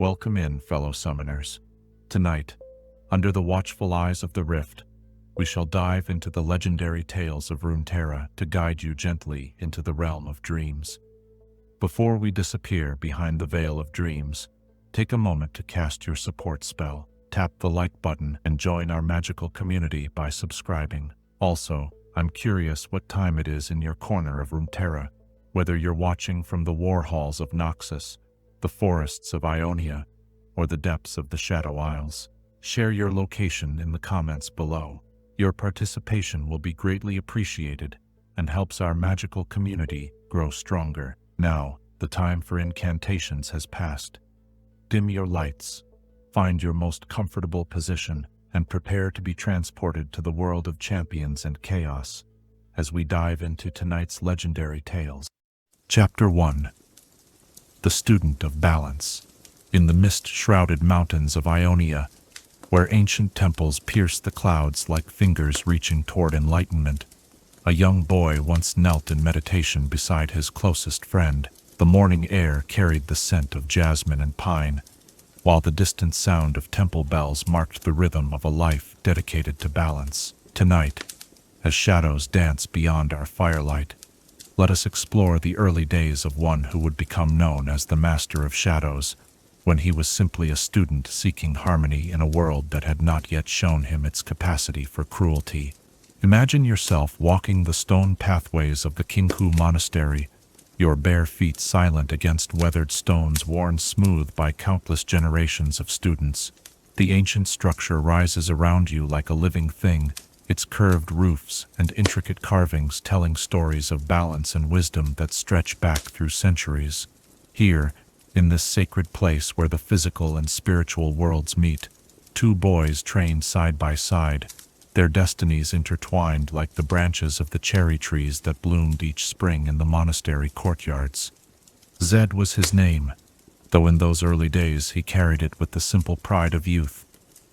Welcome in, fellow summoners. Tonight, under the watchful eyes of the Rift, we shall dive into the legendary tales of Runeterra to guide you gently into the realm of dreams. Before we disappear behind the veil of dreams, take a moment to cast your support spell, tap the like button, and join our magical community by subscribing. Also, I'm curious what time it is in your corner of Runeterra, whether you're watching from the war halls of Noxus, the forests of Ionia, or the depths of the Shadow Isles. Share your location in the comments below. Your participation will be greatly appreciated and helps our magical community grow stronger. Now, the time for incantations has passed. Dim your lights, find your most comfortable position, and prepare to be transported to the world of champions and chaos as we dive into tonight's legendary tales. Chapter 1. The Student of Balance. In the mist-shrouded mountains of Ionia, where ancient temples pierce the clouds like fingers reaching toward enlightenment, a young boy once knelt in meditation beside his closest friend. The morning air carried the scent of jasmine and pine, while the distant sound of temple bells marked the rhythm of a life dedicated to balance. Tonight, as shadows dance beyond our firelight, let us explore the early days of one who would become known as the Master of Shadows, when he was simply a student seeking harmony in a world that had not yet shown him its capacity for cruelty. Imagine yourself walking the stone pathways of the Kinku Monastery, your bare feet silent against weathered stones worn smooth by countless generations of students. The ancient structure rises around you like a living thing, its curved roofs and intricate carvings telling stories of balance and wisdom that stretch back through centuries. Here, in this sacred place where the physical and spiritual worlds meet, two boys trained side by side, their destinies intertwined like the branches of the cherry trees that bloomed each spring in the monastery courtyards. Zed was his name, though in those early days he carried it with the simple pride of youth,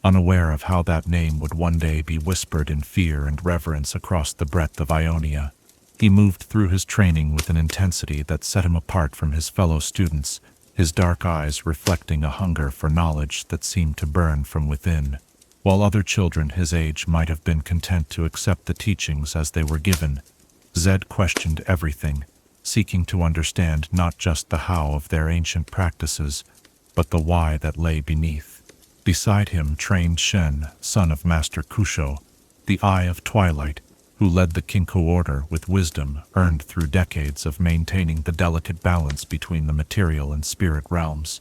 unaware of how that name would one day be whispered in fear and reverence across the breadth of Ionia. He moved through his training with an intensity that set him apart from his fellow students, his dark eyes reflecting a hunger for knowledge that seemed to burn from within. While other children his age might have been content to accept the teachings as they were given, Zed questioned everything, seeking to understand not just the how of their ancient practices, but the why that lay beneath. Beside him trained Shen, son of Master Kusho, the Eye of Twilight, who led the Kinku order with wisdom earned through decades of maintaining the delicate balance between the material and spirit realms.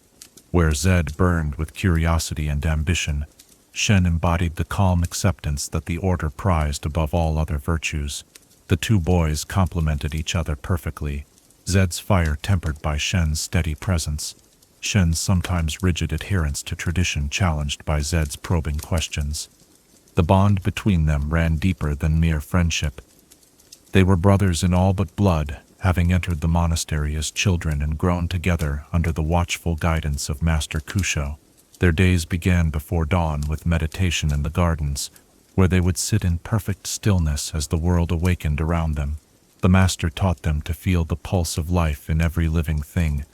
Where Zed burned with curiosity and ambition, Shen embodied the calm acceptance that the order prized above all other virtues. The two boys complemented each other perfectly, Zed's fire tempered by Shen's steady presence, Shen's sometimes rigid adherence to tradition challenged by Zed's probing questions. The bond between them ran deeper than mere friendship. They were brothers in all but blood, having entered the monastery as children and grown together under the watchful guidance of Master Kusho. Their days began before dawn with meditation in the gardens, where they would sit in perfect stillness as the world awakened around them. The Master taught them to feel the pulse of life in every living thing,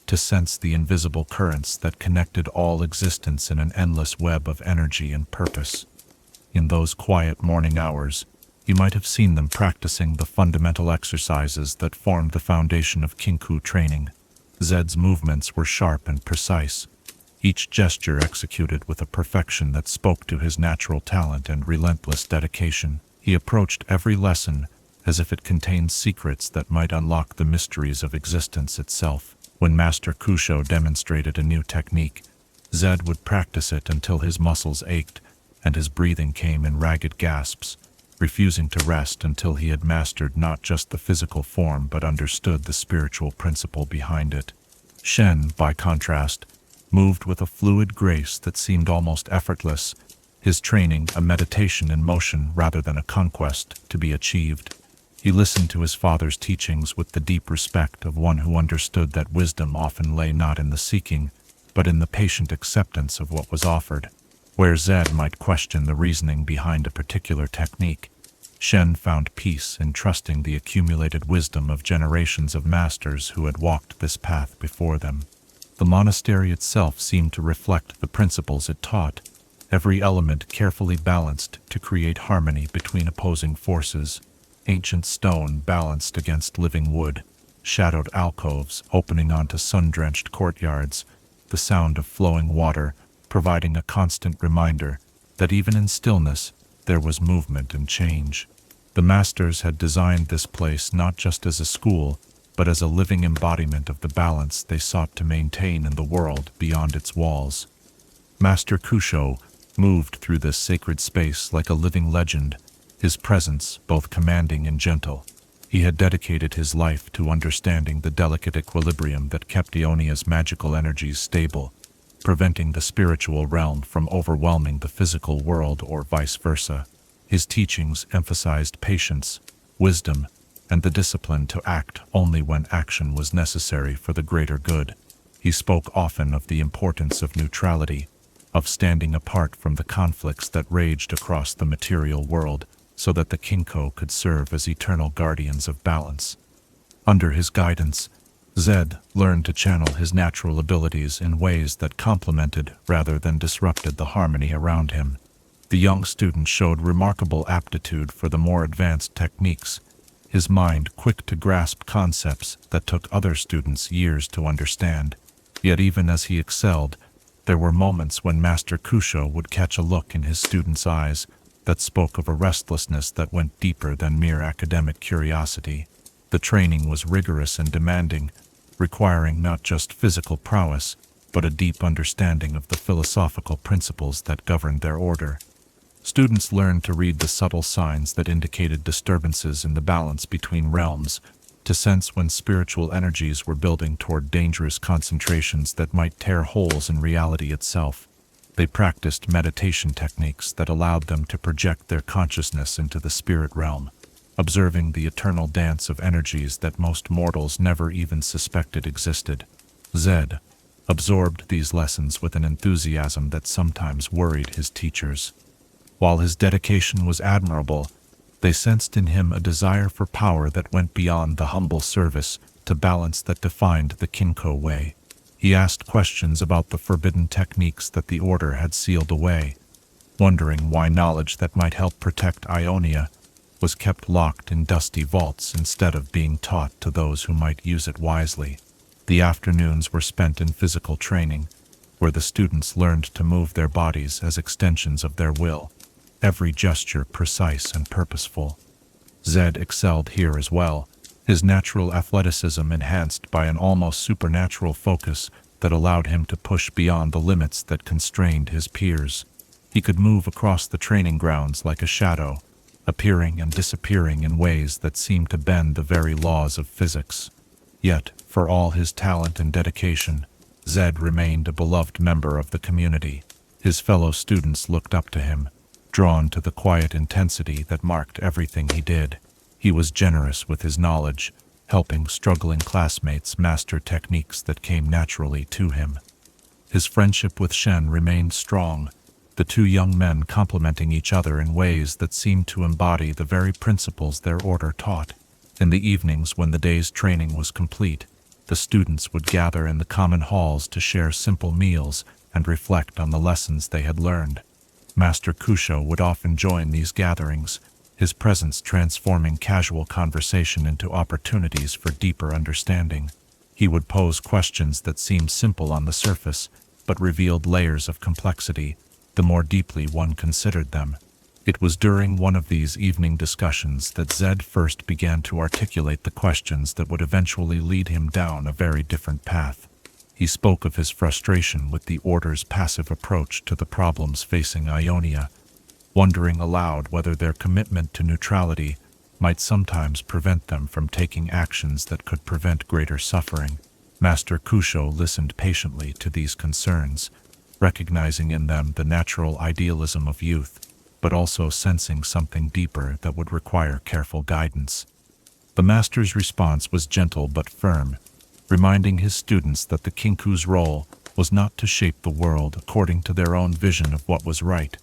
to sense the invisible currents that connected all existence in an endless web of energy and purpose. In those quiet morning hours, you might have seen them practicing the fundamental exercises that formed the foundation of Kinku training. Zed's movements were sharp and precise, each gesture executed with a perfection that spoke to his natural talent and relentless dedication. He approached every lesson as if it contained secrets that might unlock the mysteries of existence itself. When Master Kusho demonstrated a new technique, Zed would practice it until his muscles ached and his breathing came in ragged gasps, refusing to rest until he had mastered not just the physical form but understood the spiritual principle behind it. Shen, by contrast, moved with a fluid grace that seemed almost effortless, his training a meditation in motion rather than a conquest to be achieved. He listened to his father's teachings with the deep respect of one who understood that wisdom often lay not in the seeking, but in the patient acceptance of what was offered. Where Zed might question the reasoning behind a particular technique, Shen found peace in trusting the accumulated wisdom of generations of masters who had walked this path before them. The monastery itself seemed to reflect the principles it taught, every element carefully balanced to create harmony between opposing forces. Ancient stone balanced against living wood, shadowed alcoves opening onto sun-drenched courtyards, the sound of flowing water providing a constant reminder that even in stillness there was movement and change. The masters had designed this place not just as a school, but as a living embodiment of the balance they sought to maintain in the world beyond its walls. Master Kusho moved through this sacred space like a living legend, his presence both commanding and gentle. He had dedicated his life to understanding the delicate equilibrium that kept Ionia's magical energies stable, preventing the spiritual realm from overwhelming the physical world or vice versa. His teachings emphasized patience, wisdom, and the discipline to act only when action was necessary for the greater good. He spoke often of the importance of neutrality, of standing apart from the conflicts that raged across the material world, so that the Kinko could serve as eternal guardians of balance. Under his guidance, Zed learned to channel his natural abilities in ways that complemented rather than disrupted the harmony around him. The young student showed remarkable aptitude for the more advanced techniques, his mind quick to grasp concepts that took other students years to understand. Yet even as he excelled, there were moments when Master Kusho would catch a look in his students' eyes that spoke of a restlessness that went deeper than mere academic curiosity. The training was rigorous and demanding, requiring not just physical prowess, but a deep understanding of the philosophical principles that governed their order. Students learned to read the subtle signs that indicated disturbances in the balance between realms, to sense when spiritual energies were building toward dangerous concentrations that might tear holes in reality itself. They practiced meditation techniques that allowed them to project their consciousness into the spirit realm, observing the eternal dance of energies that most mortals never even suspected existed. Zed absorbed these lessons with an enthusiasm that sometimes worried his teachers. While his dedication was admirable, they sensed in him a desire for power that went beyond the humble service to balance that defined the Kinko way. He asked questions about the forbidden techniques that the Order had sealed away, wondering why knowledge that might help protect Ionia was kept locked in dusty vaults instead of being taught to those who might use it wisely. The afternoons were spent in physical training, where the students learned to move their bodies as extensions of their will, every gesture precise and purposeful. Zed excelled here as well, his natural athleticism enhanced by an almost supernatural focus that allowed him to push beyond the limits that constrained his peers. He could move across the training grounds like a shadow, appearing and disappearing in ways that seemed to bend the very laws of physics. Yet, for all his talent and dedication, Zed remained a beloved member of the community. His fellow students looked up to him, drawn to the quiet intensity that marked everything he did. He was generous with his knowledge, helping struggling classmates master techniques that came naturally to him. His friendship with Shen remained strong, the two young men complementing each other in ways that seemed to embody the very principles their order taught. In the evenings when the day's training was complete, the students would gather in the common halls to share simple meals and reflect on the lessons they had learned. Master Kusho would often join these gatherings, his presence transforming casual conversation into opportunities for deeper understanding. He would pose questions that seemed simple on the surface, but revealed layers of complexity the more deeply one considered them. It was during one of these evening discussions that Zed first began to articulate the questions that would eventually lead him down a very different path. He spoke of his frustration with the Order's passive approach to the problems facing Ionia, wondering aloud whether their commitment to neutrality might sometimes prevent them from taking actions that could prevent greater suffering. Master Kusho listened patiently to these concerns, recognizing in them the natural idealism of youth, but also sensing something deeper that would require careful guidance. The master's response was gentle but firm, reminding his students that the Kinku's role was not to shape the world according to their own vision of what was right,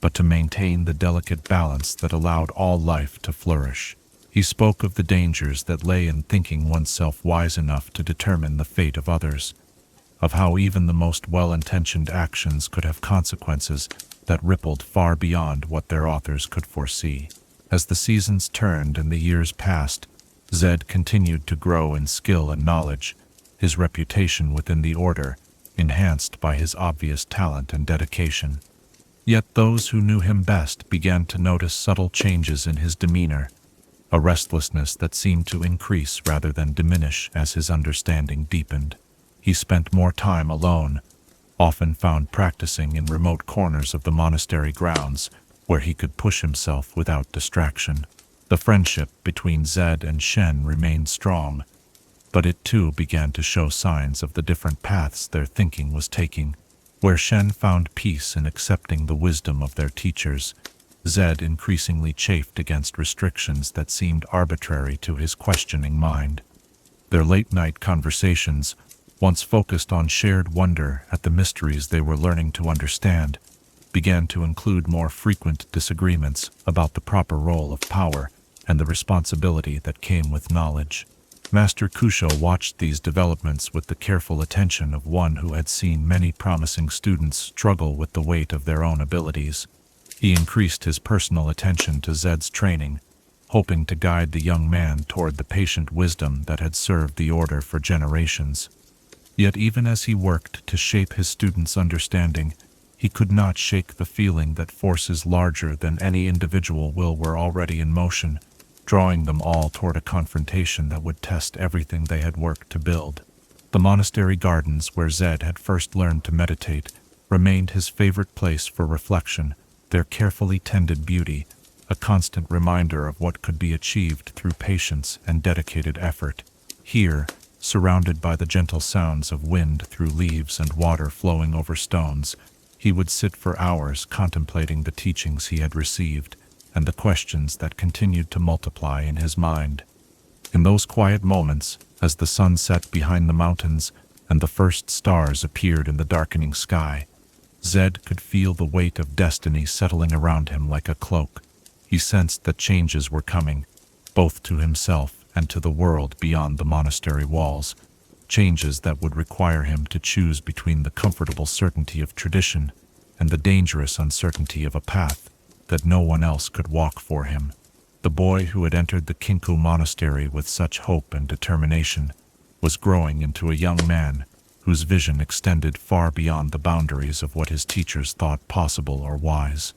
but to maintain the delicate balance that allowed all life to flourish. He spoke of the dangers that lay in thinking oneself wise enough to determine the fate of others, of how even the most well-intentioned actions could have consequences that rippled far beyond what their authors could foresee. As the seasons turned and the years passed, Zed continued to grow in skill and knowledge, his reputation within the Order enhanced by his obvious talent and dedication. Yet those who knew him best began to notice subtle changes in his demeanor, a restlessness that seemed to increase rather than diminish as his understanding deepened. He spent more time alone, often found practicing in remote corners of the monastery grounds where he could push himself without distraction. The friendship between Zed and Shen remained strong, but it too began to show signs of the different paths their thinking was taking. Where Shen found peace in accepting the wisdom of their teachers, Zed increasingly chafed against restrictions that seemed arbitrary to his questioning mind. Their late-night conversations, once focused on shared wonder at the mysteries they were learning to understand, began to include more frequent disagreements about the proper role of power and the responsibility that came with knowledge. Master Kusho watched these developments with the careful attention of one who had seen many promising students struggle with the weight of their own abilities. He increased his personal attention to Zed's training, hoping to guide the young man toward the patient wisdom that had served the Order for generations. Yet even as he worked to shape his students' understanding, he could not shake the feeling that forces larger than any individual will were already in motion, drawing them all toward a confrontation that would test everything they had worked to build. The monastery gardens where Zed had first learned to meditate remained his favorite place for reflection, their carefully tended beauty, a constant reminder of what could be achieved through patience and dedicated effort. Here, surrounded by the gentle sounds of wind through leaves and water flowing over stones, he would sit for hours contemplating the teachings he had received and the questions that continued to multiply in his mind. In those quiet moments, as the sun set behind the mountains and the first stars appeared in the darkening sky, Zed could feel the weight of destiny settling around him like a cloak. He sensed that changes were coming, both to himself and to the world beyond the monastery walls, changes that would require him to choose between the comfortable certainty of tradition and the dangerous uncertainty of a path that no one else could walk for him. The boy who had entered the Kinku monastery with such hope and determination was growing into a young man whose vision extended far beyond the boundaries of what his teachers thought possible or wise.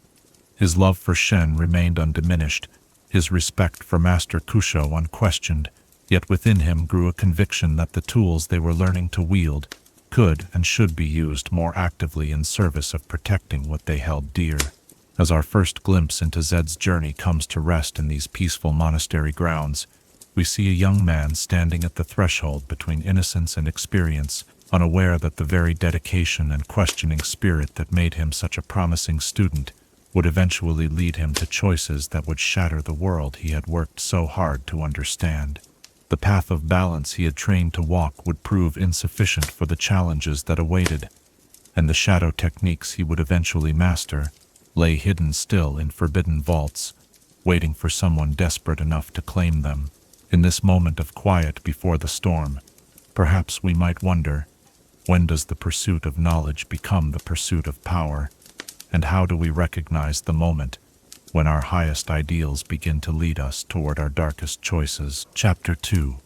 His love for Shen remained undiminished, his respect for Master Kusho unquestioned, yet within him grew a conviction that the tools they were learning to wield could and should be used more actively in service of protecting what they held dear. As our first glimpse into Zed's journey comes to rest in these peaceful monastery grounds, we see a young man standing at the threshold between innocence and experience, unaware that the very dedication and questioning spirit that made him such a promising student would eventually lead him to choices that would shatter the world he had worked so hard to understand. The path of balance he had trained to walk would prove insufficient for the challenges that awaited, and the shadow techniques he would eventually master lay hidden still in forbidden vaults, waiting for someone desperate enough to claim them. In this moment of quiet before the storm, perhaps we might wonder, when does the pursuit of knowledge become the pursuit of power? And how do we recognize the moment when our highest ideals begin to lead us toward our darkest choices? Chapter 2.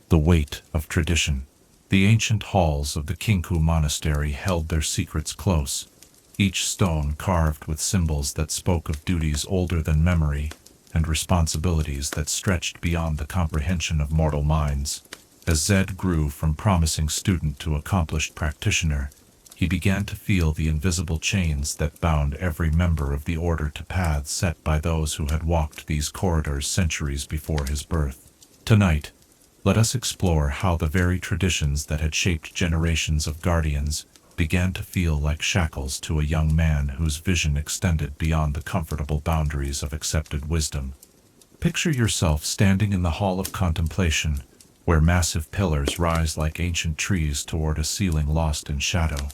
The Weight of Tradition. The ancient halls of the Kinku monastery held their secrets close, each stone carved with symbols that spoke of duties older than memory and responsibilities that stretched beyond the comprehension of mortal minds. As Zed grew from promising student to accomplished practitioner, he began to feel the invisible chains that bound every member of the Order to paths set by those who had walked these corridors centuries before his birth. Tonight, let us explore how the very traditions that had shaped generations of guardians began to feel like shackles to a young man whose vision extended beyond the comfortable boundaries of accepted wisdom. Picture yourself standing in the Hall of Contemplation, where massive pillars rise like ancient trees toward a ceiling lost in shadow.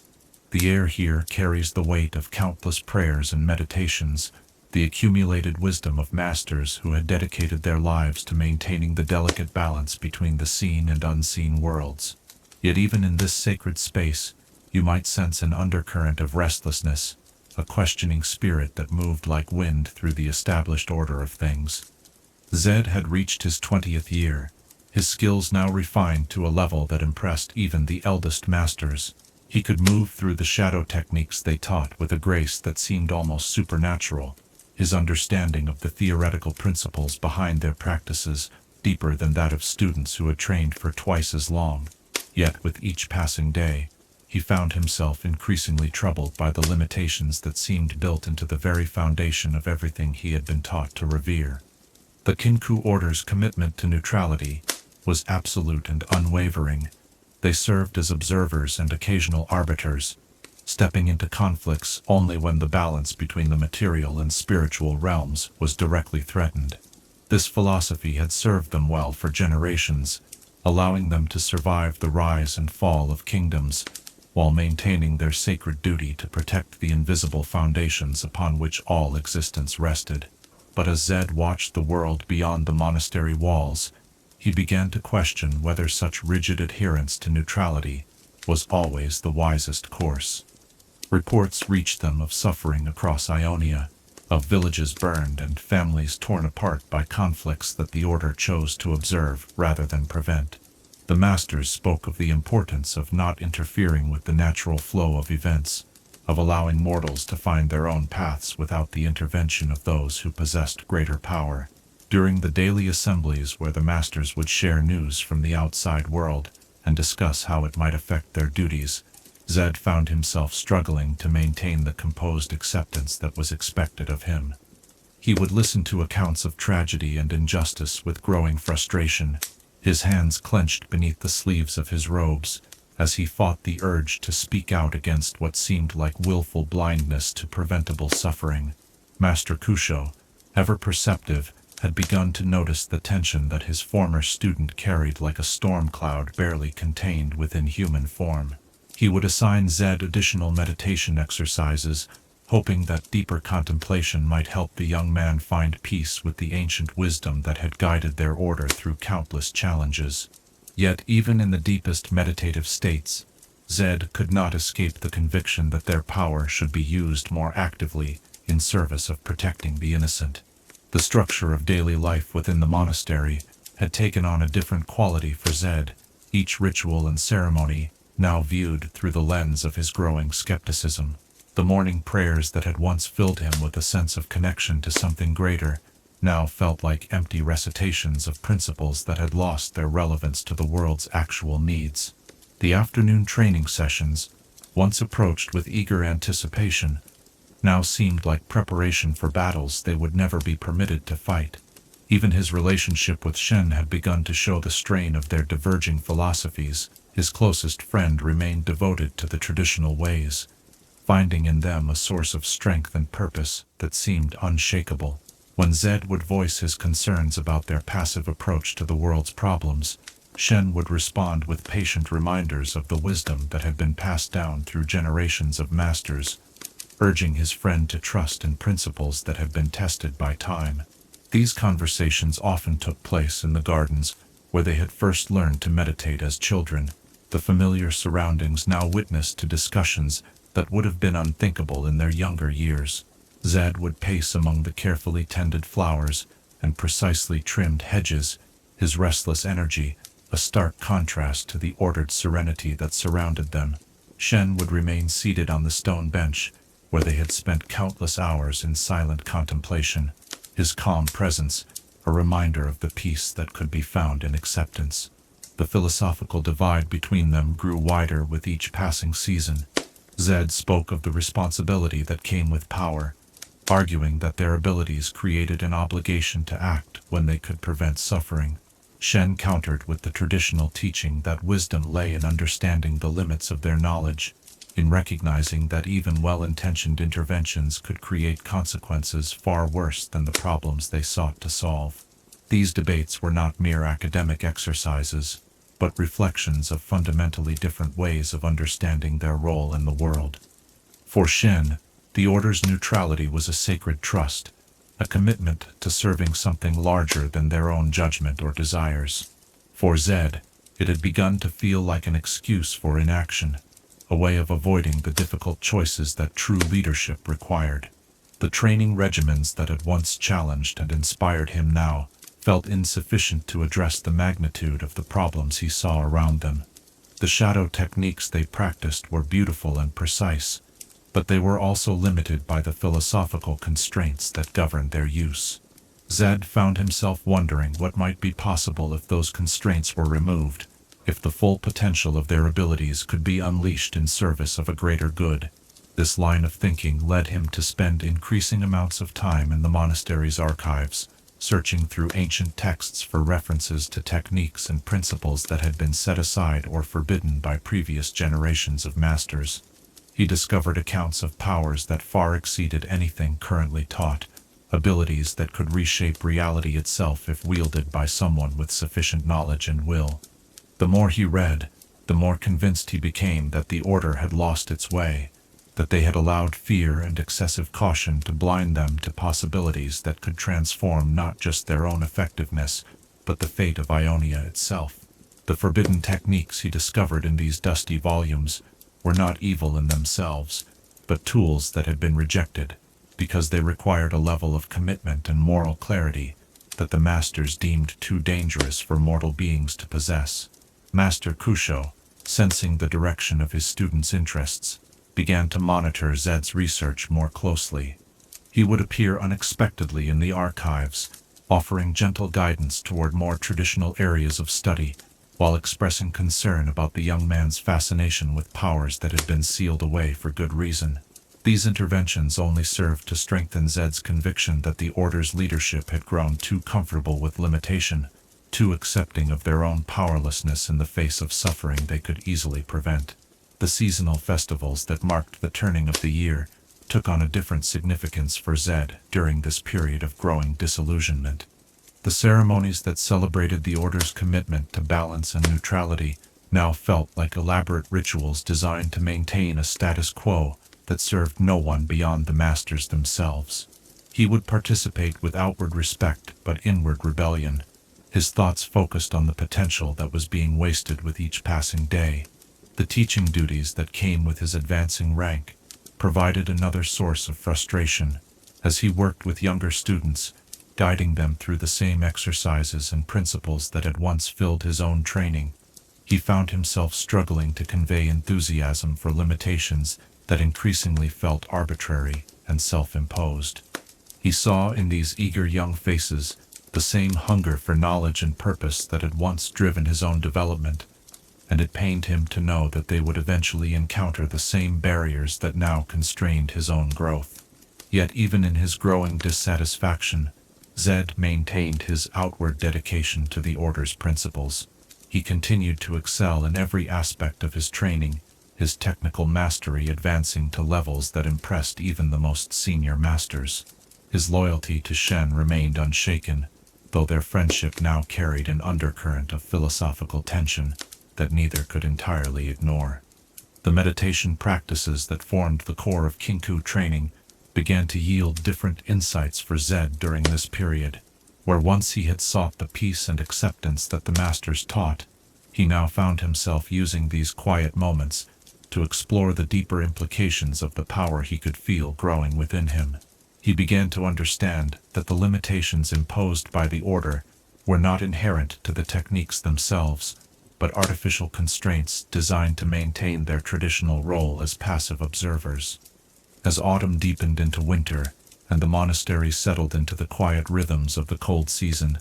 The air here carries the weight of countless prayers and meditations, the accumulated wisdom of masters who had dedicated their lives to maintaining the delicate balance between the seen and unseen worlds. Yet even in this sacred space, you might sense an undercurrent of restlessness, a questioning spirit that moved like wind through the established order of things. Zed had reached his 20th year, his skills now refined to a level that impressed even the eldest masters. He could move through the shadow techniques they taught with a grace that seemed almost supernatural, his understanding of the theoretical principles behind their practices deeper than that of students who had trained for twice as long. Yet with each passing day, he found himself increasingly troubled by the limitations that seemed built into the very foundation of everything he had been taught to revere. The Kinku Order's commitment to neutrality was absolute and unwavering. They served as observers and occasional arbiters, stepping into conflicts only when the balance between the material and spiritual realms was directly threatened. This philosophy had served them well for generations, allowing them to survive the rise and fall of kingdoms, while maintaining their sacred duty to protect the invisible foundations upon which all existence rested. But as Zed watched the world beyond the monastery walls, he began to question whether such rigid adherence to neutrality was always the wisest course. Reports reached them of suffering across Ionia, of villages burned and families torn apart by conflicts that the Order chose to observe rather than prevent. The Masters spoke of the importance of not interfering with the natural flow of events, of allowing mortals to find their own paths without the intervention of those who possessed greater power. During the daily assemblies where the Masters would share news from the outside world and discuss how it might affect their duties, Zed found himself struggling to maintain the composed acceptance that was expected of him. He would listen to accounts of tragedy and injustice with growing frustration, his hands clenched beneath the sleeves of his robes, as he fought the urge to speak out against what seemed like willful blindness to preventable suffering. Master Kusho, ever perceptive, had begun to notice the tension that his former student carried like a storm cloud barely contained within human form. He would assign Zed additional meditation exercises, hoping that deeper contemplation might help the young man find peace with the ancient wisdom that had guided their order through countless challenges. Yet even in the deepest meditative states, Zed could not escape the conviction that their power should be used more actively in service of protecting the innocent. The structure of daily life within the monastery had taken on a different quality for Zed, each ritual and ceremony now viewed through the lens of his growing skepticism. The morning prayers that had once filled him with a sense of connection to something greater now felt like empty recitations of principles that had lost their relevance to the world's actual needs. The afternoon training sessions, once approached with eager anticipation, now seemed like preparation for battles they would never be permitted to fight. Even his relationship with Shen had begun to show the strain of their diverging philosophies. His closest friend remained devoted to the traditional ways, finding in them a source of strength and purpose that seemed unshakable. When Zed would voice his concerns about their passive approach to the world's problems, Shen would respond with patient reminders of the wisdom that had been passed down through generations of masters, urging his friend to trust in principles that had been tested by time. These conversations often took place in the gardens, where they had first learned to meditate as children, the familiar surroundings now witnessed to discussions that would have been unthinkable in their younger years. Zed would pace among the carefully tended flowers and precisely trimmed hedges, his restless energy a stark contrast to the ordered serenity that surrounded them. Shen would remain seated on the stone bench, where they had spent countless hours in silent contemplation, his calm presence a reminder of the peace that could be found in acceptance. The philosophical divide between them grew wider with each passing season. Zed spoke of the responsibility that came with power, arguing that their abilities created an obligation to act when they could prevent suffering. Shen countered with the traditional teaching that wisdom lay in understanding the limits of their knowledge, in recognizing that even well-intentioned interventions could create consequences far worse than the problems they sought to solve. These debates were not mere academic exercises, but reflections of fundamentally different ways of understanding their role in the world. For Shen, the Order's neutrality was a sacred trust, a commitment to serving something larger than their own judgment or desires. For Zed, It had begun to feel like an excuse for inaction, a way of avoiding the difficult choices that true leadership required. The training regimens that had once challenged and inspired him now felt insufficient to address the magnitude of the problems he saw around them. The shadow techniques they practiced were beautiful and precise, but they were also limited by the philosophical constraints that governed their use. Zed found himself wondering what might be possible if those constraints were removed, if the full potential of their abilities could be unleashed in service of a greater good. This line of thinking led him to spend increasing amounts of time in the monastery's archives, searching through ancient texts for references to techniques and principles that had been set aside or forbidden by previous generations of masters. He discovered accounts of powers that far exceeded anything currently taught, abilities that could reshape reality itself if wielded by someone with sufficient knowledge and will. The more he read, the more convinced he became that the Order had lost its way, that they had allowed fear and excessive caution to blind them to possibilities that could transform not just their own effectiveness, but the fate of Ionia itself. The forbidden techniques he discovered in these dusty volumes were not evil in themselves, but tools that had been rejected, because they required a level of commitment and moral clarity that the masters deemed too dangerous for mortal beings to possess. Master Kusho, sensing the direction of his students' interests, began to monitor Zed's research more closely. He would appear unexpectedly in the archives, offering gentle guidance toward more traditional areas of study, while expressing concern about the young man's fascination with powers that had been sealed away for good reason. These interventions only served to strengthen Zed's conviction that the Order's leadership had grown too comfortable with limitation, too accepting of their own powerlessness in the face of suffering they could easily prevent. The seasonal festivals that marked the turning of the year took on a different significance for Zed during this period of growing disillusionment. The ceremonies that celebrated the Order's commitment to balance and neutrality now felt like elaborate rituals designed to maintain a status quo that served no one beyond the masters themselves. He would participate with outward respect but inward rebellion, his thoughts focused on the potential that was being wasted with each passing day. The teaching duties that came with his advancing rank provided another source of frustration, as he worked with younger students, guiding them through the same exercises and principles that had once filled his own training. He found himself struggling to convey enthusiasm for limitations that increasingly felt arbitrary and self-imposed. He saw in these eager young faces the same hunger for knowledge and purpose that had once driven his own development, and it pained him to know that they would eventually encounter the same barriers that now constrained his own growth. Yet even in his growing dissatisfaction, Zed maintained his outward dedication to the Order's principles. He continued to excel in every aspect of his training, his technical mastery advancing to levels that impressed even the most senior masters. His loyalty to Shen remained unshaken, though their friendship now carried an undercurrent of philosophical tension that neither could entirely ignore. The meditation practices that formed the core of Kinku training began to yield different insights for Zed during this period. Where once he had sought the peace and acceptance that the masters taught, he now found himself using these quiet moments to explore the deeper implications of the power he could feel growing within him. He began to understand that the limitations imposed by the Order were not inherent to the techniques themselves, but artificial constraints designed to maintain their traditional role as passive observers. As autumn deepened into winter, and the monastery settled into the quiet rhythms of the cold season,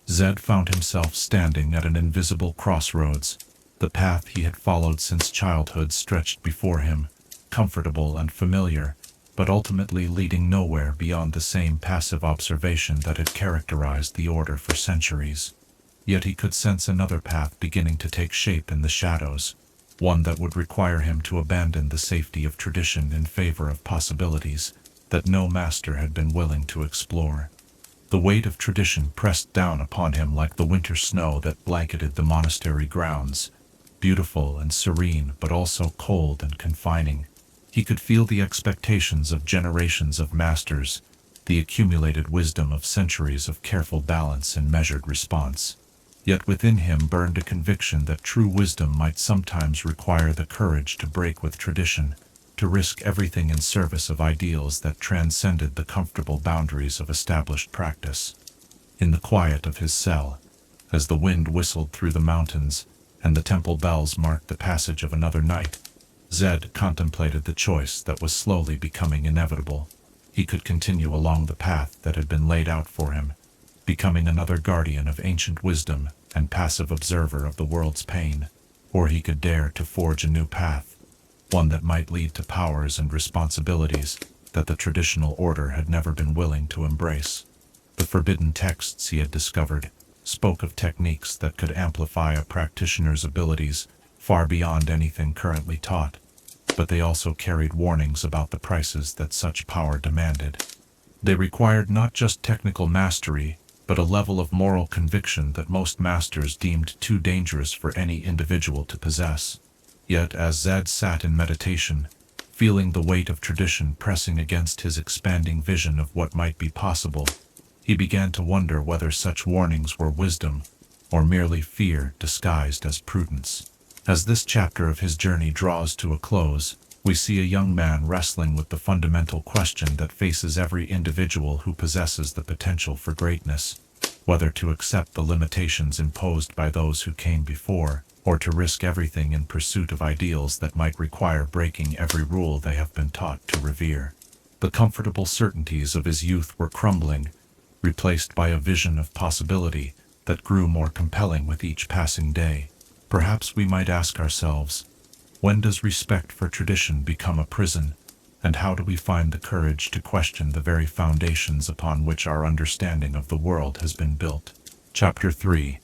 Zed found himself standing at an invisible crossroads. The path he had followed since childhood stretched before him, comfortable and familiar, but ultimately leading nowhere beyond the same passive observation that had characterized the Order for centuries. Yet he could sense another path beginning to take shape in the shadows, one that would require him to abandon the safety of tradition in favor of possibilities that no master had been willing to explore. The weight of tradition pressed down upon him like the winter snow that blanketed the monastery grounds, beautiful and serene but also cold and confining. He could feel the expectations of generations of masters, the accumulated wisdom of centuries of careful balance and measured response. Yet within him burned a conviction that true wisdom might sometimes require the courage to break with tradition, to risk everything in service of ideals that transcended the comfortable boundaries of established practice. In the quiet of his cell, as the wind whistled through the mountains and the temple bells marked the passage of another night, Zed contemplated the choice that was slowly becoming inevitable. He could continue along the path that had been laid out for him, becoming another guardian of ancient wisdom and passive observer of the world's pain, or he could dare to forge a new path, one that might lead to powers and responsibilities that the traditional order had never been willing to embrace. The forbidden texts he had discovered spoke of techniques that could amplify a practitioner's abilities far beyond anything currently taught, but they also carried warnings about the prices that such power demanded. They required not just technical mastery, but a level of moral conviction that most masters deemed too dangerous for any individual to possess. Yet as Zed sat in meditation, feeling the weight of tradition pressing against his expanding vision of what might be possible, he began to wonder whether such warnings were wisdom, or merely fear disguised as prudence. As this chapter of his journey draws to a close, we see a young man wrestling with the fundamental question that faces every individual who possesses the potential for greatness: whether to accept the limitations imposed by those who came before, or to risk everything in pursuit of ideals that might require breaking every rule they have been taught to revere. The comfortable certainties of his youth were crumbling, replaced by a vision of possibility that grew more compelling with each passing day. Perhaps we might ask ourselves, when does respect for tradition become a prison, and how do we find the courage to question the very foundations upon which our understanding of the world has been built? Chapter 3.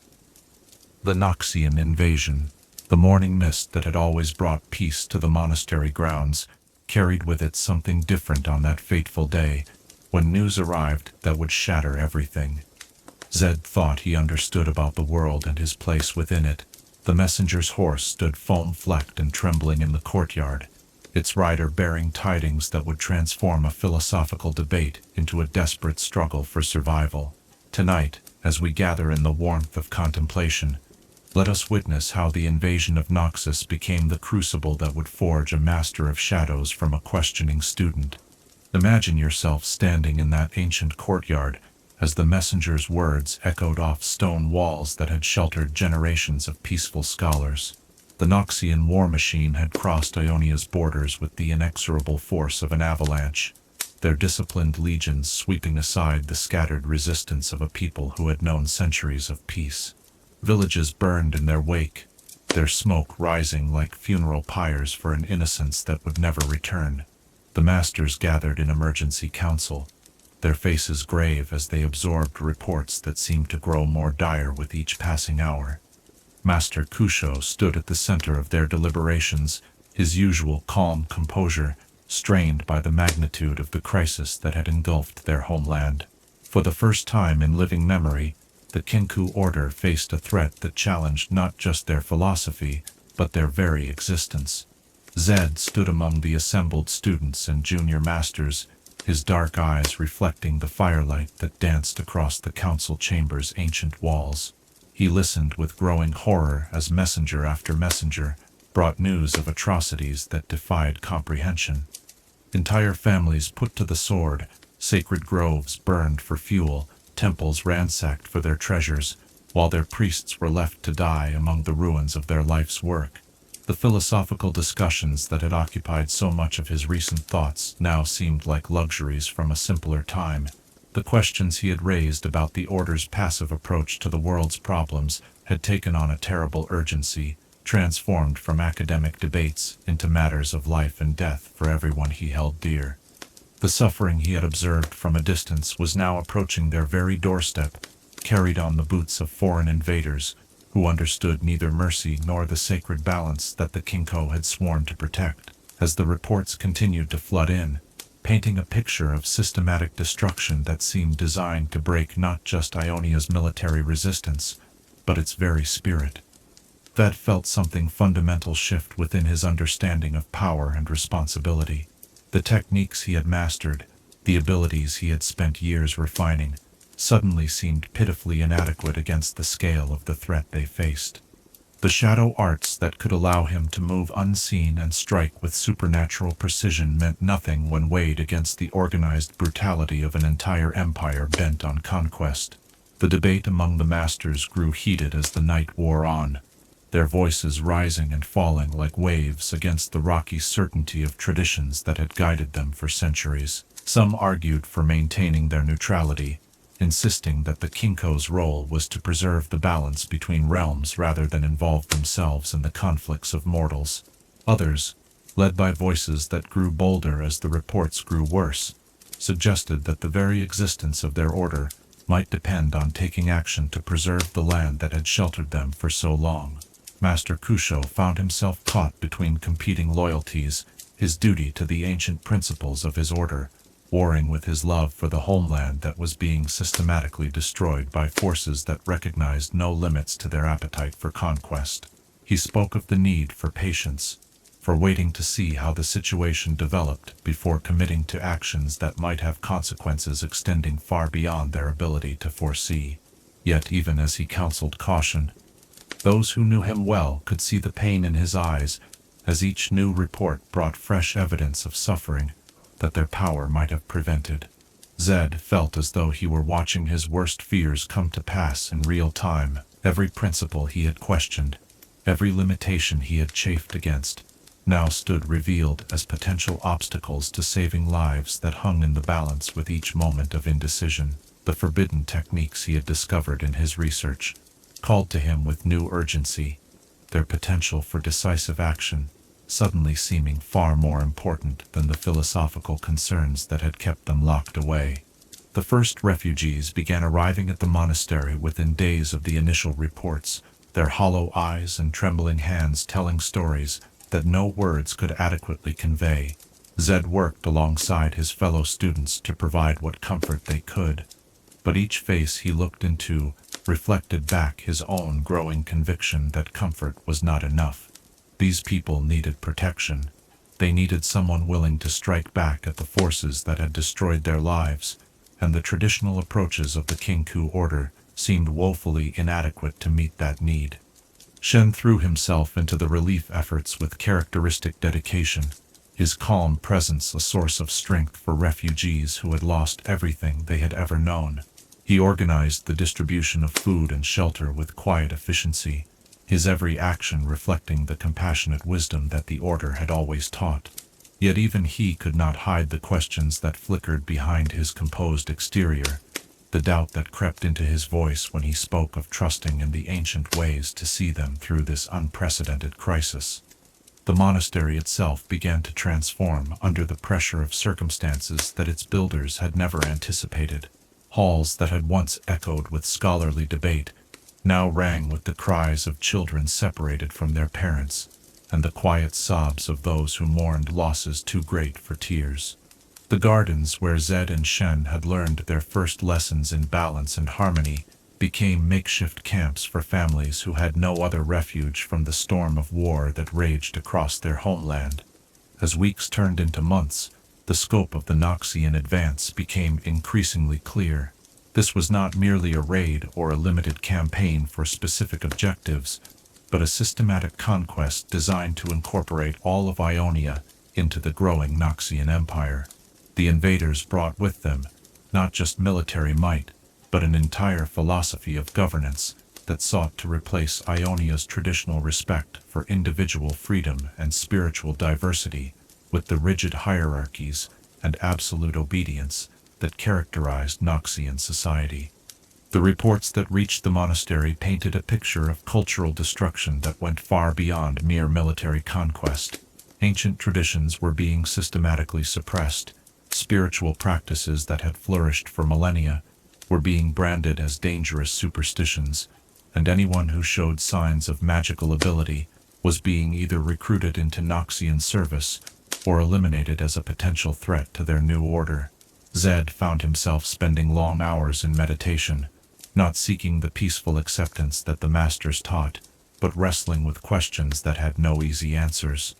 The Noxian Invasion. The morning mist that had always brought peace to the monastery grounds carried with it something different on that fateful day, when news arrived that would shatter everything. Zed thought he understood about the world and his place within it. The messenger's horse stood foam-flecked and trembling in the courtyard, its rider bearing tidings that would transform a philosophical debate into a desperate struggle for survival. Tonight, as we gather in the warmth of contemplation, let us witness how the invasion of Noxus became the crucible that would forge a master of shadows from a questioning student. Imagine yourself standing in that ancient courtyard as the messenger's words echoed off stone walls that had sheltered generations of peaceful scholars. The Noxian war machine had crossed Ionia's borders with the inexorable force of an avalanche, their disciplined legions sweeping aside the scattered resistance of a people who had known centuries of peace. Villages burned in their wake, their smoke rising like funeral pyres for an innocence that would never return. The masters gathered in emergency council, their faces grave as they absorbed reports that seemed to grow more dire with each passing hour. Master Kusho stood at the center of their deliberations, his usual calm composure strained by the magnitude of the crisis that had engulfed their homeland. For the first time in living memory, the Kinku Order faced a threat that challenged not just their philosophy, but their very existence. Zed stood among the assembled students and junior masters, his dark eyes reflecting the firelight that danced across the council chamber's ancient walls. He listened with growing horror as messenger after messenger brought news of atrocities that defied comprehension. Entire families put to the sword, sacred groves burned for fuel, temples ransacked for their treasures, while their priests were left to die among the ruins of their life's work. The philosophical discussions that had occupied so much of his recent thoughts now seemed like luxuries from a simpler time. The questions he had raised about the Order's passive approach to the world's problems had taken on a terrible urgency, transformed from academic debates into matters of life and death for everyone he held dear. The suffering he had observed from a distance was now approaching their very doorstep, carried on the boots of foreign invaders, who understood neither mercy nor the sacred balance that the Kinko had sworn to protect. As the reports continued to flood in, painting a picture of systematic destruction that seemed designed to break not just Ionia's military resistance, but its very spirit. That felt something fundamental shift within his understanding of power and responsibility. The techniques he had mastered, the abilities he had spent years refining, suddenly seemed pitifully inadequate against the scale of the threat they faced. The shadow arts that could allow him to move unseen and strike with supernatural precision meant nothing when weighed against the organized brutality of an entire empire bent on conquest. The debate among the masters grew heated as the night wore on, their voices rising and falling like waves against the rocky certainty of traditions that had guided them for centuries. Some argued for maintaining their neutrality, insisting that the Kinko's role was to preserve the balance between realms rather than involve themselves in the conflicts of mortals. Others, led by voices that grew bolder as the reports grew worse, suggested that the very existence of their order might depend on taking action to preserve the land that had sheltered them for so long. Master Kusho found himself caught between competing loyalties, his duty to the ancient principles of his order, warring with his love for the homeland that was being systematically destroyed by forces that recognized no limits to their appetite for conquest. He spoke of the need for patience, for waiting to see how the situation developed before committing to actions that might have consequences extending far beyond their ability to foresee. Yet even as he counseled caution, those who knew him well could see the pain in his eyes as each new report brought fresh evidence of suffering that their power might have prevented. Zed felt as though he were watching his worst fears come to pass in real time. Every principle he had questioned, every limitation he had chafed against, now stood revealed as potential obstacles to saving lives that hung in the balance with each moment of indecision. The forbidden techniques he had discovered in his research called to him with new urgency, their potential for decisive action suddenly seeming far more important than the philosophical concerns that had kept them locked away. The first refugees began arriving at the monastery within days of the initial reports, their hollow eyes and trembling hands telling stories that no words could adequately convey. Zed worked alongside his fellow students to provide what comfort they could, but each face he looked into reflected back his own growing conviction that comfort was not enough. These people needed protection. They needed someone willing to strike back at the forces that had destroyed their lives, and the traditional approaches of the Kinku order seemed woefully inadequate to meet that need. Shen threw himself into the relief efforts with characteristic dedication, his calm presence a source of strength for refugees who had lost everything they had ever known. He organized the distribution of food and shelter with quiet efficiency, his every action reflecting the compassionate wisdom that the order had always taught. Yet even he could not hide the questions that flickered behind his composed exterior, the doubt that crept into his voice when he spoke of trusting in the ancient ways to see them through this unprecedented crisis. The monastery itself began to transform under the pressure of circumstances that its builders had never anticipated. Halls that had once echoed with scholarly debate now rang with the cries of children separated from their parents, and the quiet sobs of those who mourned losses too great for tears. The gardens where Zed and Shen had learned their first lessons in balance and harmony became makeshift camps for families who had no other refuge from the storm of war that raged across their homeland. As weeks turned into months, the scope of the Noxian advance became increasingly clear. This was not merely a raid or a limited campaign for specific objectives, but a systematic conquest designed to incorporate all of Ionia into the growing Noxian Empire. The invaders brought with them not just military might, but an entire philosophy of governance that sought to replace Ionia's traditional respect for individual freedom and spiritual diversity with the rigid hierarchies and absolute obedience that characterized Noxian society. The reports that reached the monastery painted a picture of cultural destruction that went far beyond mere military conquest. Ancient traditions were being systematically suppressed, spiritual practices that had flourished for millennia were being branded as dangerous superstitions, and anyone who showed signs of magical ability was being either recruited into Noxian service or eliminated as a potential threat to their new order. Zed found himself spending long hours in meditation, not seeking the peaceful acceptance that the masters taught, but wrestling with questions that had no easy answers.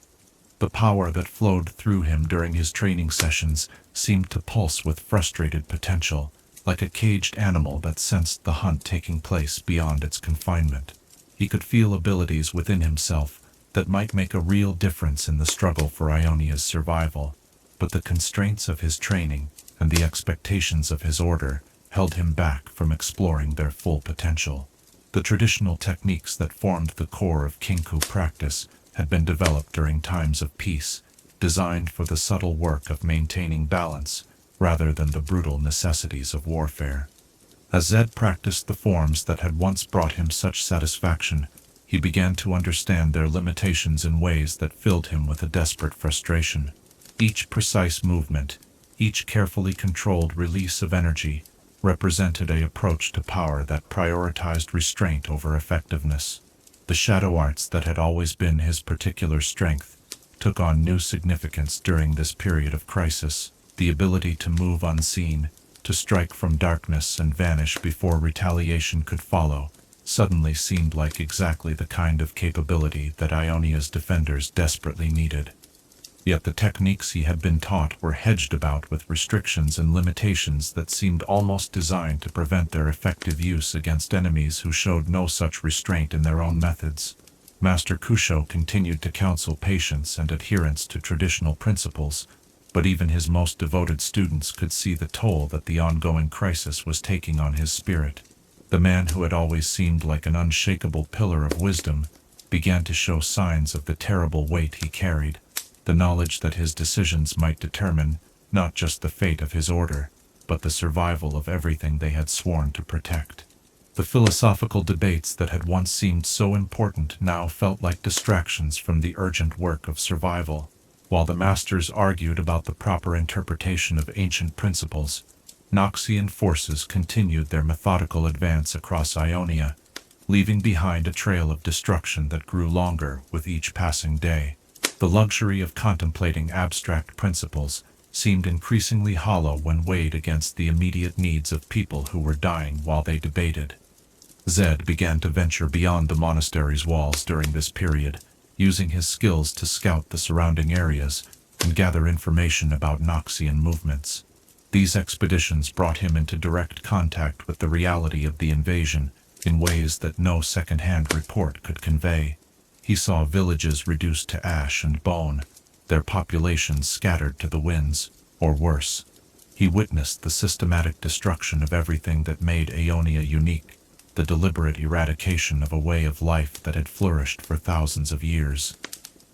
The power that flowed through him during his training sessions seemed to pulse with frustrated potential, like a caged animal that sensed the hunt taking place beyond its confinement. He could feel abilities within himself that might make a real difference in the struggle for Ionia's survival, but the constraints of his training and the expectations of his order held him back from exploring their full potential. The traditional techniques that formed the core of Kinku practice had been developed during times of peace, designed for the subtle work of maintaining balance rather than the brutal necessities of warfare. As Zed practiced the forms that had once brought him such satisfaction, he began to understand their limitations in ways that filled him with a desperate frustration. Each precise movement, each carefully controlled release of energy, represented an approach to power that prioritized restraint over effectiveness. The shadow arts that had always been his particular strength took on new significance during this period of crisis. The ability to move unseen, to strike from darkness and vanish before retaliation could follow, suddenly seemed like exactly the kind of capability that Ionia's defenders desperately needed. Yet the techniques he had been taught were hedged about with restrictions and limitations that seemed almost designed to prevent their effective use against enemies who showed no such restraint in their own methods. Master Kusho continued to counsel patience and adherence to traditional principles, but even his most devoted students could see the toll that the ongoing crisis was taking on his spirit. The man who had always seemed like an unshakable pillar of wisdom began to show signs of the terrible weight he carried, the knowledge that his decisions might determine not just the fate of his order, but the survival of everything they had sworn to protect. The philosophical debates that had once seemed so important now felt like distractions from the urgent work of survival. While the masters argued about the proper interpretation of ancient principles, Noxian forces continued their methodical advance across Ionia, leaving behind a trail of destruction that grew longer with each passing day. The luxury of contemplating abstract principles seemed increasingly hollow when weighed against the immediate needs of people who were dying while they debated. Zed began to venture beyond the monastery's walls during this period, using his skills to scout the surrounding areas and gather information about Noxian movements. These expeditions brought him into direct contact with the reality of the invasion in ways that no second-hand report could convey. He saw villages reduced to ash and bone, their populations scattered to the winds, or worse. He witnessed the systematic destruction of everything that made Ionia unique, the deliberate eradication of a way of life that had flourished for thousands of years.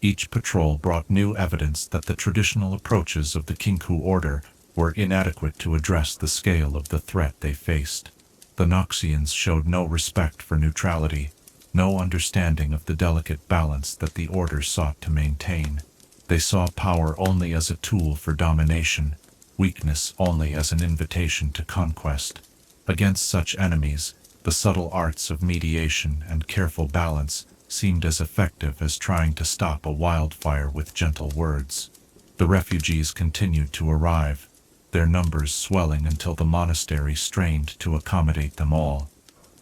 Each patrol brought new evidence that the traditional approaches of the Kinku order were inadequate to address the scale of the threat they faced. The Noxians showed no respect for neutrality, no understanding of the delicate balance that the order sought to maintain. They saw power only as a tool for domination, weakness only as an invitation to conquest. Against such enemies, the subtle arts of mediation and careful balance seemed as effective as trying to stop a wildfire with gentle words. The refugees continued to arrive, their numbers swelling until the monastery strained to accommodate them all.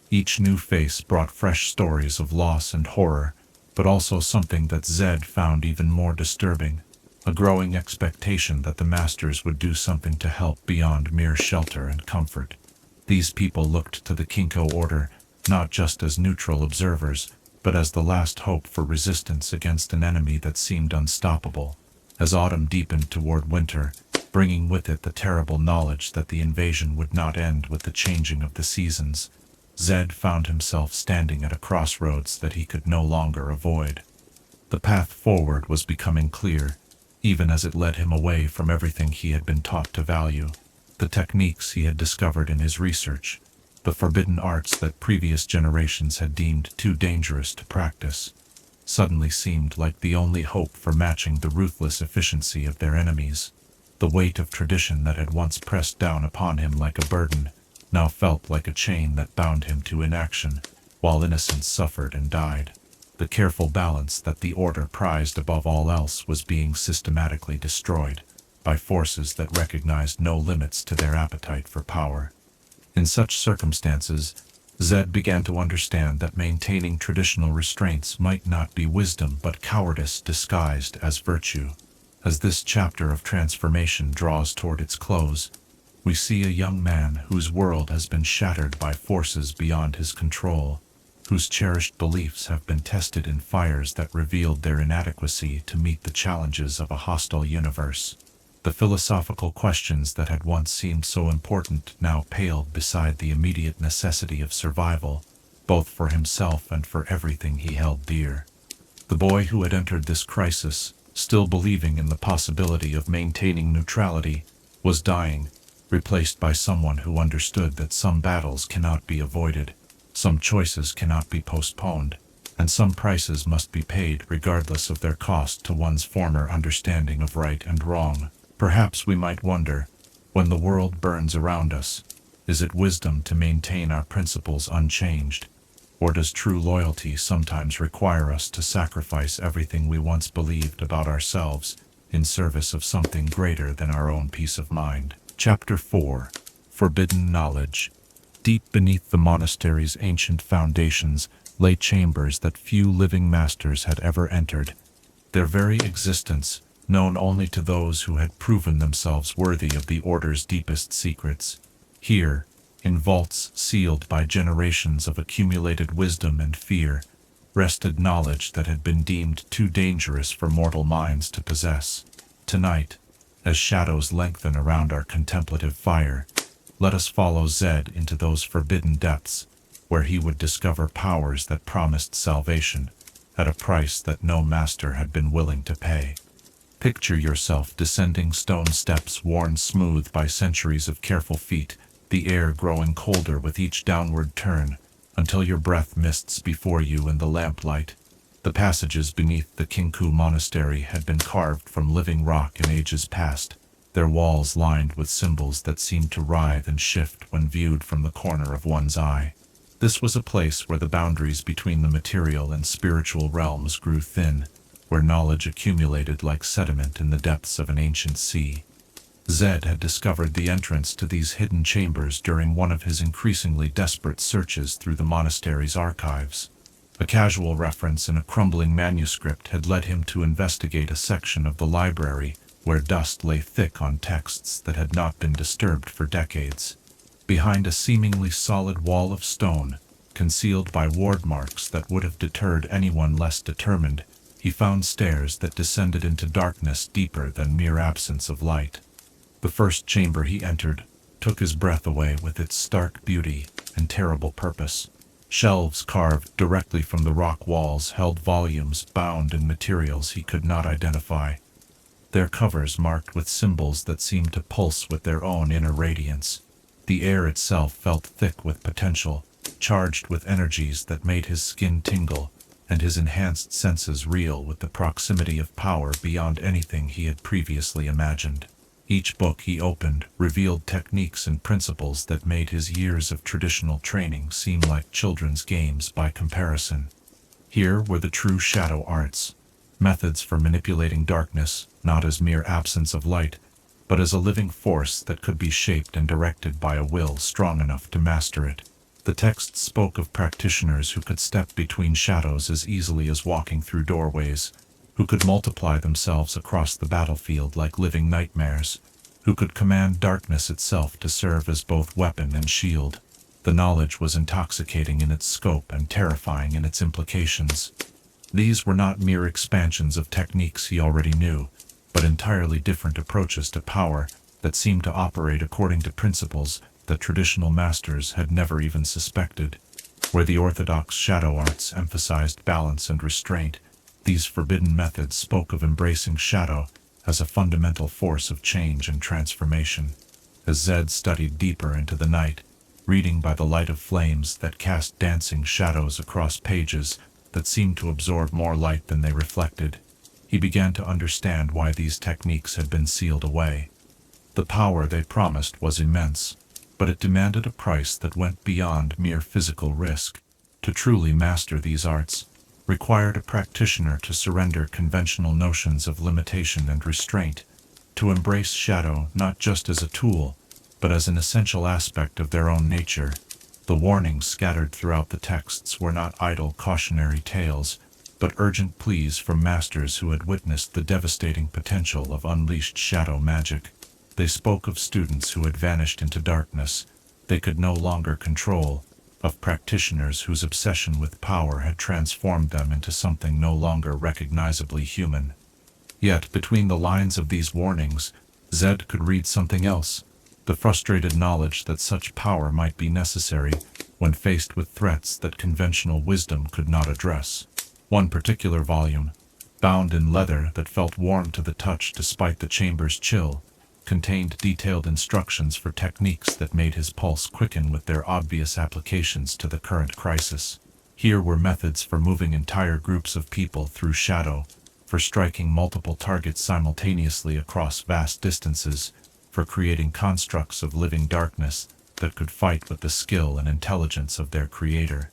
Each new face brought fresh stories of loss and horror, but also something that Zed found even more disturbing, a growing expectation that the masters would do something to help beyond mere shelter and comfort. These people looked to the Kinko order not just as neutral observers, but as the last hope for resistance against an enemy that seemed unstoppable. As autumn deepened toward winter, bringing with it the terrible knowledge that the invasion would not end with the changing of the seasons, Zed found himself standing at a crossroads that he could no longer avoid. The path forward was becoming clear, even as it led him away from everything he had been taught to value. The techniques he had discovered in his research, the forbidden arts that previous generations had deemed too dangerous to practice, suddenly seemed like the only hope for matching the ruthless efficiency of their enemies. The weight of tradition that had once pressed down upon him like a burden now felt like a chain that bound him to inaction, while innocents suffered and died. The careful balance that the order prized above all else was being systematically destroyed by forces that recognized no limits to their appetite for power. In such circumstances, Zed began to understand that maintaining traditional restraints might not be wisdom but cowardice disguised as virtue. As this chapter of transformation draws toward its close, We see a young man whose world has been shattered by forces beyond his control, whose cherished beliefs have been tested in fires that revealed their inadequacy to meet the challenges of a hostile universe. The philosophical questions that had once seemed so important now paled beside the immediate necessity of survival, both for himself and for everything he held dear. The boy who had entered this crisis, still believing in the possibility of maintaining neutrality, was dying, replaced by someone who understood that some battles cannot be avoided, some choices cannot be postponed, and some prices must be paid regardless of their cost to one's former understanding of right and wrong. Perhaps we might wonder, when the world burns around us, is it wisdom to maintain our principles unchanged? Or does true loyalty sometimes require us to sacrifice everything we once believed about ourselves in service of something greater than our own peace of mind? Chapter 4. Forbidden Knowledge. Deep beneath the monastery's ancient foundations lay chambers that few living masters had ever entered, their very existence known only to those who had proven themselves worthy of the Order's deepest secrets. Here, in vaults sealed by generations of accumulated wisdom and fear, rested knowledge that had been deemed too dangerous for mortal minds to possess. Tonight, as shadows lengthen around our contemplative fire, let us follow Zed into those forbidden depths, where he would discover powers that promised salvation, at a price that no master had been willing to pay. Picture yourself descending stone steps worn smooth by centuries of careful feet, the air growing colder with each downward turn, until your breath mists before you in the lamplight. The passages beneath the Kinku monastery had been carved from living rock in ages past, their walls lined with symbols that seemed to writhe and shift when viewed from the corner of one's eye. This was a place where the boundaries between the material and spiritual realms grew thin, where knowledge accumulated like sediment in the depths of an ancient sea. Zed had discovered the entrance to these hidden chambers during one of his increasingly desperate searches through the monastery's archives. A casual reference in a crumbling manuscript had led him to investigate a section of the library where dust lay thick on texts that had not been disturbed for decades. Behind a seemingly solid wall of stone, concealed by ward marks that would have deterred anyone less determined, he found stairs that descended into darkness deeper than mere absence of light. The first chamber he entered took his breath away with its stark beauty and terrible purpose. Shelves carved directly from the rock walls held volumes bound in materials he could not identify, their covers marked with symbols that seemed to pulse with their own inner radiance. The air itself felt thick with potential, charged with energies that made his skin tingle, and his enhanced senses reel with the proximity of power beyond anything he had previously imagined. Each book he opened revealed techniques and principles that made his years of traditional training seem like children's games by comparison. Here were the true shadow arts, methods for manipulating darkness, not as mere absence of light, but as a living force that could be shaped and directed by a will strong enough to master it. The text spoke of practitioners who could step between shadows as easily as walking through doorways, who could multiply themselves across the battlefield like living nightmares, who could command darkness itself to serve as both weapon and shield. The knowledge was intoxicating in its scope and terrifying in its implications. These were not mere expansions of techniques he already knew, but entirely different approaches to power that seemed to operate according to principles that traditional masters had never even suspected. Where the orthodox shadow arts emphasized balance and restraint, these forbidden methods spoke of embracing shadow as a fundamental force of change and transformation. As Zed studied deeper into the night, reading by the light of flames that cast dancing shadows across pages that seemed to absorb more light than they reflected, he began to understand why these techniques had been sealed away. The power they promised was immense, but it demanded a price that went beyond mere physical risk. To truly master these arts required a practitioner to surrender conventional notions of limitation and restraint, to embrace shadow not just as a tool, but as an essential aspect of their own nature. The warnings scattered throughout the texts were not idle cautionary tales, but urgent pleas from masters who had witnessed the devastating potential of unleashed shadow magic. They spoke of students who had vanished into darkness they could no longer control, of practitioners whose obsession with power had transformed them into something no longer recognizably human. Yet, between the lines of these warnings, Zed could read something else, the frustrated knowledge that such power might be necessary when faced with threats that conventional wisdom could not address. One particular volume, bound in leather that felt warm to the touch despite the chamber's chill, contained detailed instructions for techniques that made his pulse quicken with their obvious applications to the current crisis. Here were methods for moving entire groups of people through shadow, for striking multiple targets simultaneously across vast distances, for creating constructs of living darkness that could fight with the skill and intelligence of their creator.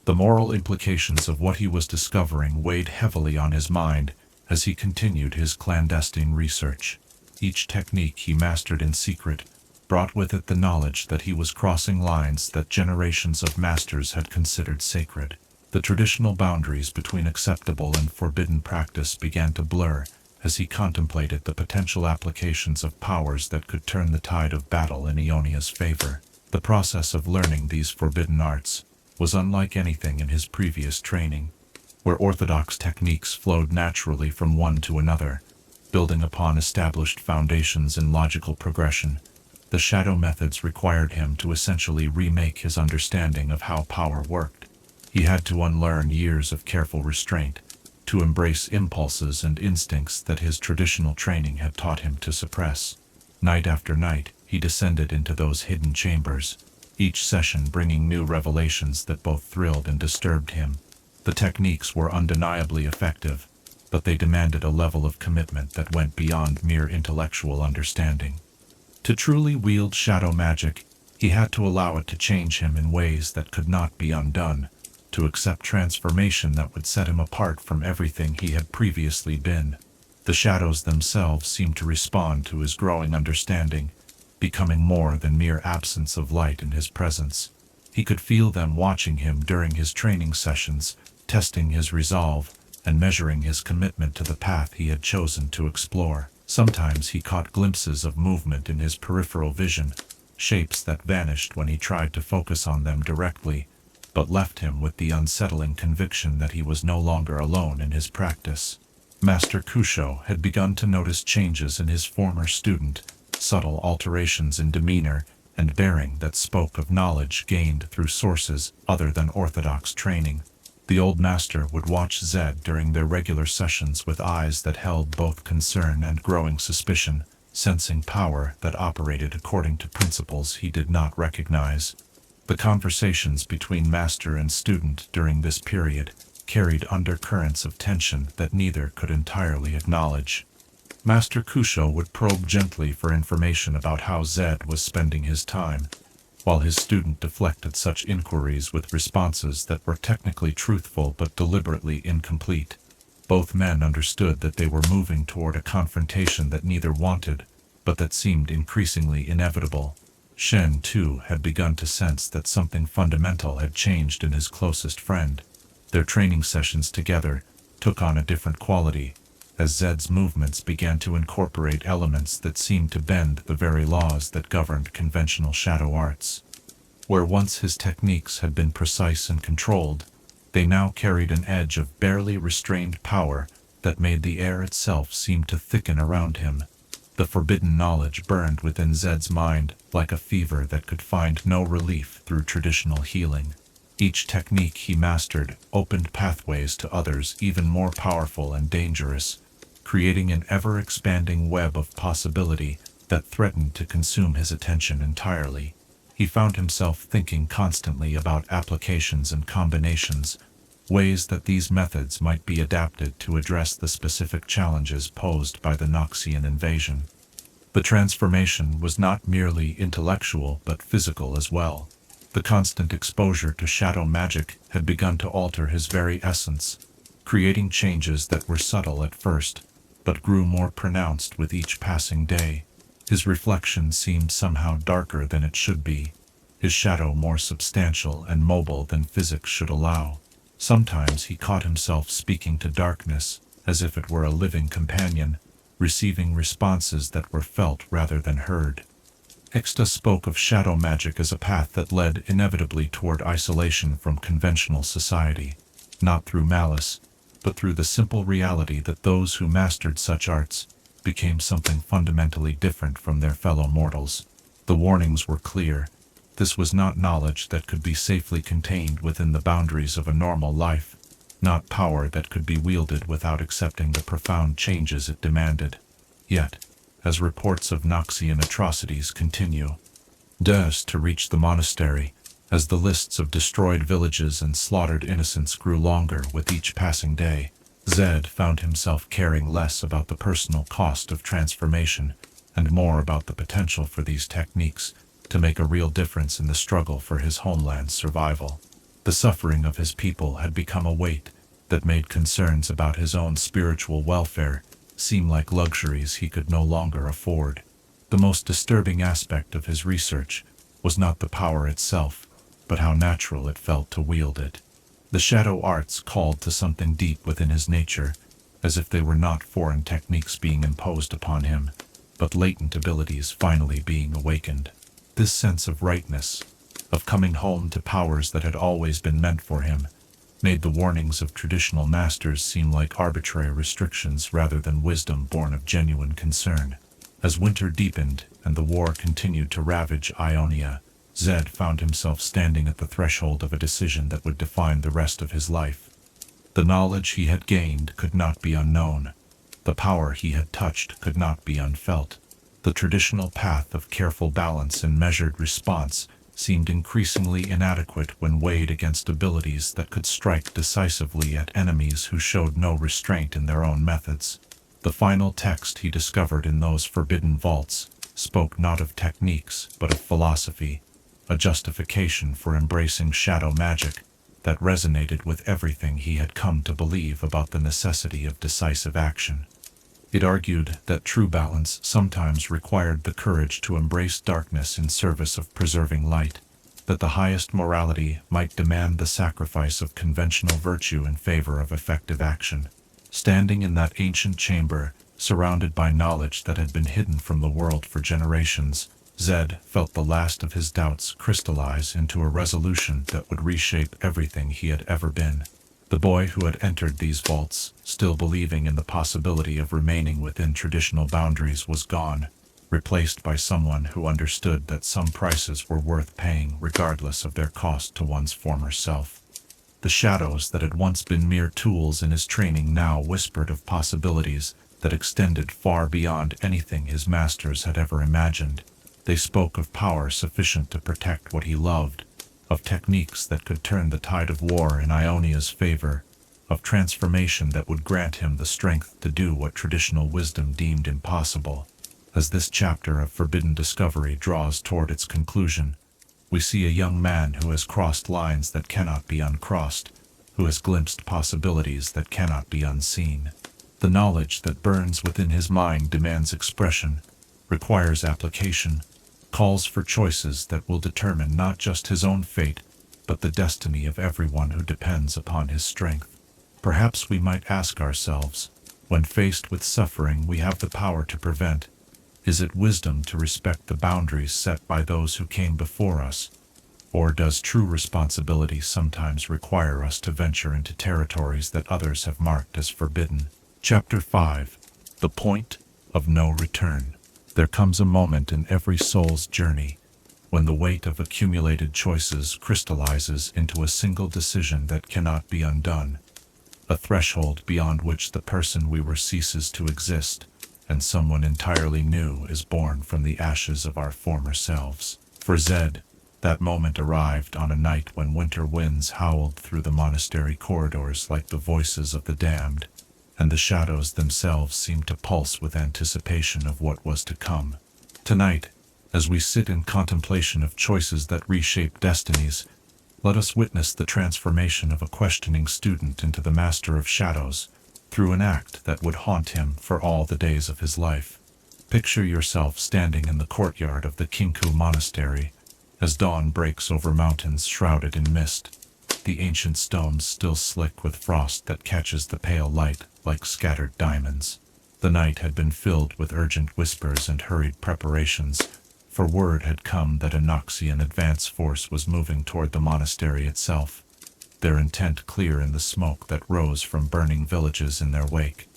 The moral implications of what he was discovering weighed heavily on his mind as he continued his clandestine research. Each technique he mastered in secret brought with it the knowledge that he was crossing lines that generations of masters had considered sacred. The traditional boundaries between acceptable and forbidden practice began to blur as he contemplated the potential applications of powers that could turn the tide of battle in Ionia's favor. The process of learning these forbidden arts was unlike anything in his previous training, where orthodox techniques flowed naturally from one to another, building upon established foundations in logical progression. The shadow methods required him to essentially remake his understanding of how power worked. He had to unlearn years of careful restraint, to embrace impulses and instincts that his traditional training had taught him to suppress. Night after night, he descended into those hidden chambers, each session bringing new revelations that both thrilled and disturbed him. The techniques were undeniably effective, but they demanded a level of commitment that went beyond mere intellectual understanding. To truly wield shadow magic, he had to allow it to change him in ways that could not be undone, to accept transformation that would set him apart from everything he had previously been. The shadows themselves seemed to respond to his growing understanding, becoming more than mere absence of light in his presence. He could feel them watching him during his training sessions, testing his resolve, and measuring his commitment to the path he had chosen to explore. Sometimes he caught glimpses of movement in his peripheral vision, shapes that vanished when he tried to focus on them directly, but left him with the unsettling conviction that he was no longer alone in his practice. Master Kusho had begun to notice changes in his former student, subtle alterations in demeanor and bearing that spoke of knowledge gained through sources other than orthodox training. The old master would watch Zed during their regular sessions with eyes that held both concern and growing suspicion, sensing power that operated according to principles he did not recognize. The conversations between master and student during this period carried undercurrents of tension that neither could entirely acknowledge. Master Kusho would probe gently for information about how Zed was spending his time, while his student deflected such inquiries with responses that were technically truthful but deliberately incomplete. Both men understood that they were moving toward a confrontation that neither wanted, but that seemed increasingly inevitable. Shen, too, had begun to sense that something fundamental had changed in his closest friend. Their training sessions together took on a different quality, as Zed's movements began to incorporate elements that seemed to bend the very laws that governed conventional shadow arts. Where once his techniques had been precise and controlled, they now carried an edge of barely restrained power that made the air itself seem to thicken around him. The forbidden knowledge burned within Zed's mind like a fever that could find no relief through traditional healing. Each technique he mastered opened pathways to others even more powerful and dangerous, creating an ever-expanding web of possibility that threatened to consume his attention entirely. He found himself thinking constantly about applications and combinations, ways that these methods might be adapted to address the specific challenges posed by the Noxian invasion. The transformation was not merely intellectual but physical as well. The constant exposure to shadow magic had begun to alter his very essence, creating changes that were subtle at first, but grew more pronounced with each passing day. His reflection seemed somehow darker than it should be, his shadow more substantial and mobile than physics should allow. Sometimes he caught himself speaking to darkness, as if it were a living companion, receiving responses that were felt rather than heard. Exta spoke of shadow magic as a path that led inevitably toward isolation from conventional society, not through malice, but through the simple reality that those who mastered such arts became something fundamentally different from their fellow mortals. The warnings were clear. This was not knowledge that could be safely contained within the boundaries of a normal life, not power that could be wielded without accepting the profound changes it demanded. Yet, as reports of Noxian atrocities continue, to reach the monastery, as the lists of destroyed villages and slaughtered innocents grew longer with each passing day, Zed found himself caring less about the personal cost of transformation and more about the potential for these techniques to make a real difference in the struggle for his homeland's survival. The suffering of his people had become a weight that made concerns about his own spiritual welfare seem like luxuries he could no longer afford. The most disturbing aspect of his research was not the power itself, but how natural it felt to wield it. The shadow arts called to something deep within his nature, as if they were not foreign techniques being imposed upon him, but latent abilities finally being awakened. This sense of rightness, of coming home to powers that had always been meant for him, made the warnings of traditional masters seem like arbitrary restrictions rather than wisdom born of genuine concern. As winter deepened and the war continued to ravage Ionia, Zed found himself standing at the threshold of a decision that would define the rest of his life. The knowledge he had gained could not be unknown. The power he had touched could not be unfelt. The traditional path of careful balance and measured response seemed increasingly inadequate when weighed against abilities that could strike decisively at enemies who showed no restraint in their own methods. The final text he discovered in those forbidden vaults spoke not of techniques but of philosophy, a justification for embracing shadow magic that resonated with everything he had come to believe about the necessity of decisive action. It argued that true balance sometimes required the courage to embrace darkness in service of preserving light, that the highest morality might demand the sacrifice of conventional virtue in favor of effective action. Standing in that ancient chamber, surrounded by knowledge that had been hidden from the world for generations, Zed felt the last of his doubts crystallize into a resolution that would reshape everything he had ever been. The boy who had entered these vaults, still believing in the possibility of remaining within traditional boundaries, was gone, replaced by someone who understood that some prices were worth paying regardless of their cost to one's former self. The shadows that had once been mere tools in his training now whispered of possibilities that extended far beyond anything his masters had ever imagined. They spoke of power sufficient to protect what he loved, of techniques that could turn the tide of war in Ionia's favor, of transformation that would grant him the strength to do what traditional wisdom deemed impossible. As this chapter of forbidden discovery draws toward its conclusion, we see a young man who has crossed lines that cannot be uncrossed, who has glimpsed possibilities that cannot be unseen. The knowledge that burns within his mind demands expression, requires application, calls for choices that will determine not just his own fate, but the destiny of everyone who depends upon his strength. Perhaps we might ask ourselves, when faced with suffering we have the power to prevent, is it wisdom to respect the boundaries set by those who came before us? Or does true responsibility sometimes require us to venture into territories that others have marked as forbidden? Chapter 5. The Point of No Return. There comes a moment in every soul's journey when the weight of accumulated choices crystallizes into a single decision that cannot be undone, a threshold beyond which the person we were ceases to exist, and someone entirely new is born from the ashes of our former selves. For Zed, that moment arrived on a night when winter winds howled through the monastery corridors like the voices of the damned, and the shadows themselves seemed to pulse with anticipation of what was to come. Tonight, as we sit in contemplation of choices that reshape destinies, let us witness the transformation of a questioning student into the master of shadows, through an act that would haunt him for all the days of his life. Picture yourself standing in the courtyard of the Kinku Monastery, as dawn breaks over mountains shrouded in mist, the ancient stones still slick with frost that catches the pale light like scattered diamonds. The night had been filled with urgent whispers and hurried preparations, for word had come that a Noxian advance force was moving toward the monastery itself, their intent clear in the smoke that rose from burning villages in their wake.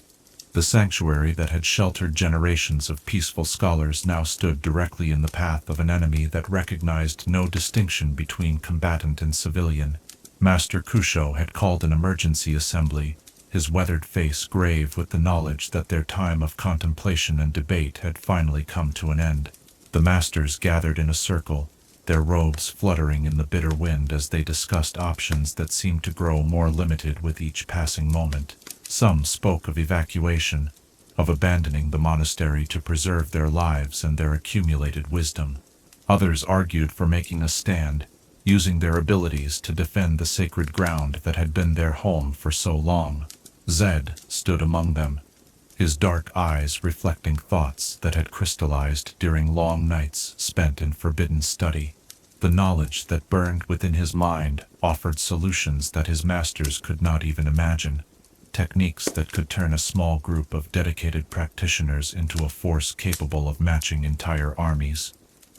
The sanctuary that had sheltered generations of peaceful scholars now stood directly in the path of an enemy that recognized no distinction between combatant and civilian. Master Kusho had called an emergency assembly, his weathered face grave with the knowledge that their time of contemplation and debate had finally come to an end. The masters gathered in a circle, their robes fluttering in the bitter wind as they discussed options that seemed to grow more limited with each passing moment. Some spoke of evacuation, of abandoning the monastery to preserve their lives and their accumulated wisdom. Others argued for making a stand, using their abilities to defend the sacred ground that had been their home for so long. Zed stood among them, his dark eyes reflecting thoughts that had crystallized during long nights spent in forbidden study. The knowledge that burned within his mind offered solutions that his masters could not even imagine. Techniques that could turn a small group of dedicated practitioners into a force capable of matching entire armies.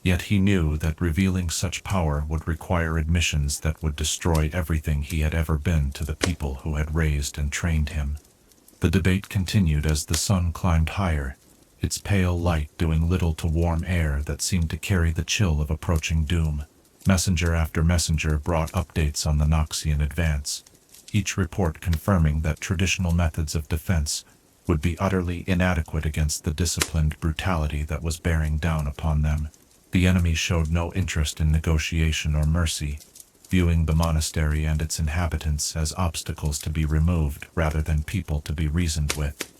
Yet he knew that revealing such power would require admissions that would destroy everything he had ever been to the people who had raised and trained him. The debate continued as the sun climbed higher, its pale light doing little to warm air that seemed to carry the chill of approaching doom. Messenger after messenger brought updates on the Noxian advance, each report confirming that traditional methods of defense would be utterly inadequate against the disciplined brutality that was bearing down upon them. The enemy showed no interest in negotiation or mercy, viewing the monastery and its inhabitants as obstacles to be removed rather than people to be reasoned with.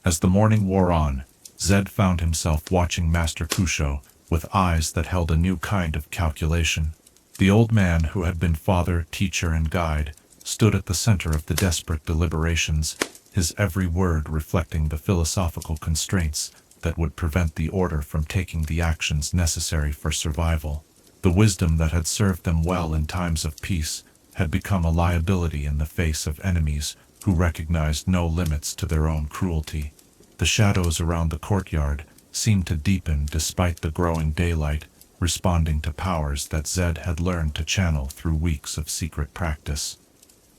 As the morning wore on, Zed found himself watching Master Kusho with eyes that held a new kind of calculation. The old man who had been father, teacher, and guide stood at the center of the desperate deliberations, his every word reflecting the philosophical constraints that would prevent the order from taking the actions necessary for survival. The wisdom that had served them well in times of peace had become a liability in the face of enemies who recognized no limits to their own cruelty. The shadows around the courtyard seemed to deepen despite the growing daylight, responding to powers that Zed had learned to channel through weeks of secret practice.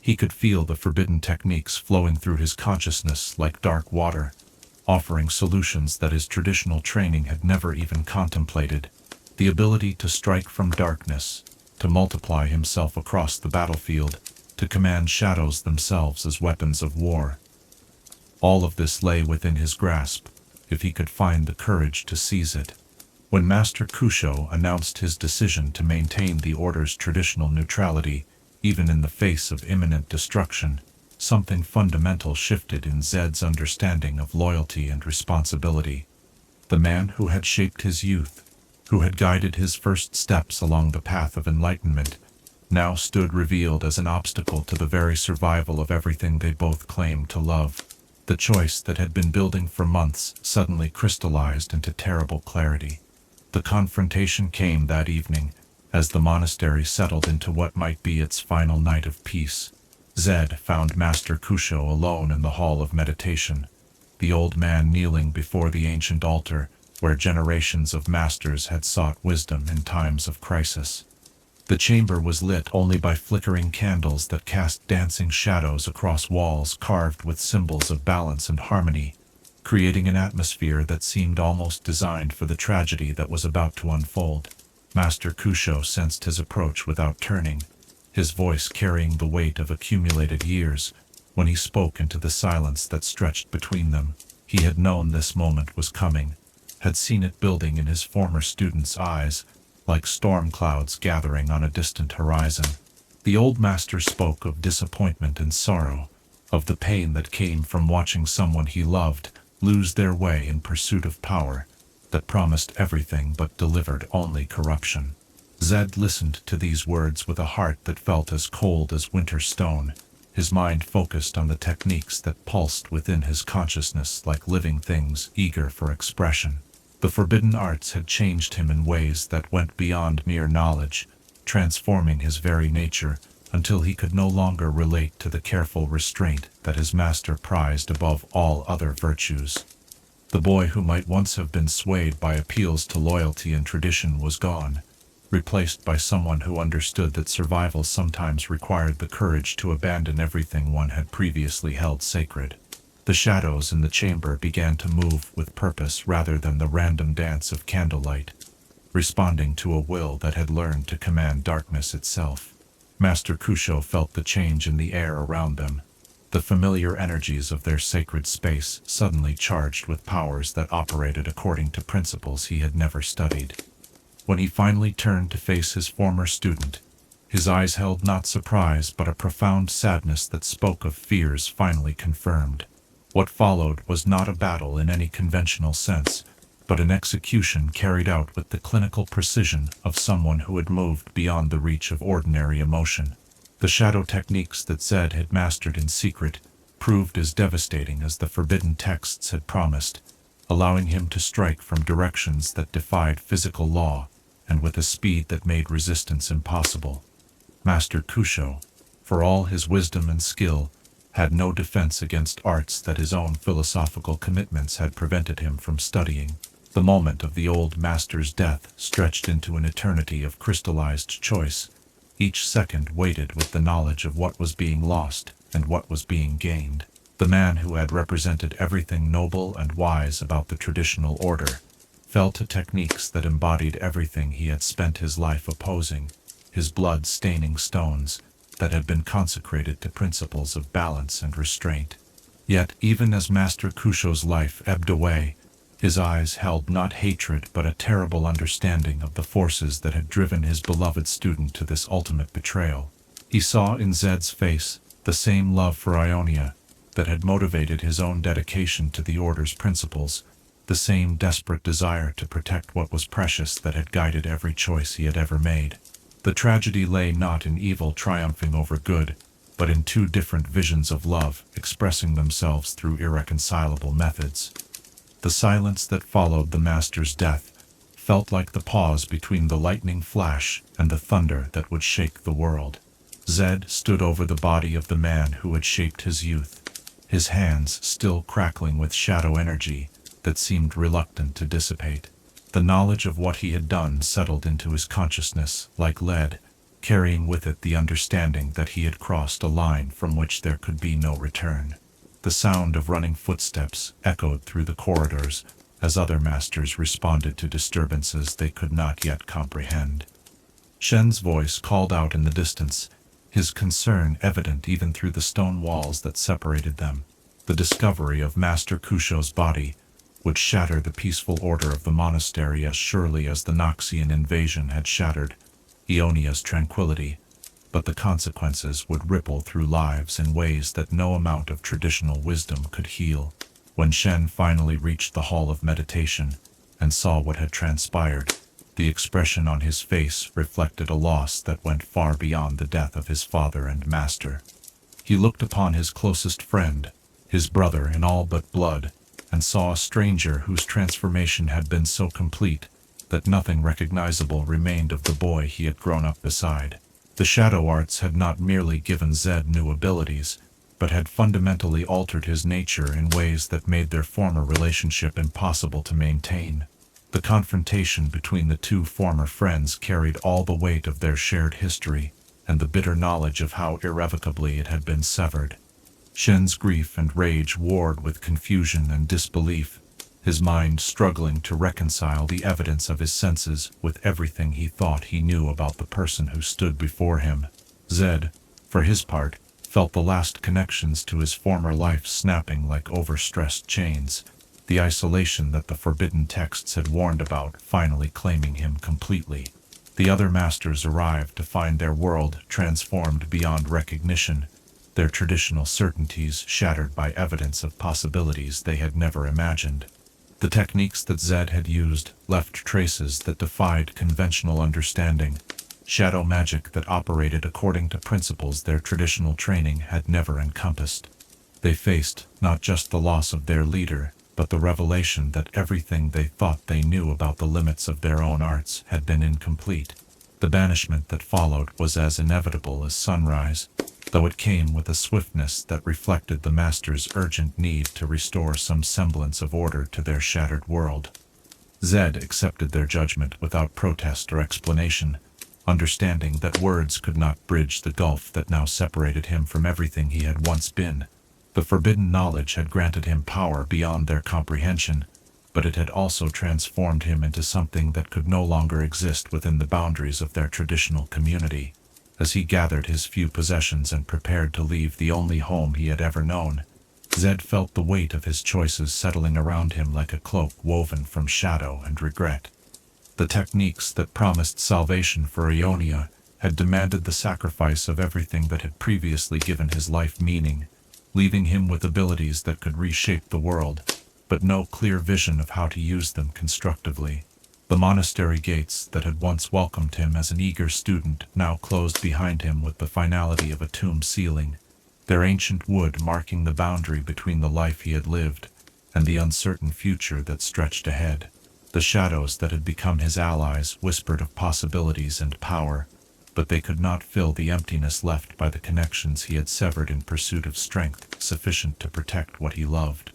He could feel the forbidden techniques flowing through his consciousness like dark water, offering solutions that his traditional training had never even contemplated. The ability to strike from darkness, to multiply himself across the battlefield, to command shadows themselves as weapons of war. All of this lay within his grasp, if he could find the courage to seize it. When Master Kusho announced his decision to maintain the Order's traditional neutrality, even in the face of imminent destruction, something fundamental shifted in Zed's understanding of loyalty and responsibility. The man who had shaped his youth, who had guided his first steps along the path of enlightenment, now stood revealed as an obstacle to the very survival of everything they both claimed to love. The choice that had been building for months suddenly crystallized into terrible clarity. The confrontation came that evening, as the monastery settled into what might be its final night of peace. Zed found Master Kusho alone in the hall of meditation, the old man kneeling before the ancient altar where generations of masters had sought wisdom in times of crisis. The chamber was lit only by flickering candles that cast dancing shadows across walls carved with symbols of balance and harmony, creating an atmosphere that seemed almost designed for the tragedy that was about to unfold. Master Kusho sensed his approach without turning, his voice carrying the weight of accumulated years. When he spoke into the silence that stretched between them, he had known this moment was coming, had seen it building in his former student's eyes, like storm clouds gathering on a distant horizon. The old master spoke of disappointment and sorrow, of the pain that came from watching someone he loved lose their way in pursuit of power that promised everything but delivered only corruption. Zed listened to these words with a heart that felt as cold as winter stone, his mind focused on the techniques that pulsed within his consciousness like living things eager for expression. The forbidden arts had changed him in ways that went beyond mere knowledge, transforming his very nature until he could no longer relate to the careful restraint that his master prized above all other virtues. The boy who might once have been swayed by appeals to loyalty and tradition was gone, replaced by someone who understood that survival sometimes required the courage to abandon everything one had previously held sacred. The shadows in the chamber began to move with purpose rather than the random dance of candlelight, responding to a will that had learned to command darkness itself. Master Kusho felt the change in the air around them, the familiar energies of their sacred space suddenly charged with powers that operated according to principles he had never studied. When he finally turned to face his former student, his eyes held not surprise but a profound sadness that spoke of fears finally confirmed. What followed was not a battle in any conventional sense, but an execution carried out with the clinical precision of someone who had moved beyond the reach of ordinary emotion. The shadow techniques that Zed had mastered in secret proved as devastating as the forbidden texts had promised, allowing him to strike from directions that defied physical law and with a speed that made resistance impossible. Master Kusho, for all his wisdom and skill, had no defense against arts that his own philosophical commitments had prevented him from studying. The moment of the old master's death stretched into an eternity of crystallized choice, each second weighted with the knowledge of what was being lost and what was being gained. The man who had represented everything noble and wise about the traditional order fell to techniques that embodied everything he had spent his life opposing, his blood-staining stones that had been consecrated to principles of balance and restraint. Yet, even as Master Kusho's life ebbed away, his eyes held not hatred but a terrible understanding of the forces that had driven his beloved student to this ultimate betrayal. He saw in Zed's face the same love for Ionia that had motivated his own dedication to the Order's principles, the same desperate desire to protect what was precious that had guided every choice he had ever made. The tragedy lay not in evil triumphing over good, but in two different visions of love expressing themselves through irreconcilable methods. The silence that followed the master's death felt like the pause between the lightning flash and the thunder that would shake the world. Zed stood over the body of the man who had shaped his youth, his hands still crackling with shadow energy that seemed reluctant to dissipate. The knowledge of what he had done settled into his consciousness like lead, carrying with it the understanding that he had crossed a line from which there could be no return. The sound of running footsteps echoed through the corridors as other masters responded to disturbances they could not yet comprehend. Shen's voice called out in the distance, his concern evident even through the stone walls that separated them. The discovery of Master Kusho's body would shatter the peaceful order of the monastery as surely as the Noxian invasion had shattered Ionia's tranquility, but the consequences would ripple through lives in ways that no amount of traditional wisdom could heal. When Shen finally reached the hall of meditation and saw what had transpired, the expression on his face reflected a loss that went far beyond the death of his father and master. He looked upon his closest friend, his brother in all but blood, and saw a stranger whose transformation had been so complete that nothing recognizable remained of the boy he had grown up beside. The shadow arts had not merely given Zed new abilities, but had fundamentally altered his nature in ways that made their former relationship impossible to maintain. The confrontation between the two former friends carried all the weight of their shared history and the bitter knowledge of how irrevocably it had been severed. Shen's grief and rage warred with confusion and disbelief, his mind struggling to reconcile the evidence of his senses with everything he thought he knew about the person who stood before him. Zed, for his part, felt the last connections to his former life snapping like overstressed chains, the isolation that the forbidden texts had warned about finally claiming him completely. The other masters arrived to find their world transformed beyond recognition, their traditional certainties shattered by evidence of possibilities they had never imagined. The techniques that Zed had used left traces that defied conventional understanding, shadow magic that operated according to principles their traditional training had never encompassed. They faced not just the loss of their leader, but the revelation that everything they thought they knew about the limits of their own arts had been incomplete. The banishment that followed was as inevitable as sunrise. though it came with a swiftness that reflected the Master's urgent need to restore some semblance of order to their shattered world. Zed accepted their judgment without protest or explanation, understanding that words could not bridge the gulf that now separated him from everything he had once been. The forbidden knowledge had granted him power beyond their comprehension, but it had also transformed him into something that could no longer exist within the boundaries of their traditional community. As he gathered his few possessions and prepared to leave the only home he had ever known, Zed felt the weight of his choices settling around him like a cloak woven from shadow and regret. The techniques that promised salvation for Ionia had demanded the sacrifice of everything that had previously given his life meaning, leaving him with abilities that could reshape the world, but no clear vision of how to use them constructively. The monastery gates that had once welcomed him as an eager student now closed behind him with the finality of a tomb ceiling, their ancient wood marking the boundary between the life he had lived and the uncertain future that stretched ahead. The shadows that had become his allies whispered of possibilities and power, but they could not fill the emptiness left by the connections he had severed in pursuit of strength sufficient to protect what he loved.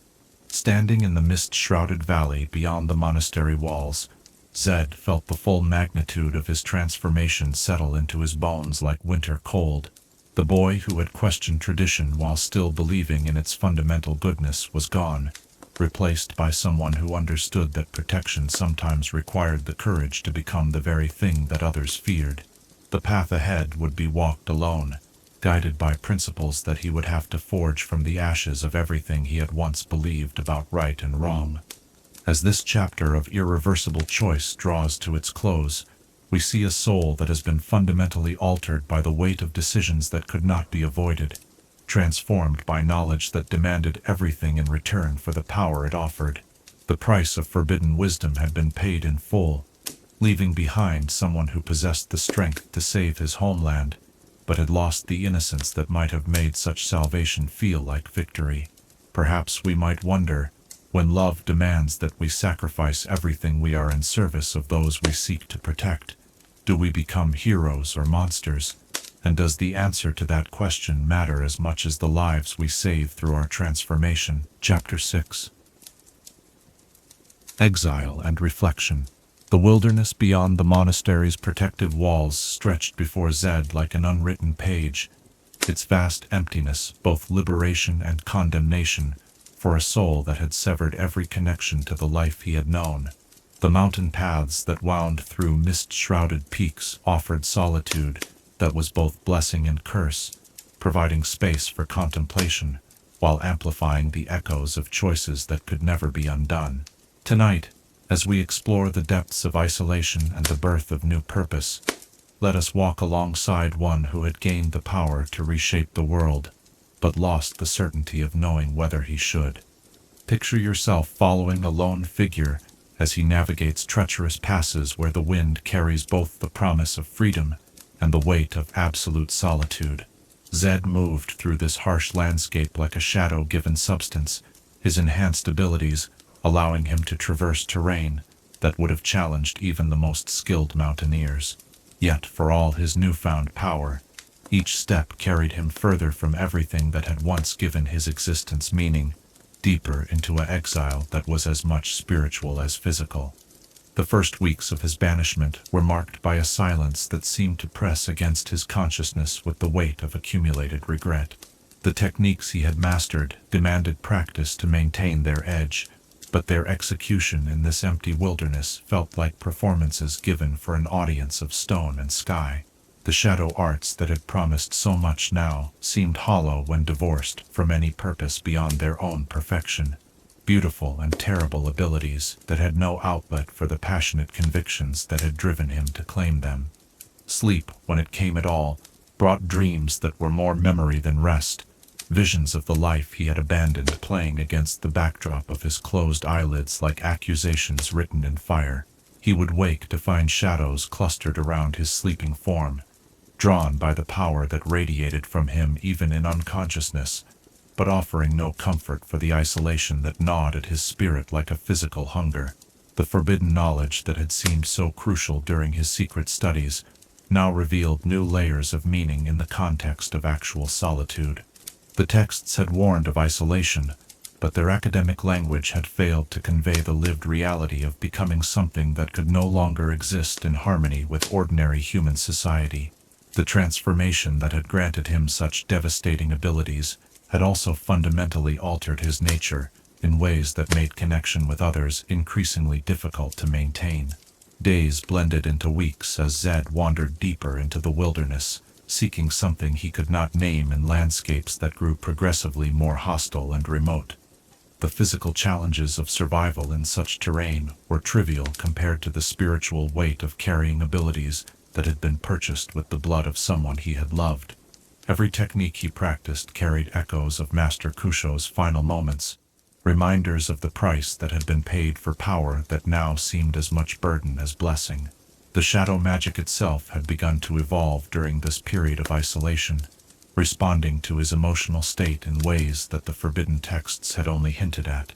Standing in the mist-shrouded valley beyond the monastery walls, Zed felt the full magnitude of his transformation settle into his bones like winter cold. The boy who had questioned tradition while still believing in its fundamental goodness was gone, replaced by someone who understood that protection sometimes required the courage to become the very thing that others feared. The path ahead would be walked alone, guided by principles that he would have to forge from the ashes of everything he had once believed about right and wrong. As this chapter of irreversible choice draws to its close, we see a soul that has been fundamentally altered by the weight of decisions that could not be avoided, transformed by knowledge that demanded everything in return for the power it offered. The price of forbidden wisdom had been paid in full, leaving behind someone who possessed the strength to save his homeland, but had lost the innocence that might have made such salvation feel like victory. Perhaps we might wonder, when love demands that we sacrifice everything we are in service of those we seek to protect, do we become heroes or monsters? And does the answer to that question matter as much as the lives we save through our transformation? Chapter 6. Exile and Reflection. The wilderness beyond the monastery's protective walls stretched before Zed like an unwritten page, its vast emptiness both liberation and condemnation for a soul that had severed every connection to the life he had known. The mountain paths that wound through mist-shrouded peaks offered solitude that was both blessing and curse, providing space for contemplation while amplifying the echoes of choices that could never be undone. Tonight, as we explore the depths of isolation and the birth of new purpose, let us walk alongside one who had gained the power to reshape the world, but lost the certainty of knowing whether he should. Picture yourself following a lone figure as he navigates treacherous passes where the wind carries both the promise of freedom and the weight of absolute solitude. Zed moved through this harsh landscape like a shadow given substance, his enhanced abilities allowing him to traverse terrain that would have challenged even the most skilled mountaineers. Yet, for all his newfound power, each step carried him further from everything that had once given his existence meaning, deeper into an exile that was as much spiritual as physical. The first weeks of his banishment were marked by a silence that seemed to press against his consciousness with the weight of accumulated regret. The techniques he had mastered demanded practice to maintain their edge, but their execution in this empty wilderness felt like performances given for an audience of stone and sky. The shadow arts that had promised so much now seemed hollow when divorced from any purpose beyond their own perfection. Beautiful and terrible abilities that had no outlet for the passionate convictions that had driven him to claim them. Sleep, when it came at all, brought dreams that were more memory than rest, visions of the life he had abandoned playing against the backdrop of his closed eyelids like accusations written in fire. He would wake to find shadows clustered around his sleeping form, drawn by the power that radiated from him even in unconsciousness, but offering no comfort for the isolation that gnawed at his spirit like a physical hunger. The forbidden knowledge that had seemed so crucial during his secret studies now revealed new layers of meaning in the context of actual solitude. The texts had warned of isolation, but their academic language had failed to convey the lived reality of becoming something that could no longer exist in harmony with ordinary human society. The transformation that had granted him such devastating abilities had also fundamentally altered his nature in ways that made connection with others increasingly difficult to maintain. Days blended into weeks as Zed wandered deeper into the wilderness, seeking something he could not name in landscapes that grew progressively more hostile and remote. The physical challenges of survival in such terrain were trivial compared to the spiritual weight of carrying abilities that had been purchased with the blood of someone he had loved. Every technique he practiced carried echoes of Master Kusho's final moments, reminders of the price that had been paid for power that now seemed as much burden as blessing. The shadow magic itself had begun to evolve during this period of isolation, responding to his emotional state in ways that the forbidden texts had only hinted at.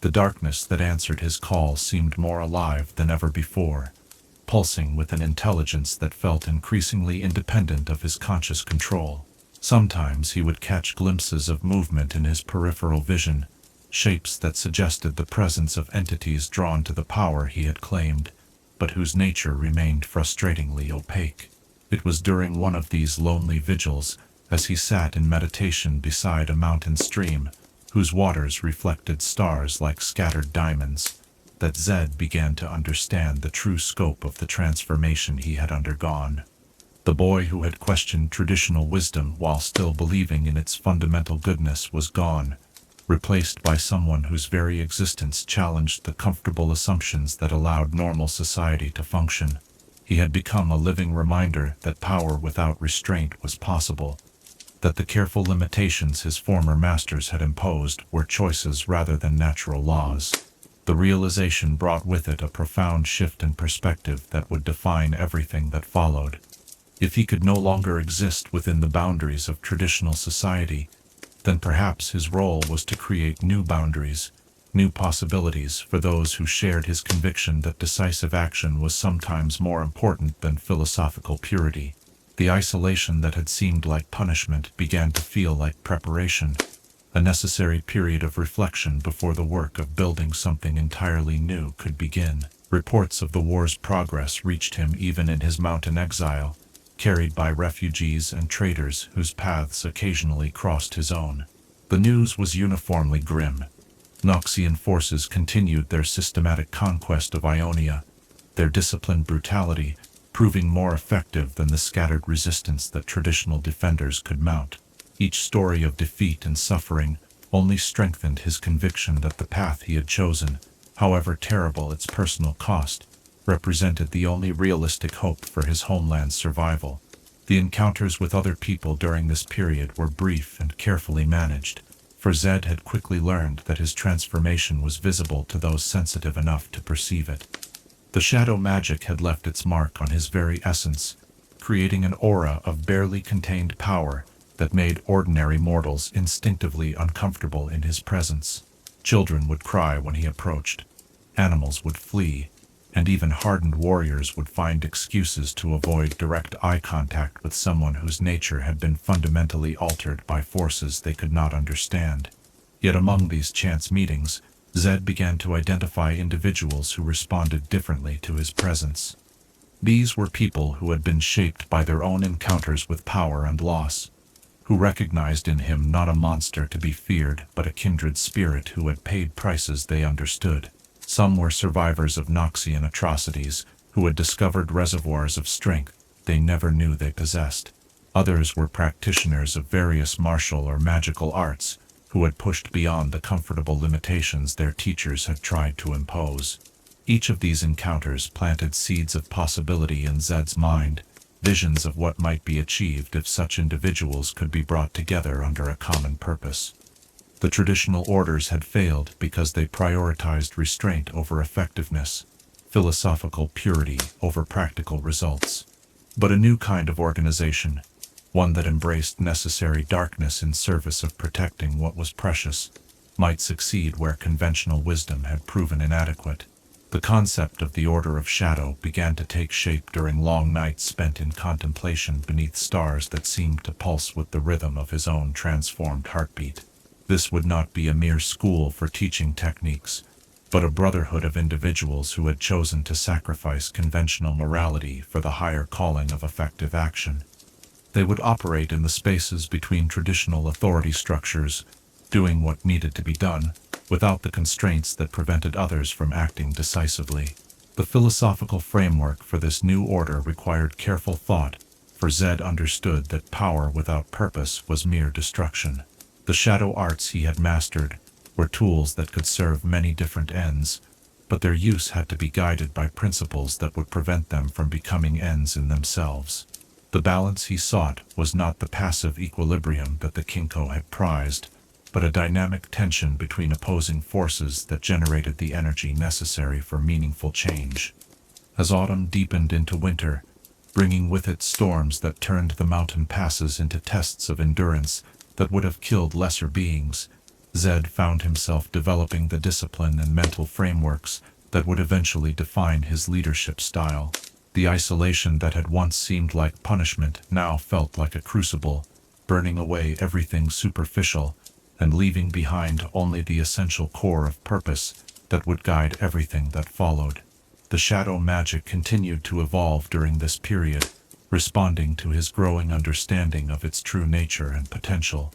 The darkness that answered his call seemed more alive than ever before, pulsing with an intelligence that felt increasingly independent of his conscious control. Sometimes he would catch glimpses of movement in his peripheral vision, shapes that suggested the presence of entities drawn to the power he had claimed, but whose nature remained frustratingly opaque. It was during one of these lonely vigils, as he sat in meditation beside a mountain stream, whose waters reflected stars like scattered diamonds, that Zed began to understand the true scope of the transformation he had undergone. The boy who had questioned traditional wisdom while still believing in its fundamental goodness was gone, replaced by someone whose very existence challenged the comfortable assumptions that allowed normal society to function. He had become a living reminder that power without restraint was possible, that the careful limitations his former masters had imposed were choices rather than natural laws. The realization brought with it a profound shift in perspective that would define everything that followed. If he could no longer exist within the boundaries of traditional society, then perhaps his role was to create new boundaries, new possibilities for those who shared his conviction that decisive action was sometimes more important than philosophical purity. The isolation that had seemed like punishment began to feel like preparation, a necessary period of reflection before the work of building something entirely new could begin. Reports of the war's progress reached him even in his mountain exile, carried by refugees and traders whose paths occasionally crossed his own. The news was uniformly grim. Noxian forces continued their systematic conquest of Ionia, their disciplined brutality proving more effective than the scattered resistance that traditional defenders could mount. Each story of defeat and suffering only strengthened his conviction that the path he had chosen, however terrible its personal cost, represented the only realistic hope for his homeland's survival. The encounters with other people during this period were brief and carefully managed, for Zed had quickly learned that his transformation was visible to those sensitive enough to perceive it. The shadow magic had left its mark on his very essence, creating an aura of barely contained power that made ordinary mortals instinctively uncomfortable in his presence. Children would cry when he approached, animals would flee, and even hardened warriors would find excuses to avoid direct eye contact with someone whose nature had been fundamentally altered by forces they could not understand. Yet among these chance meetings, Zed began to identify individuals who responded differently to his presence. These were people who had been shaped by their own encounters with power and loss, who recognized in him not a monster to be feared but a kindred spirit who had paid prices they understood. Some were survivors of Noxian atrocities who had discovered reservoirs of strength they never knew they possessed. Others were practitioners of various martial or magical arts who had pushed beyond the comfortable limitations their teachers had tried to impose. Each of these encounters planted seeds of possibility in Zed's mind, visions of what might be achieved if such individuals could be brought together under a common purpose. The traditional orders had failed because they prioritized restraint over effectiveness, philosophical purity over practical results. But a new kind of organization, one that embraced necessary darkness in service of protecting what was precious, might succeed where conventional wisdom had proven inadequate. The concept of the Order of Shadow began to take shape during long nights spent in contemplation beneath stars that seemed to pulse with the rhythm of his own transformed heartbeat. This would not be a mere school for teaching techniques, but a brotherhood of individuals who had chosen to sacrifice conventional morality for the higher calling of effective action. They would operate in the spaces between traditional authority structures, doing what needed to be done, without the constraints that prevented others from acting decisively. The philosophical framework for this new order required careful thought, for Zed understood that power without purpose was mere destruction. The shadow arts he had mastered were tools that could serve many different ends, but their use had to be guided by principles that would prevent them from becoming ends in themselves. The balance he sought was not the passive equilibrium that the Kinko had prized, but a dynamic tension between opposing forces that generated the energy necessary for meaningful change. As autumn deepened into winter, bringing with it storms that turned the mountain passes into tests of endurance that would have killed lesser beings, Zed found himself developing the discipline and mental frameworks that would eventually define his leadership style. The isolation that had once seemed like punishment now felt like a crucible, burning away everything superficial and leaving behind only the essential core of purpose that would guide everything that followed. The shadow magic continued to evolve during this period, responding to his growing understanding of its true nature and potential.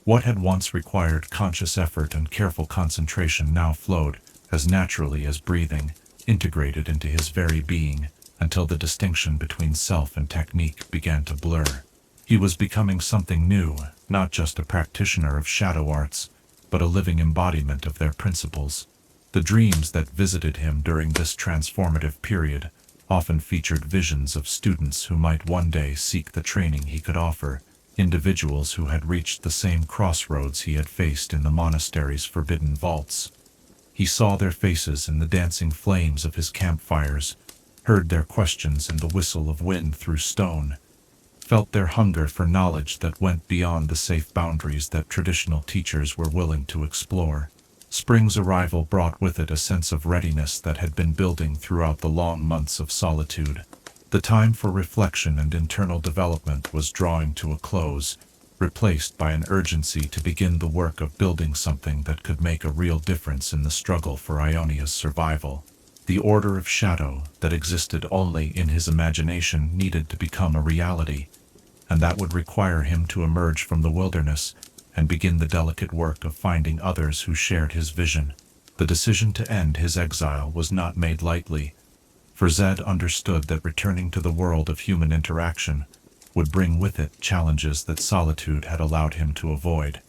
What had once required conscious effort and careful concentration now flowed, as naturally as breathing, integrated into his very being, until the distinction between self and technique began to blur. He was becoming something new, not just a practitioner of shadow arts, but a living embodiment of their principles. The dreams that visited him during this transformative period often featured visions of students who might one day seek the training he could offer, individuals who had reached the same crossroads he had faced in the monastery's forbidden vaults. He saw their faces in the dancing flames of his campfires, heard their questions in the whistle of wind through stone, felt their hunger for knowledge that went beyond the safe boundaries that traditional teachers were willing to explore. Spring's arrival brought with it a sense of readiness that had been building throughout the long months of solitude. The time for reflection and internal development was drawing to a close, replaced by an urgency to begin the work of building something that could make a real difference in the struggle for Ionia's survival. The Order of Shadow that existed only in his imagination needed to become a reality, and that would require him to emerge from the wilderness and begin the delicate work of finding others who shared his vision. The decision to end his exile was not made lightly, for Zed understood that returning to the world of human interaction would bring with it challenges that solitude had allowed him to avoid.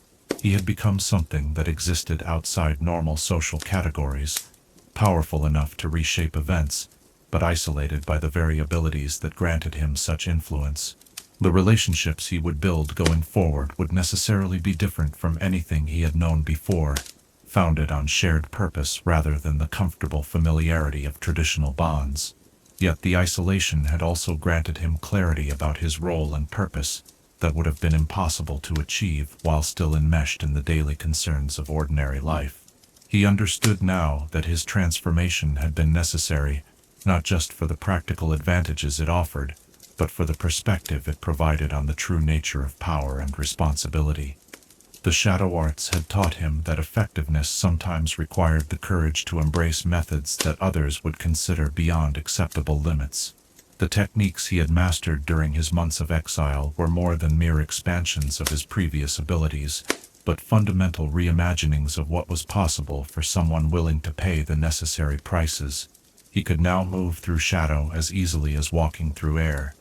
He had become something that existed outside normal social categories, powerful enough to reshape events, but isolated by the very abilities that granted him such influence. The relationships he would build going forward would necessarily be different from anything he had known before, founded on shared purpose rather than the comfortable familiarity of traditional bonds. Yet the isolation had also granted him clarity about his role and purpose that would have been impossible to achieve while still enmeshed in the daily concerns of ordinary life. He understood now that his transformation had been necessary, not just for the practical advantages it offered, but for the perspective it provided on the true nature of power and responsibility. The shadow arts had taught him that effectiveness sometimes required the courage to embrace methods that others would consider beyond acceptable limits. The techniques he had mastered during his months of exile were more than mere expansions of his previous abilities, but fundamental reimaginings of what was possible for someone willing to pay the necessary prices. He could now move through shadow as easily as walking through air,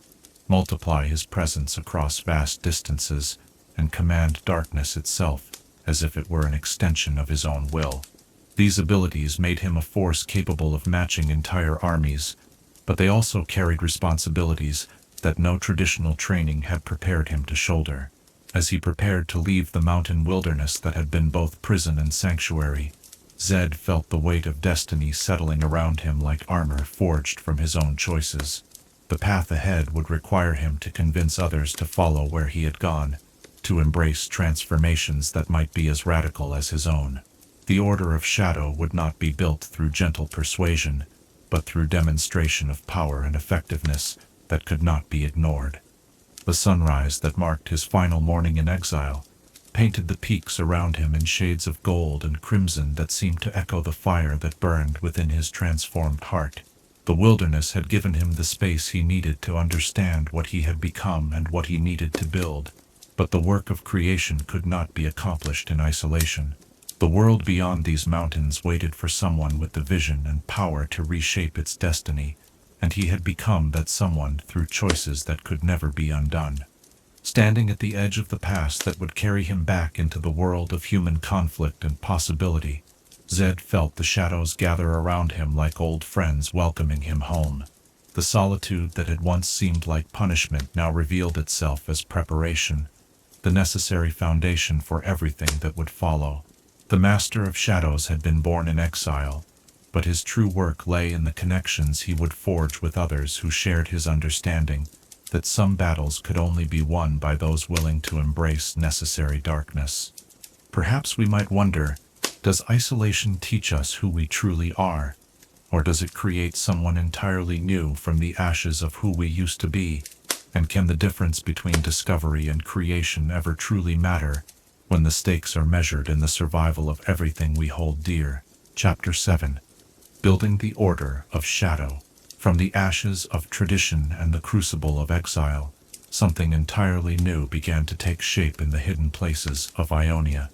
multiply his presence across vast distances, and command darkness itself as if it were an extension of his own will. These abilities made him a force capable of matching entire armies, but they also carried responsibilities that no traditional training had prepared him to shoulder. As he prepared to leave the mountain wilderness that had been both prison and sanctuary, Zed felt the weight of destiny settling around him like armor forged from his own choices. The path ahead would require him to convince others to follow where he had gone, to embrace transformations that might be as radical as his own. The Order of Shadow would not be built through gentle persuasion, but through demonstration of power and effectiveness that could not be ignored. The sunrise that marked his final morning in exile painted the peaks around him in shades of gold and crimson that seemed to echo the fire that burned within his transformed heart. The wilderness had given him the space he needed to understand what he had become and what he needed to build. But the work of creation could not be accomplished in isolation. The world beyond these mountains waited for someone with the vision and power to reshape its destiny, and he had become that someone through choices that could never be undone. Standing at the edge of the pass that would carry him back into the world of human conflict and possibility, Zed felt the shadows gather around him like old friends welcoming him home. The solitude that had once seemed like punishment now revealed itself as preparation, the necessary foundation for everything that would follow. The Master of Shadows had been born in exile, but his true work lay in the connections he would forge with others who shared his understanding that some battles could only be won by those willing to embrace necessary darkness. Perhaps we might wonder, does isolation teach us who we truly are, or does it create someone entirely new from the ashes of who we used to be? And can the difference between discovery and creation ever truly matter when the stakes are measured in the survival of everything we hold dear? Chapter 7. Building the Order of Shadow. From the ashes of tradition and the crucible of exile, something entirely new began to take shape in the hidden places of Ionia,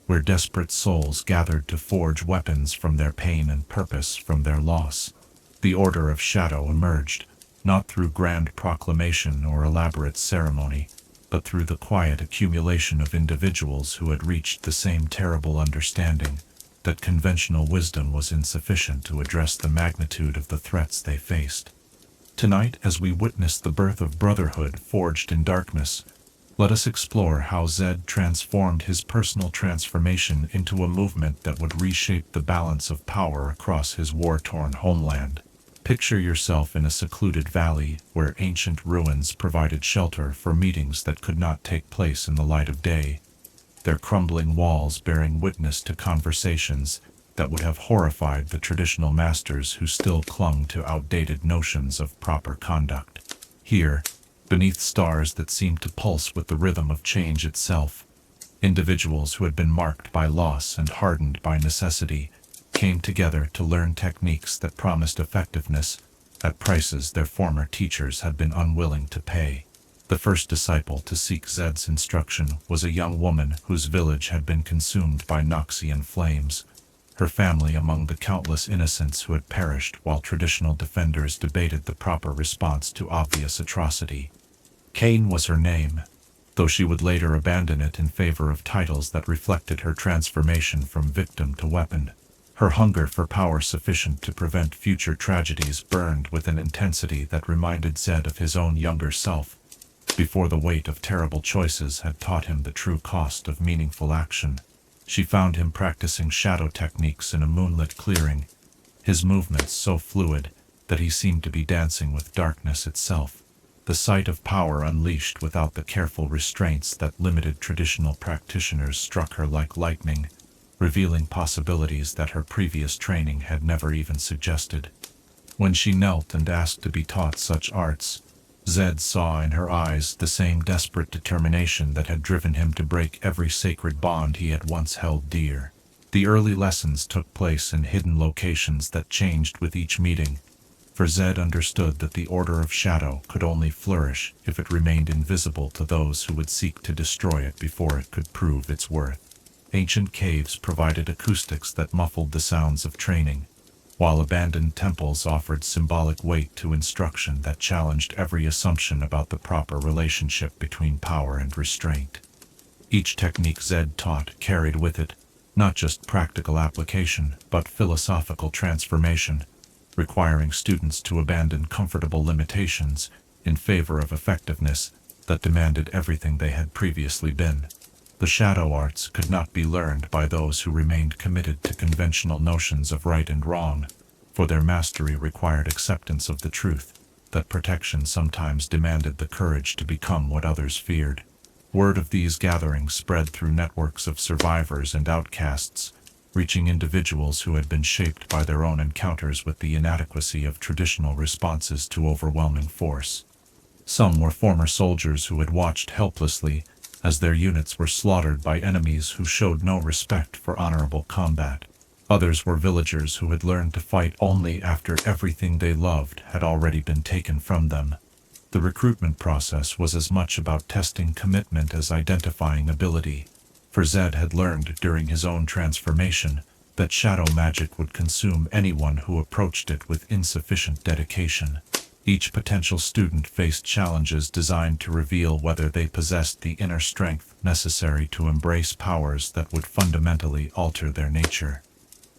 where desperate souls gathered to forge weapons from their pain and purpose from their loss. The Order of Shadow emerged, not through grand proclamation or elaborate ceremony, but through the quiet accumulation of individuals who had reached the same terrible understanding that conventional wisdom was insufficient to address the magnitude of the threats they faced. Tonight, as we witness the birth of brotherhood forged in darkness, let us explore how Zed transformed his personal transformation into a movement that would reshape the balance of power across his war-torn homeland. Picture yourself in a secluded valley where ancient ruins provided shelter for meetings that could not take place in the light of day, their crumbling walls bearing witness to conversations that would have horrified the traditional masters who still clung to outdated notions of proper conduct. Here, beneath stars that seemed to pulse with the rhythm of change itself, individuals who had been marked by loss and hardened by necessity came together to learn techniques that promised effectiveness at prices their former teachers had been unwilling to pay. The first disciple to seek Zed's instruction was a young woman whose village had been consumed by Noxian flames, her family among the countless innocents who had perished while traditional defenders debated the proper response to obvious atrocity. Cain was her name, though she would later abandon it in favor of titles that reflected her transformation from victim to weapon. Her hunger for power sufficient to prevent future tragedies burned with an intensity that reminded Zed of his own younger self, before the weight of terrible choices had taught him the true cost of meaningful action. She found him practicing shadow techniques in a moonlit clearing, his movements so fluid that he seemed to be dancing with darkness itself. The sight of power unleashed without the careful restraints that limited traditional practitioners struck her like lightning, revealing possibilities that her previous training had never even suggested. When she knelt and asked to be taught such arts, Zed saw in her eyes the same desperate determination that had driven him to break every sacred bond he had once held dear. The early lessons took place in hidden locations that changed with each meeting, for Zed understood that the Order of Shadow could only flourish if it remained invisible to those who would seek to destroy it before it could prove its worth. Ancient caves provided acoustics that muffled the sounds of training, while abandoned temples offered symbolic weight to instruction that challenged every assumption about the proper relationship between power and restraint. Each technique Zed taught carried with it not just practical application, but philosophical transformation, requiring students to abandon comfortable limitations in favor of effectiveness that demanded everything they had previously been. The shadow arts could not be learned by those who remained committed to conventional notions of right and wrong, for their mastery required acceptance of the truth that protection sometimes demanded the courage to become what others feared. Word of these gatherings spread through networks of survivors and outcasts, reaching individuals who had been shaped by their own encounters with the inadequacy of traditional responses to overwhelming force. Some were former soldiers who had watched helplessly as their units were slaughtered by enemies who showed no respect for honorable combat. Others were villagers who had learned to fight only after everything they loved had already been taken from them. The recruitment process was as much about testing commitment as identifying ability, for Zed had learned during his own transformation that shadow magic would consume anyone who approached it with insufficient dedication. Each potential student faced challenges designed to reveal whether they possessed the inner strength necessary to embrace powers that would fundamentally alter their nature.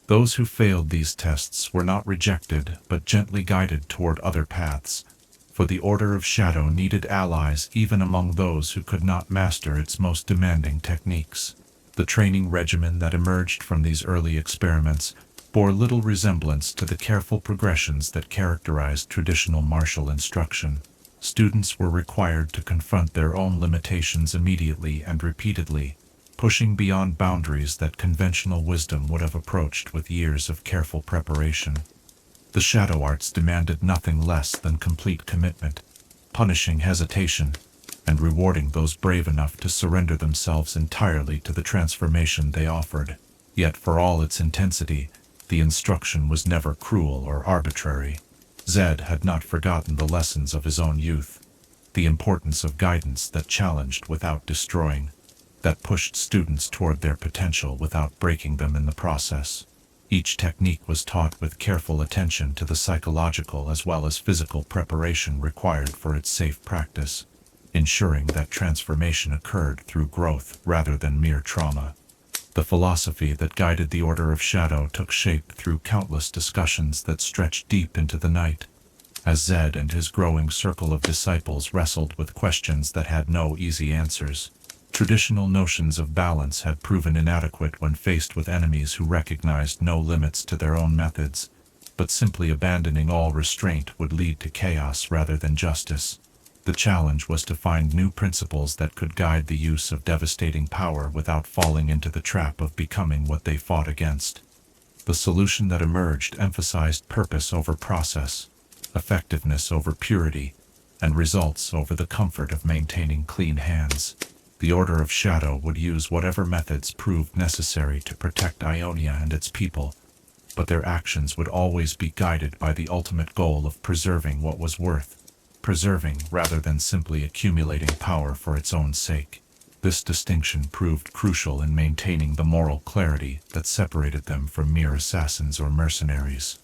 Those who failed these tests were not rejected but gently guided toward other paths, for the Order of Shadow needed allies even among those who could not master its most demanding techniques. The training regimen that emerged from these early experiments bore little resemblance to the careful progressions that characterized traditional martial instruction. Students were required to confront their own limitations immediately and repeatedly, pushing beyond boundaries that conventional wisdom would have approached with years of careful preparation. The shadow arts demanded nothing less than complete commitment, punishing hesitation, and rewarding those brave enough to surrender themselves entirely to the transformation they offered. Yet for all its intensity, the instruction was never cruel or arbitrary. Zed had not forgotten the lessons of his own youth, the importance of guidance that challenged without destroying, that pushed students toward their potential without breaking them in the process. Each technique was taught with careful attention to the psychological as well as physical preparation required for its safe practice, ensuring that transformation occurred through growth rather than mere trauma. The philosophy that guided the Order of Shadow took shape through countless discussions that stretched deep into the night, as Zed and his growing circle of disciples wrestled with questions that had no easy answers. Traditional notions of balance had proven inadequate when faced with enemies who recognized no limits to their own methods, but simply abandoning all restraint would lead to chaos rather than justice. The challenge was to find new principles that could guide the use of devastating power without falling into the trap of becoming what they fought against. The solution that emerged emphasized purpose over process, effectiveness over purity, and results over the comfort of maintaining clean hands. The Order of Shadow would use whatever methods proved necessary to protect Ionia and its people, but their actions would always be guided by the ultimate goal of preserving what was worth preserving rather than simply accumulating power for its own sake. This distinction proved crucial in maintaining the moral clarity that separated them from mere assassins or mercenaries.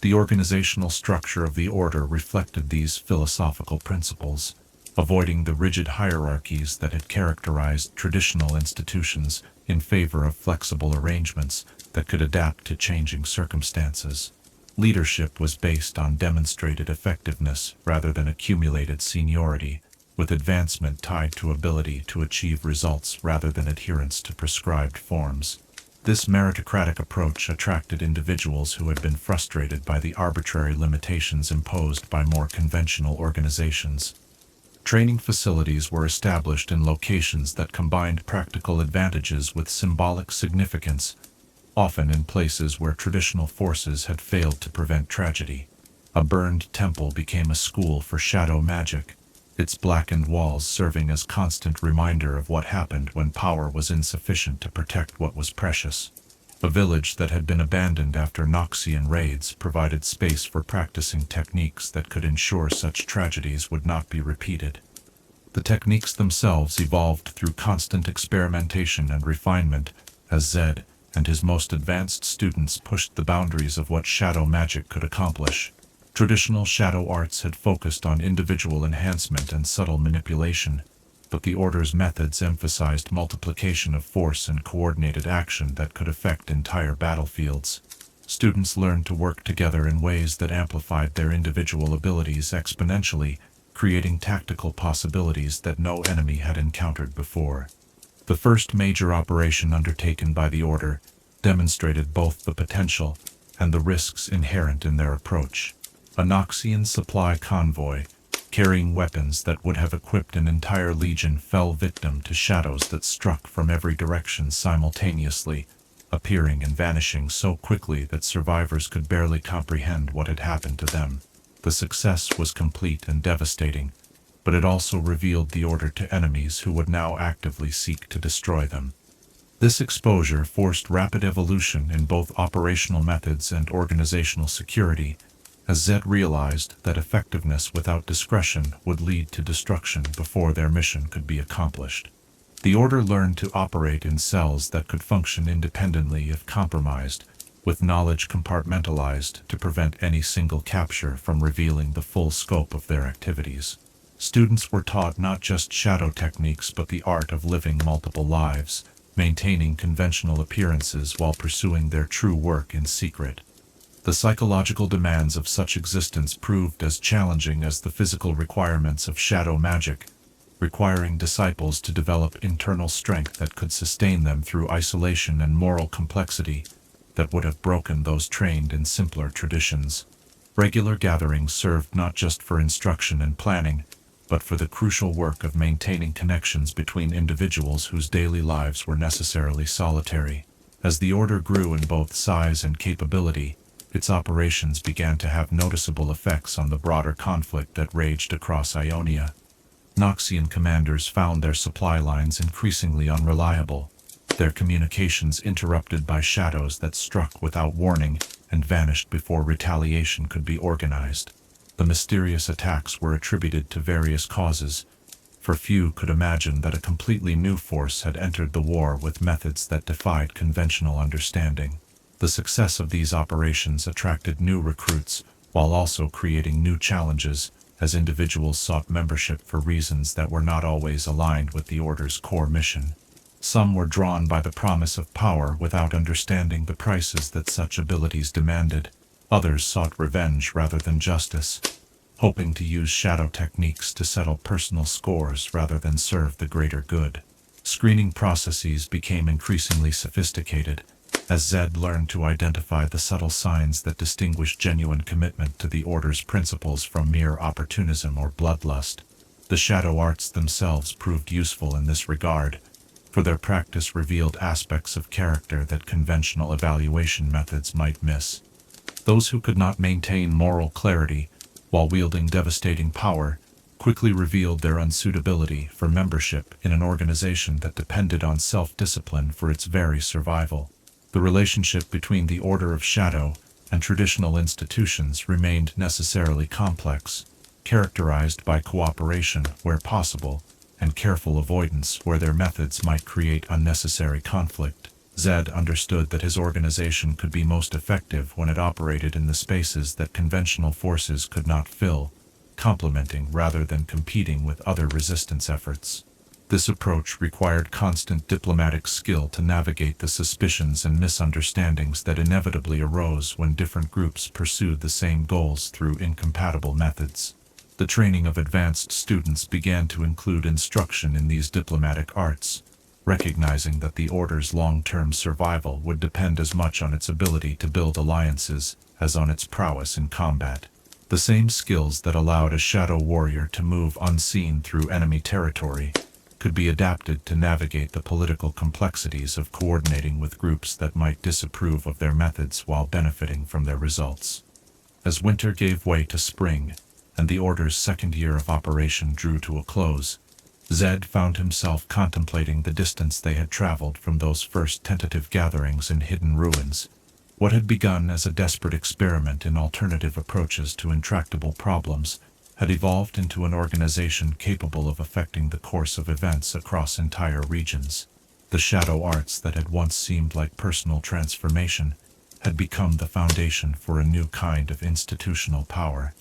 The organizational structure of the Order reflected these philosophical principles, avoiding the rigid hierarchies that had characterized traditional institutions in favor of flexible arrangements that could adapt to changing circumstances. Leadership was based on demonstrated effectiveness rather than accumulated seniority, with advancement tied to ability to achieve results rather than adherence to prescribed forms. This meritocratic approach attracted individuals who had been frustrated by the arbitrary limitations imposed by more conventional organizations. Training facilities were established in locations that combined practical advantages with symbolic significance, often in places where traditional forces had failed to prevent tragedy. A burned temple became a school for shadow magic, its blackened walls serving as constant reminder of what happened when power was insufficient to protect what was precious. A village that had been abandoned after Noxian raids provided space for practicing techniques that could ensure such tragedies would not be repeated. The techniques themselves evolved through constant experimentation and refinement, as Zed and his most advanced students pushed the boundaries of what shadow magic could accomplish. Traditional shadow arts had focused on individual enhancement and subtle manipulation, but the Order's methods emphasized multiplication of force and coordinated action that could affect entire battlefields. Students learned to work together in ways that amplified their individual abilities exponentially, creating tactical possibilities that no enemy had encountered before. The first major operation undertaken by the Order demonstrated both the potential and the risks inherent in their approach. A Noxian supply convoy, carrying weapons that would have equipped an entire legion, fell victim to shadows that struck from every direction simultaneously, appearing and vanishing so quickly that survivors could barely comprehend what had happened to them. The success was complete and devastating, but it also revealed the order to enemies who would now actively seek to destroy them. This exposure forced rapid evolution in both operational methods and organizational security, as Zed realized that effectiveness without discretion would lead to destruction before their mission could be accomplished. The Order learned to operate in cells that could function independently if compromised, with knowledge compartmentalized to prevent any single capture from revealing the full scope of their activities. Students were taught not just shadow techniques but the art of living multiple lives, maintaining conventional appearances while pursuing their true work in secret. The psychological demands of such existence proved as challenging as the physical requirements of shadow magic, requiring disciples to develop internal strength that could sustain them through isolation and moral complexity that would have broken those trained in simpler traditions. Regular gatherings served not just for instruction and planning, but for the crucial work of maintaining connections between individuals whose daily lives were necessarily solitary. As the Order grew in both size and capability, its operations began to have noticeable effects on the broader conflict that raged across Ionia. Noxian commanders found their supply lines increasingly unreliable, their communications interrupted by shadows that struck without warning and vanished before retaliation could be organized. The mysterious attacks were attributed to various causes, for few could imagine that a completely new force had entered the war with methods that defied conventional understanding. The success of these operations attracted new recruits, while also creating new challenges, as individuals sought membership for reasons that were not always aligned with the Order's core mission. Some were drawn by the promise of power without understanding the prices that such abilities demanded. Others sought revenge rather than justice, hoping to use shadow techniques to settle personal scores rather than serve the greater good. Screening processes became increasingly sophisticated, as Zed learned to identify the subtle signs that distinguish genuine commitment to the Order's principles from mere opportunism or bloodlust. The shadow arts themselves proved useful in this regard, for their practice revealed aspects of character that conventional evaluation methods might miss. Those who could not maintain moral clarity while wielding devastating power quickly revealed their unsuitability for membership in an organization that depended on self-discipline for its very survival. The relationship between the Order of Shadow and traditional institutions remained necessarily complex, characterized by cooperation where possible and careful avoidance where their methods might create unnecessary conflict. Zed understood that his organization could be most effective when it operated in the spaces that conventional forces could not fill, complementing rather than competing with other resistance efforts. This approach required constant diplomatic skill to navigate the suspicions and misunderstandings that inevitably arose when different groups pursued the same goals through incompatible methods. The training of advanced students began to include instruction in these diplomatic arts, recognizing that the Order's long-term survival would depend as much on its ability to build alliances as on its prowess in combat. The same skills that allowed a shadow warrior to move unseen through enemy territory could be adapted to navigate the political complexities of coordinating with groups that might disapprove of their methods while benefiting from their results. As winter gave way to spring, and the Order's second year of operation drew to a close, Zed found himself contemplating the distance they had traveled from those first tentative gatherings in hidden ruins. What had begun as a desperate experiment in alternative approaches to intractable problems had evolved into an organization capable of affecting the course of events across entire regions. The shadow arts that had once seemed like personal transformation had become the foundation for a new kind of institutional power.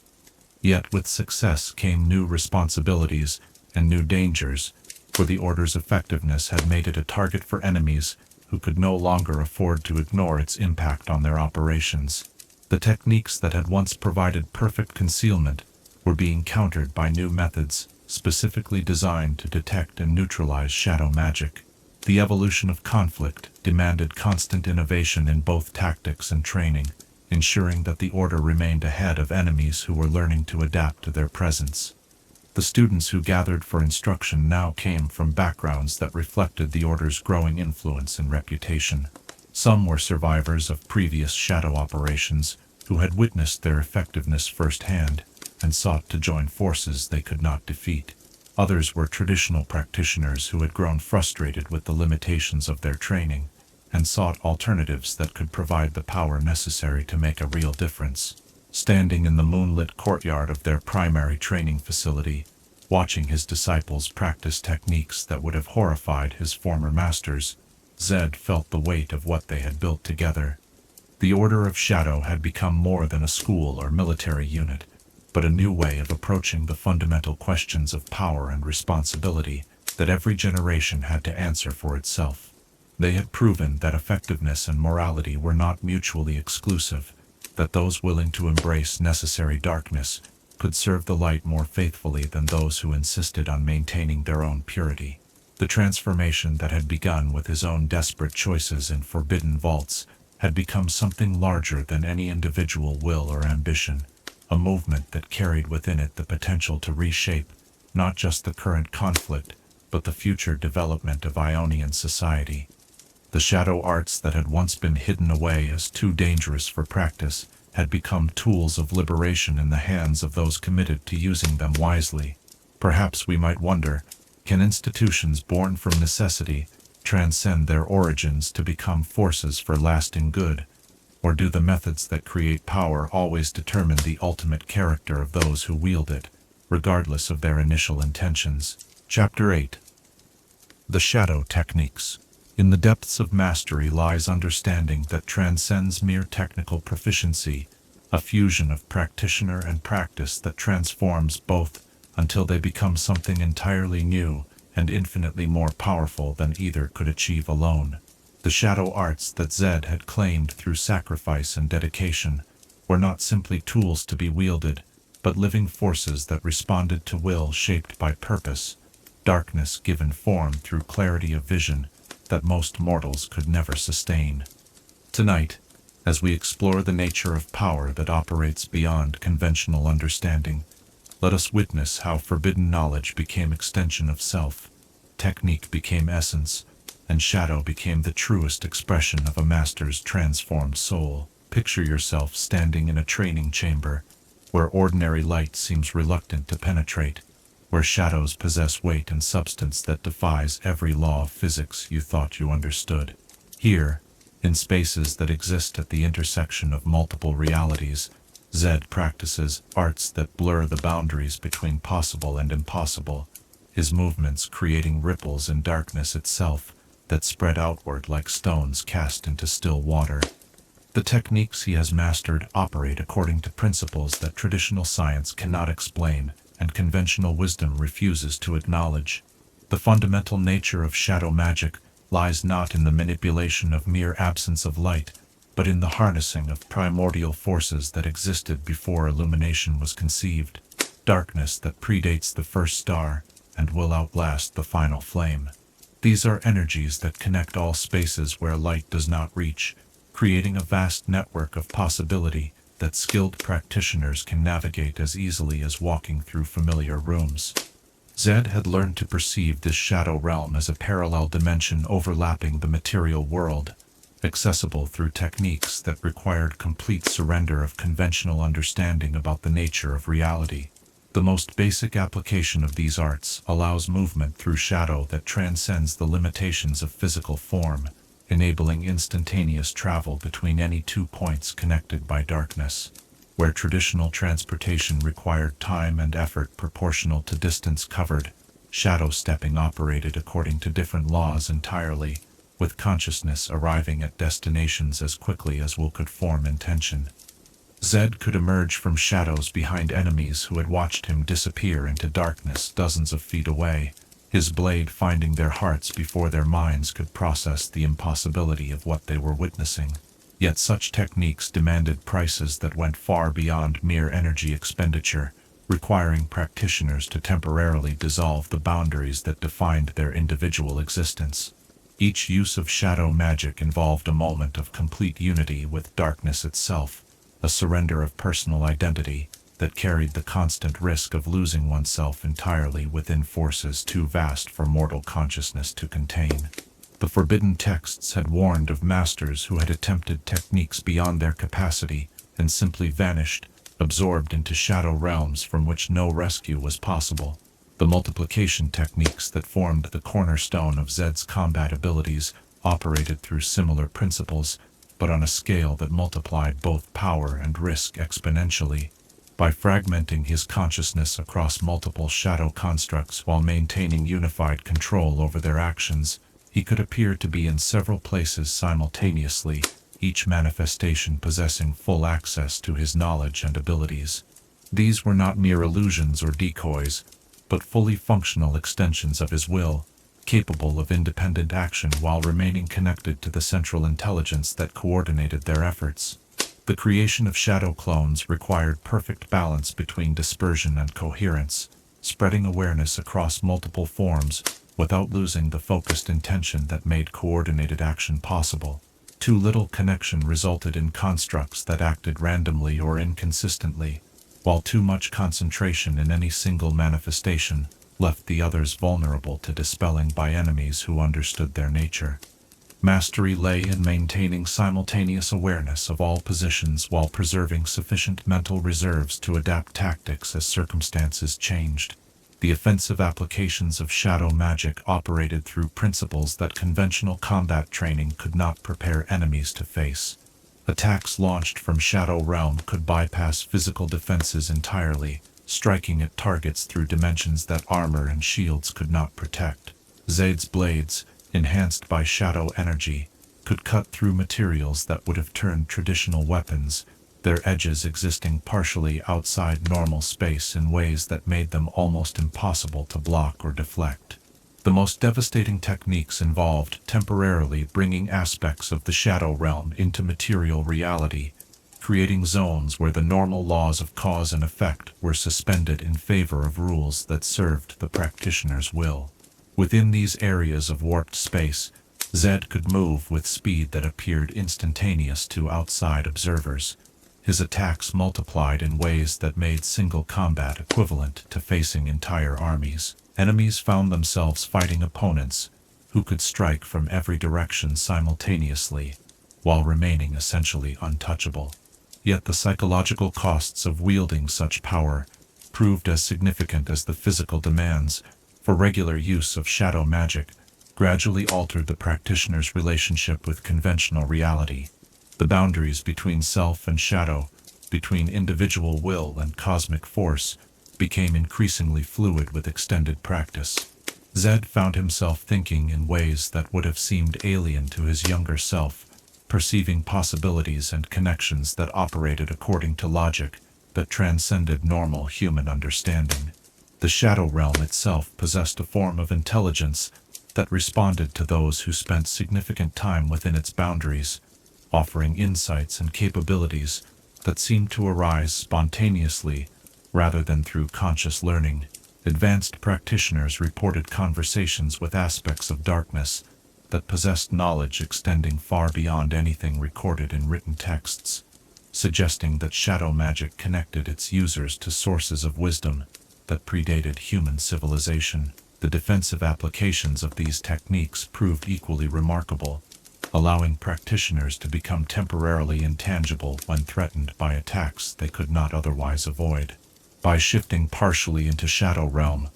Yet with success came new responsibilities and new dangers, for the Order's effectiveness had made it a target for enemies who could no longer afford to ignore its impact on their operations. The techniques that had once provided perfect concealment were being countered by new methods specifically designed to detect and neutralize shadow magic. The evolution of conflict demanded constant innovation in both tactics and training, ensuring that the Order remained ahead of enemies who were learning to adapt to their presence. The students who gathered for instruction now came from backgrounds that reflected the Order's growing influence and reputation. Some were survivors of previous shadow operations who had witnessed their effectiveness firsthand and sought to join forces they could not defeat. Others were traditional practitioners who had grown frustrated with the limitations of their training and sought alternatives that could provide the power necessary to make a real difference. Standing in the moonlit courtyard of their primary training facility, watching his disciples practice techniques that would have horrified his former masters, Zed felt the weight of what they had built together. The Order of Shadow had become more than a school or military unit, but a new way of approaching the fundamental questions of power and responsibility that every generation had to answer for itself. They had proven that effectiveness and morality were not mutually exclusive, that those willing to embrace necessary darkness could serve the light more faithfully than those who insisted on maintaining their own purity. The transformation that had begun with his own desperate choices in forbidden vaults had become something larger than any individual will or ambition, a movement that carried within it the potential to reshape not just the current conflict, but the future development of Ionian society. The shadow arts that had once been hidden away as too dangerous for practice had become tools of liberation in the hands of those committed to using them wisely. Perhaps we might wonder, can institutions born from necessity transcend their origins to become forces for lasting good? Or do the methods that create power always determine the ultimate character of those who wield it, regardless of their initial intentions? Chapter 8. The Shadow Techniques. In the depths of mastery lies understanding that transcends mere technical proficiency, a fusion of practitioner and practice that transforms both until they become something entirely new and infinitely more powerful than either could achieve alone. The shadow arts that Zed had claimed through sacrifice and dedication were not simply tools to be wielded, but living forces that responded to will shaped by purpose, darkness given form through clarity of vision that most mortals could never sustain. Tonight, as we explore the nature of power that operates beyond conventional understanding, let us witness how forbidden knowledge became extension of self, technique became essence, and shadow became the truest expression of a master's transformed soul. Picture yourself standing in a training chamber, where ordinary light seems reluctant to penetrate, where shadows possess weight and substance that defies every law of physics you thought you understood. Here, in spaces that exist at the intersection of multiple realities, Zed practices arts that blur the boundaries between possible and impossible, his movements creating ripples in darkness itself that spread outward like stones cast into still water. The techniques he has mastered operate according to principles that traditional science cannot explain and conventional wisdom refuses to acknowledge. The fundamental nature of shadow magic lies not in the manipulation of mere absence of light, but in the harnessing of primordial forces that existed before illumination was conceived, darkness that predates the first star and will outlast the final flame. These are energies that connect all spaces where light does not reach, creating a vast network of possibility that skilled practitioners can navigate as easily as walking through familiar rooms. Zed had learned to perceive this shadow realm as a parallel dimension overlapping the material world, accessible through techniques that required complete surrender of conventional understanding about the nature of reality. The most basic application of these arts allows movement through shadow that transcends the limitations of physical form, enabling instantaneous travel between any 2 points connected by darkness. Where traditional transportation required time and effort proportional to distance covered, shadow stepping operated according to different laws entirely, with consciousness arriving at destinations as quickly as will could form intention. Zed could emerge from shadows behind enemies who had watched him disappear into darkness dozens of feet away, his blade finding their hearts before their minds could process the impossibility of what they were witnessing. Yet such techniques demanded prices that went far beyond mere energy expenditure, requiring practitioners to temporarily dissolve the boundaries that defined their individual existence. Each use of shadow magic involved a moment of complete unity with darkness itself, a surrender of personal identity that carried the constant risk of losing oneself entirely within forces too vast for mortal consciousness to contain. The forbidden texts had warned of masters who had attempted techniques beyond their capacity and simply vanished, absorbed into shadow realms from which no rescue was possible. The multiplication techniques that formed the cornerstone of Zed's combat abilities operated through similar principles, but on a scale that multiplied both power and risk exponentially. By fragmenting his consciousness across multiple shadow constructs while maintaining unified control over their actions, he could appear to be in several places simultaneously, each manifestation possessing full access to his knowledge and abilities. These were not mere illusions or decoys, but fully functional extensions of his will, capable of independent action while remaining connected to the central intelligence that coordinated their efforts. The creation of shadow clones required perfect balance between dispersion and coherence, spreading awareness across multiple forms without losing the focused intention that made coordinated action possible. Too little connection resulted in constructs that acted randomly or inconsistently, while too much concentration in any single manifestation left the others vulnerable to dispelling by enemies who understood their nature. Mastery lay in maintaining simultaneous awareness of all positions while preserving sufficient mental reserves to adapt tactics as circumstances changed. The offensive applications of shadow magic operated through principles that conventional combat training could not prepare enemies to face. Attacks launched from Shadow Realm could bypass physical defenses entirely, striking at targets through dimensions that armor and shields could not protect. Zed's blades, enhanced by shadow energy, could cut through materials that would have turned traditional weapons, their edges existing partially outside normal space in ways that made them almost impossible to block or deflect. The most devastating techniques involved temporarily bringing aspects of the Shadow Realm into material reality, creating zones where the normal laws of cause and effect were suspended in favor of rules that served the practitioner's will. Within these areas of warped space, Zed could move with speed that appeared instantaneous to outside observers. His attacks multiplied in ways that made single combat equivalent to facing entire armies. Enemies found themselves fighting opponents who could strike from every direction simultaneously, while remaining essentially untouchable. Yet the psychological costs of wielding such power proved as significant as the physical demands, for regular use of shadow magic gradually altered the practitioner's relationship with conventional reality. The boundaries between self and shadow, between individual will and cosmic force, became increasingly fluid with extended practice. Zed found himself thinking in ways that would have seemed alien to his younger self, perceiving possibilities and connections that operated according to logic that transcended normal human understanding. The Shadow Realm itself possessed a form of intelligence that responded to those who spent significant time within its boundaries, offering insights and capabilities that seemed to arise spontaneously rather than through conscious learning. Advanced practitioners reported conversations with aspects of darkness that possessed knowledge extending far beyond anything recorded in written texts, suggesting that shadow magic connected its users to sources of wisdom that predated human civilization. The defensive applications of these techniques proved equally remarkable, allowing practitioners to become temporarily intangible when threatened by attacks they could not otherwise avoid. By shifting partially into Shadow Realm,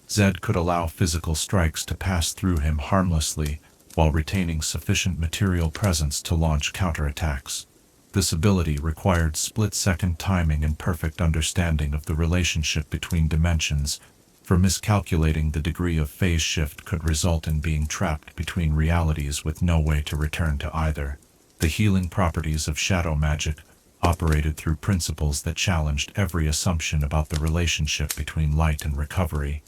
Zed could allow physical strikes to pass through him harmlessly while retaining sufficient material presence to launch counterattacks. This ability required split-second timing and perfect understanding of the relationship between dimensions, for miscalculating the degree of phase shift could result in being trapped between realities with no way to return to either. The healing properties of shadow magic operated through principles that challenged every assumption about the relationship between light and recovery.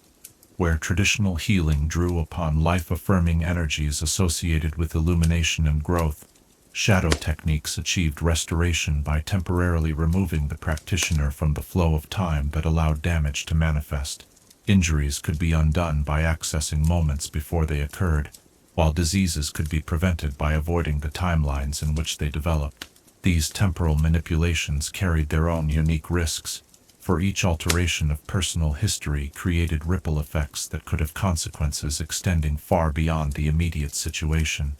Where traditional healing drew upon life-affirming energies associated with illumination and growth, shadow techniques achieved restoration by temporarily removing the practitioner from the flow of time that allowed damage to manifest. Injuries could be undone by accessing moments before they occurred, while diseases could be prevented by avoiding the timelines in which they developed. These temporal manipulations carried their own unique risks, for each alteration of personal history created ripple effects that could have consequences extending far beyond the immediate situation.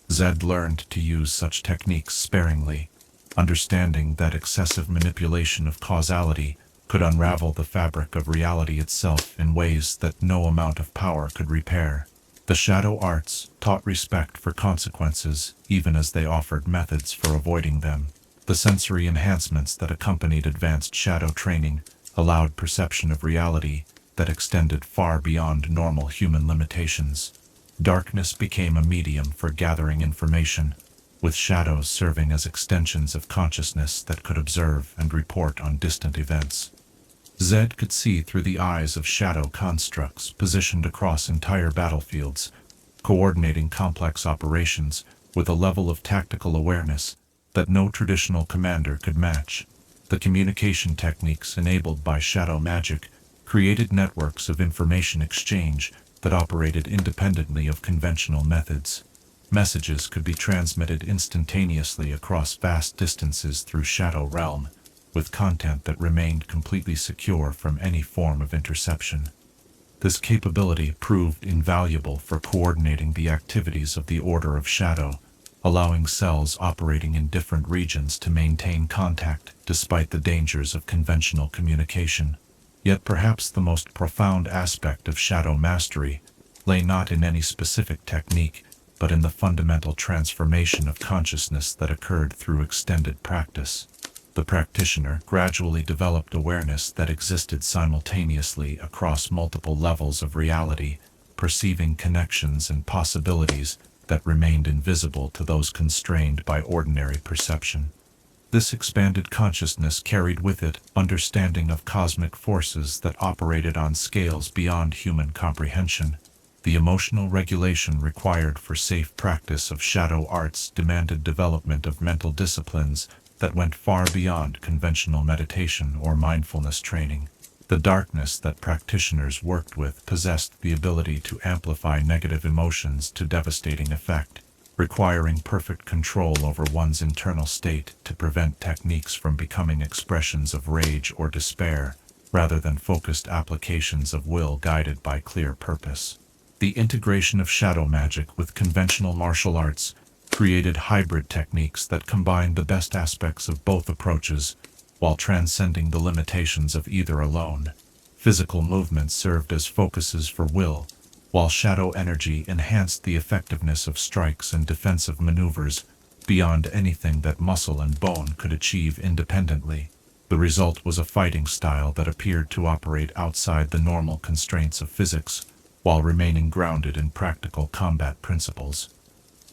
Zed learned to use such techniques sparingly, understanding that excessive manipulation of causality could unravel the fabric of reality itself in ways that no amount of power could repair. The shadow arts taught respect for consequences even as they offered methods for avoiding them. The sensory enhancements that accompanied advanced shadow training allowed perception of reality that extended far beyond normal human limitations. Darkness became a medium for gathering information, with shadows serving as extensions of consciousness that could observe and report on distant events. Zed could see through the eyes of shadow constructs positioned across entire battlefields, coordinating complex operations with a level of tactical awareness that no traditional commander could match. The communication techniques enabled by shadow magic created networks of information exchange that operated independently of conventional methods. Messages could be transmitted instantaneously across vast distances through Shadow Realm, with content that remained completely secure from any form of interception. This capability proved invaluable for coordinating the activities of the Order of Shadow, allowing cells operating in different regions to maintain contact despite the dangers of conventional communication. Yet perhaps the most profound aspect of shadow mastery lay not in any specific technique, but in the fundamental transformation of consciousness that occurred through extended practice. The practitioner gradually developed awareness that existed simultaneously across multiple levels of reality, perceiving connections and possibilities that remained invisible to those constrained by ordinary perception. This expanded consciousness carried with it understanding of cosmic forces that operated on scales beyond human comprehension. The emotional regulation required for safe practice of shadow arts demanded development of mental disciplines that went far beyond conventional meditation or mindfulness training. The darkness that practitioners worked with possessed the ability to amplify negative emotions to devastating effect, requiring perfect control over one's internal state to prevent techniques from becoming expressions of rage or despair, rather than focused applications of will guided by clear purpose. The integration of shadow magic with conventional martial arts created hybrid techniques that combined the best aspects of both approaches, while transcending the limitations of either alone. Physical movements served as focuses for will, while shadow energy enhanced the effectiveness of strikes and defensive maneuvers beyond anything that muscle and bone could achieve independently. The result was a fighting style that appeared to operate outside the normal constraints of physics, while remaining grounded in practical combat principles.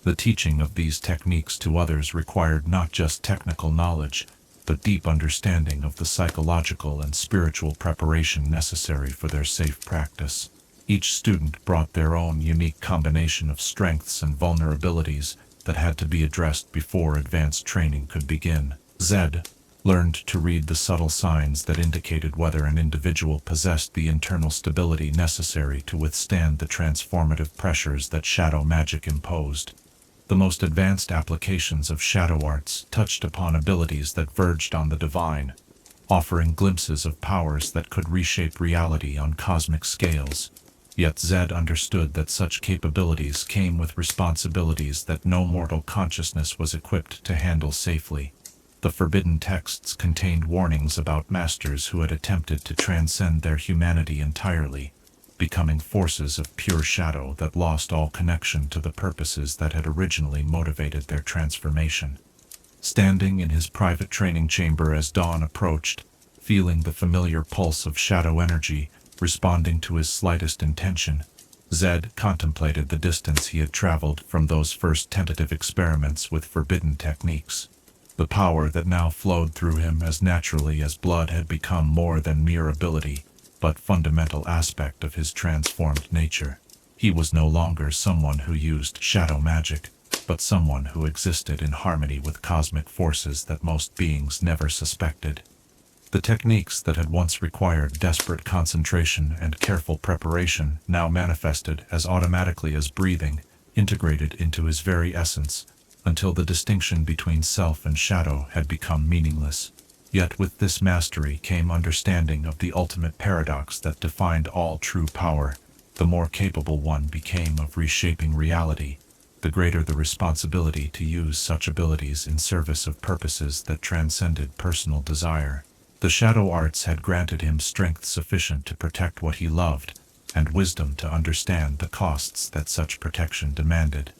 The teaching of these techniques to others required not just technical knowledge, but deep understanding of the psychological and spiritual preparation necessary for their safe practice. Each student brought their own unique combination of strengths and vulnerabilities that had to be addressed before advanced training could begin. Zed learned to read the subtle signs that indicated whether an individual possessed the internal stability necessary to withstand the transformative pressures that shadow magic imposed. The most advanced applications of shadow arts touched upon abilities that verged on the divine, offering glimpses of powers that could reshape reality on cosmic scales. Yet Zed understood that such capabilities came with responsibilities that no mortal consciousness was equipped to handle safely. The forbidden texts contained warnings about masters who had attempted to transcend their humanity entirely, becoming forces of pure shadow that lost all connection to the purposes that had originally motivated their transformation. Standing in his private training chamber as dawn approached, feeling the familiar pulse of shadow energy responding to his slightest intention, Zed contemplated the distance he had traveled from those first tentative experiments with forbidden techniques. The power that now flowed through him as naturally as blood had become more than mere ability, but fundamental aspect of his transformed nature. He was no longer someone who used shadow magic, but someone who existed in harmony with cosmic forces that most beings never suspected. The techniques that had once required desperate concentration and careful preparation now manifested as automatically as breathing, integrated into his very essence, until the distinction between self and shadow had become meaningless. Yet with this mastery came understanding of the ultimate paradox that defined all true power. The more capable one became of reshaping reality, the greater the responsibility to use such abilities in service of purposes that transcended personal desire. The shadow arts had granted him strength sufficient to protect what he loved, and wisdom to understand the costs that such protection demanded.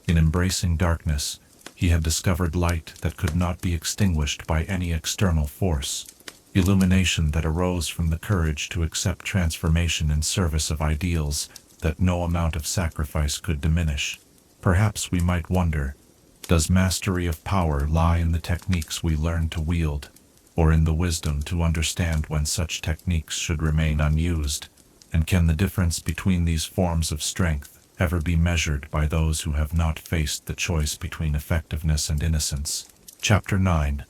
In embracing darkness, he had discovered light that could not be extinguished by any external force, illumination that arose from the courage to accept transformation in service of ideals that no amount of sacrifice could diminish. Perhaps we might wonder, does mastery of power lie in the techniques we learn to wield, or in the wisdom to understand when such techniques should remain unused? And can the difference between these forms of strength ever be measured by those who have not faced the choice between effectiveness and innocence? Chapter 9.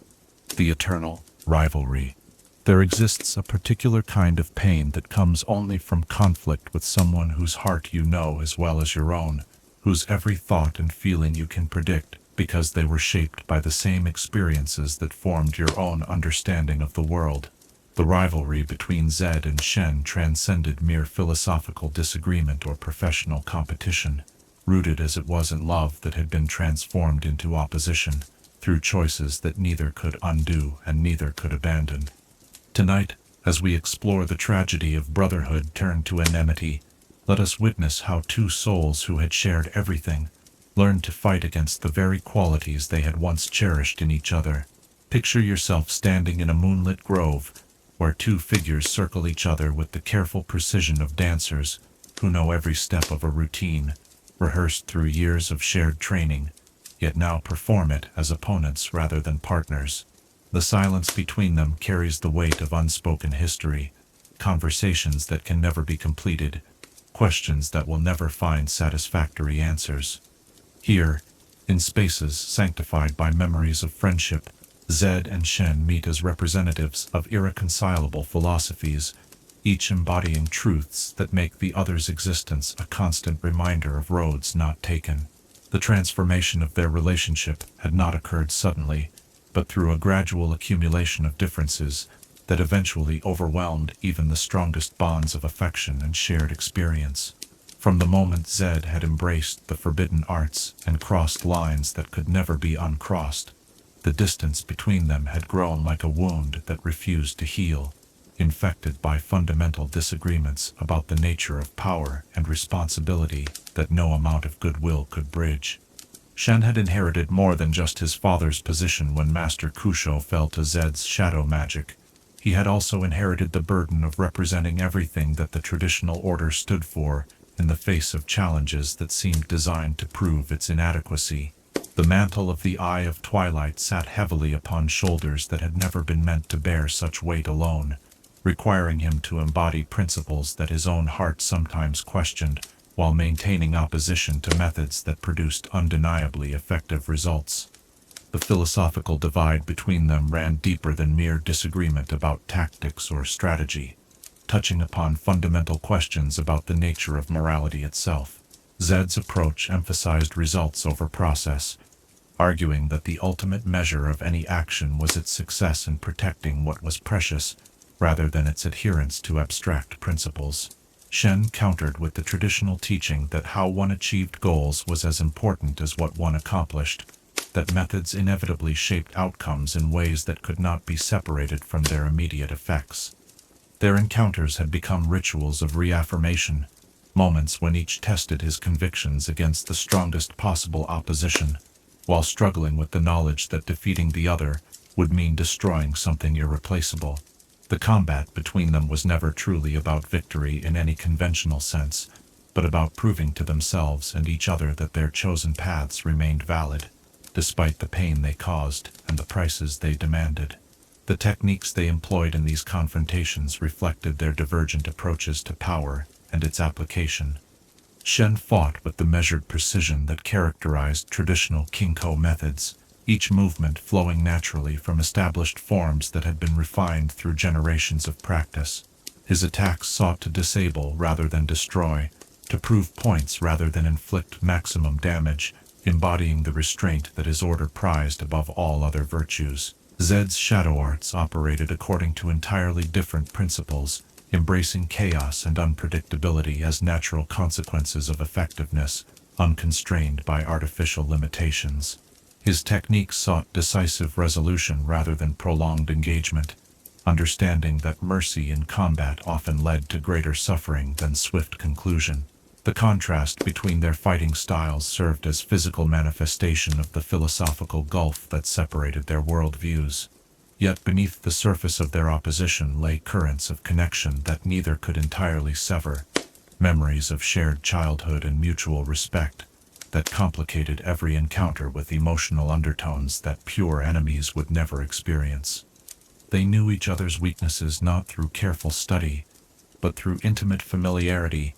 The Eternal Rivalry. There exists a particular kind of pain that comes only from conflict with someone whose heart you know as well as your own, whose every thought and feeling you can predict because they were shaped by the same experiences that formed your own understanding of the world. The rivalry between Zed and Shen transcended mere philosophical disagreement or professional competition, rooted as it was in love that had been transformed into opposition, through choices that neither could undo and neither could abandon. Tonight, as we explore the tragedy of brotherhood turned to enmity, let us witness how two souls who had shared everything learned to fight against the very qualities they had once cherished in each other. Picture yourself standing in a moonlit grove, where two figures circle each other with the careful precision of dancers who know every step of a routine, rehearsed through years of shared training, yet now perform it as opponents rather than partners. The silence between them carries the weight of unspoken history, conversations that can never be completed, questions that will never find satisfactory answers. Here, in spaces sanctified by memories of friendship, Zed and Shen meet as representatives of irreconcilable philosophies, each embodying truths that make the other's existence a constant reminder of roads not taken. The transformation of their relationship had not occurred suddenly, but through a gradual accumulation of differences that eventually overwhelmed even the strongest bonds of affection and shared experience. From the moment Zed had embraced the forbidden arts and crossed lines that could never be uncrossed, the distance between them had grown like a wound that refused to heal, infected by fundamental disagreements about the nature of power and responsibility that no amount of goodwill could bridge. Shen had inherited more than just his father's position when Master Kusho fell to Zed's shadow magic. He had also inherited the burden of representing everything that the traditional order stood for in the face of challenges that seemed designed to prove its inadequacy. The mantle of the Eye of Twilight sat heavily upon shoulders that had never been meant to bear such weight alone, requiring him to embody principles that his own heart sometimes questioned, while maintaining opposition to methods that produced undeniably effective results. The philosophical divide between them ran deeper than mere disagreement about tactics or strategy, touching upon fundamental questions about the nature of morality itself. Zed's approach emphasized results over process, arguing that the ultimate measure of any action was its success in protecting what was precious, rather than its adherence to abstract principles. Shen countered with the traditional teaching that how one achieved goals was as important as what one accomplished, that methods inevitably shaped outcomes in ways that could not be separated from their immediate effects. Their encounters had become rituals of reaffirmation, moments when each tested his convictions against the strongest possible opposition, while struggling with the knowledge that defeating the other would mean destroying something irreplaceable. The combat between them was never truly about victory in any conventional sense, but about proving to themselves and each other that their chosen paths remained valid, despite the pain they caused and the prices they demanded. The techniques they employed in these confrontations reflected their divergent approaches to power and its application. Shen fought with the measured precision that characterized traditional Kinko methods, each movement flowing naturally from established forms that had been refined through generations of practice. His attacks sought to disable rather than destroy, to prove points rather than inflict maximum damage, embodying the restraint that his order prized above all other virtues. Zed's shadow arts operated according to entirely different principles, embracing chaos and unpredictability as natural consequences of effectiveness, unconstrained by artificial limitations. His techniques sought decisive resolution rather than prolonged engagement, understanding that mercy in combat often led to greater suffering than swift conclusion. The contrast between their fighting styles served as physical manifestation of the philosophical gulf that separated their worldviews. Yet beneath the surface of their opposition lay currents of connection that neither could entirely sever, memories of shared childhood and mutual respect that complicated every encounter with emotional undertones that pure enemies would never experience. They knew each other's weaknesses not through careful study, but through intimate familiarity,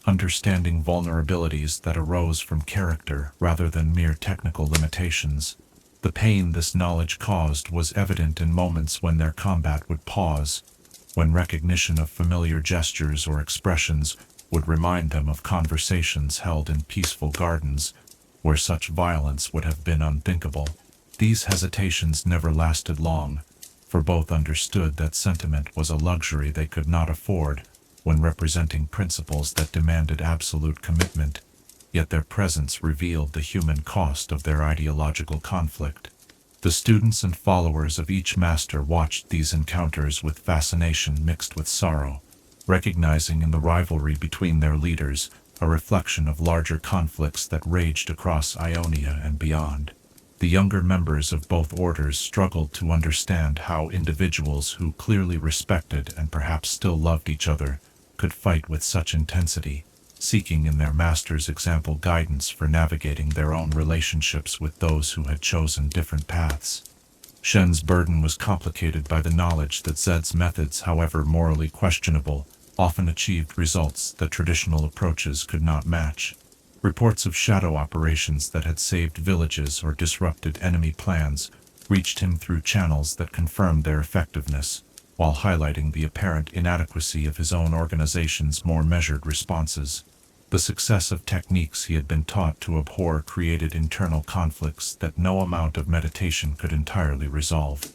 understanding vulnerabilities that arose from character rather than mere technical limitations. The pain this knowledge caused was evident in moments when their combat would pause, when recognition of familiar gestures or expressions would remind them of conversations held in peaceful gardens, where such violence would have been unthinkable. These hesitations never lasted long, for both understood that sentiment was a luxury they could not afford when representing principles that demanded absolute commitment, yet their presence revealed the human cost of their ideological conflict. The students and followers of each master watched these encounters with fascination mixed with sorrow, recognizing in the rivalry between their leaders a reflection of larger conflicts that raged across Ionia and beyond. The younger members of both orders struggled to understand how individuals who clearly respected and perhaps still loved each other could fight with such intensity, seeking in their master's example guidance for navigating their own relationships with those who had chosen different paths. Shen's burden was complicated by the knowledge that Zed's methods, however morally questionable, often achieved results that traditional approaches could not match. Reports of shadow operations that had saved villages or disrupted enemy plans reached him through channels that confirmed their effectiveness, while highlighting the apparent inadequacy of his own organization's more measured responses. The success of techniques he had been taught to abhor created internal conflicts that no amount of meditation could entirely resolve.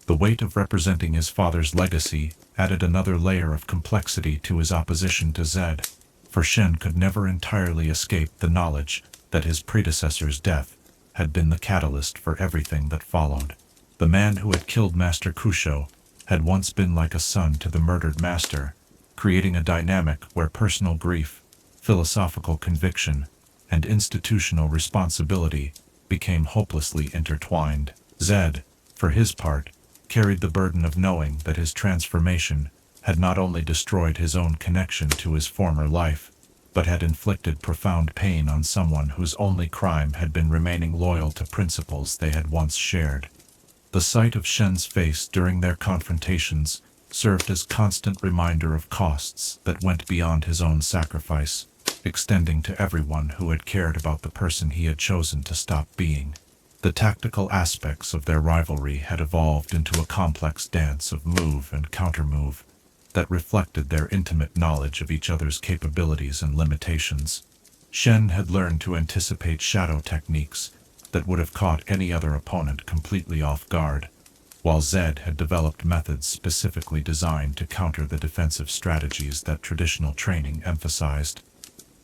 The weight of representing his father's legacy added another layer of complexity to his opposition to Zed, for Shen could never entirely escape the knowledge that his predecessor's death had been the catalyst for everything that followed. The man who had killed Master Kusho had once been like a son to the murdered master, creating a dynamic where personal grief, philosophical conviction, and institutional responsibility became hopelessly intertwined. Zed, for his part, carried the burden of knowing that his transformation had not only destroyed his own connection to his former life, but had inflicted profound pain on someone whose only crime had been remaining loyal to principles they had once shared. The sight of Shen's face during their confrontations served as constant reminder of costs that went beyond his own sacrifice, extending to everyone who had cared about the person he had chosen to stop being. The tactical aspects of their rivalry had evolved into a complex dance of move and countermove that reflected their intimate knowledge of each other's capabilities and limitations. Shen had learned to anticipate shadow techniques that would have caught any other opponent completely off guard, while Zed had developed methods specifically designed to counter the defensive strategies that traditional training emphasized.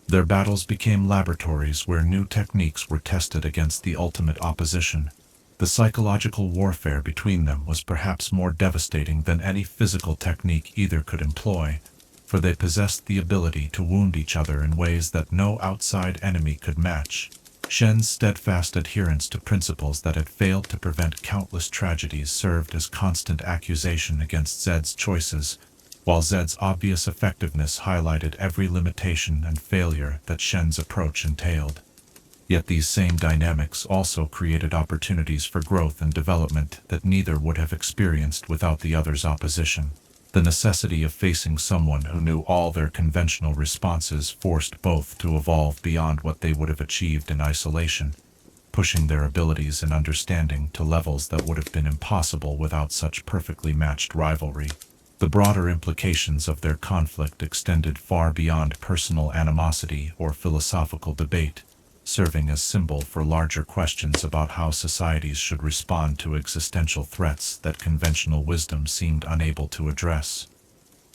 Their battles became laboratories where new techniques were tested against the ultimate opposition. The psychological warfare between them was perhaps more devastating than any physical technique either could employ, for they possessed the ability to wound each other in ways that no outside enemy could match. Shen's steadfast adherence to principles that had failed to prevent countless tragedies served as constant accusation against Zed's choices, while Zed's obvious effectiveness highlighted every limitation and failure that Shen's approach entailed. Yet these same dynamics also created opportunities for growth and development that neither would have experienced without the other's opposition. The necessity of facing someone who knew all their conventional responses forced both to evolve beyond what they would have achieved in isolation, pushing their abilities and understanding to levels that would have been impossible without such perfectly matched rivalry. The broader implications of their conflict extended far beyond personal animosity or philosophical debate. serving as symbol for larger questions about how societies should respond to existential threats that conventional wisdom seemed unable to address.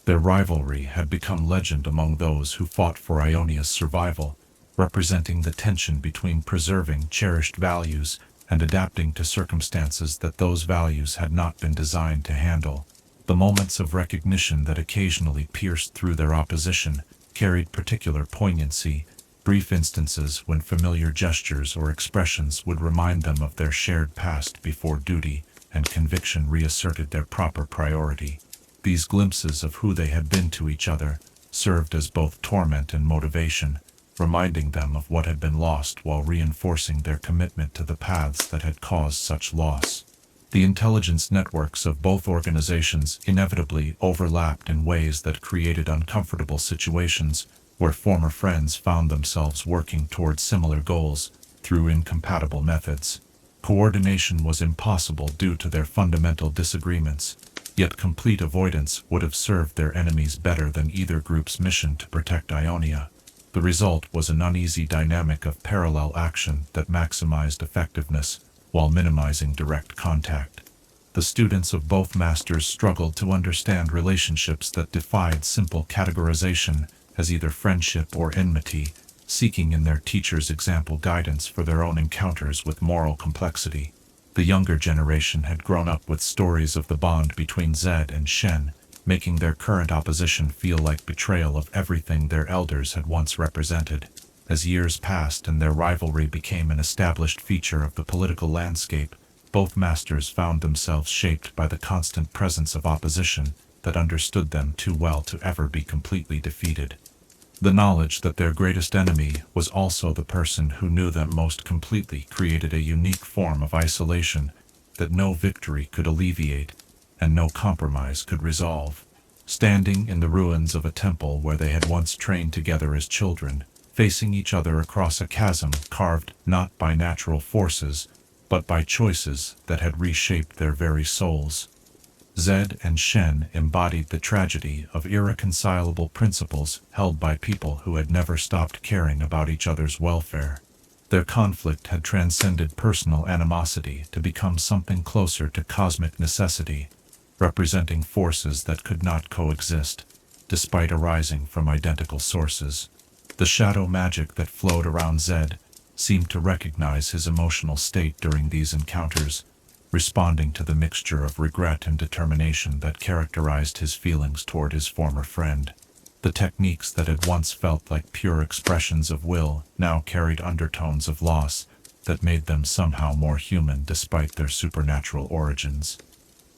Their rivalry had become legend among those who fought for Ionia's survival, representing the tension between preserving cherished values and adapting to circumstances that those values had not been designed to handle. The moments of recognition that occasionally pierced through their opposition carried particular poignancy, brief instances when familiar gestures or expressions would remind them of their shared past before duty and conviction reasserted their proper priority. These glimpses of who they had been to each other served as both torment and motivation, reminding them of what had been lost while reinforcing their commitment to the paths that had caused such loss. The intelligence networks of both organizations inevitably overlapped in ways that created uncomfortable situations where former friends found themselves working towards similar goals through incompatible methods. Coordination was impossible due to their fundamental disagreements, yet complete avoidance would have served their enemies better than either group's mission to protect Ionia. The result was an uneasy dynamic of parallel action that maximized effectiveness while minimizing direct contact. The students of both masters struggled to understand relationships that defied simple categorization as either friendship or enmity, seeking in their teachers' example guidance for their own encounters with moral complexity. The younger generation had grown up with stories of the bond between Zed and Shen, making their current opposition feel like betrayal of everything their elders had once represented. As years passed and their rivalry became an established feature of the political landscape, both masters found themselves shaped by the constant presence of opposition that understood them too well to ever be completely defeated. The knowledge that their greatest enemy was also the person who knew them most completely created a unique form of isolation that no victory could alleviate and no compromise could resolve. Standing in the ruins of a temple where they had once trained together as children, facing each other across a chasm carved not by natural forces, but by choices that had reshaped their very souls. Zed and Shen embodied the tragedy of irreconcilable principles held by people who had never stopped caring about each other's welfare. Their conflict had transcended personal animosity to become something closer to cosmic necessity, representing forces that could not coexist, despite arising from identical sources. The shadow magic that flowed around Zed seemed to recognize his emotional state during these encounters, responding to the mixture of regret and determination that characterized his feelings toward his former friend. The techniques that had once felt like pure expressions of will now carried undertones of loss that made them somehow more human despite their supernatural origins.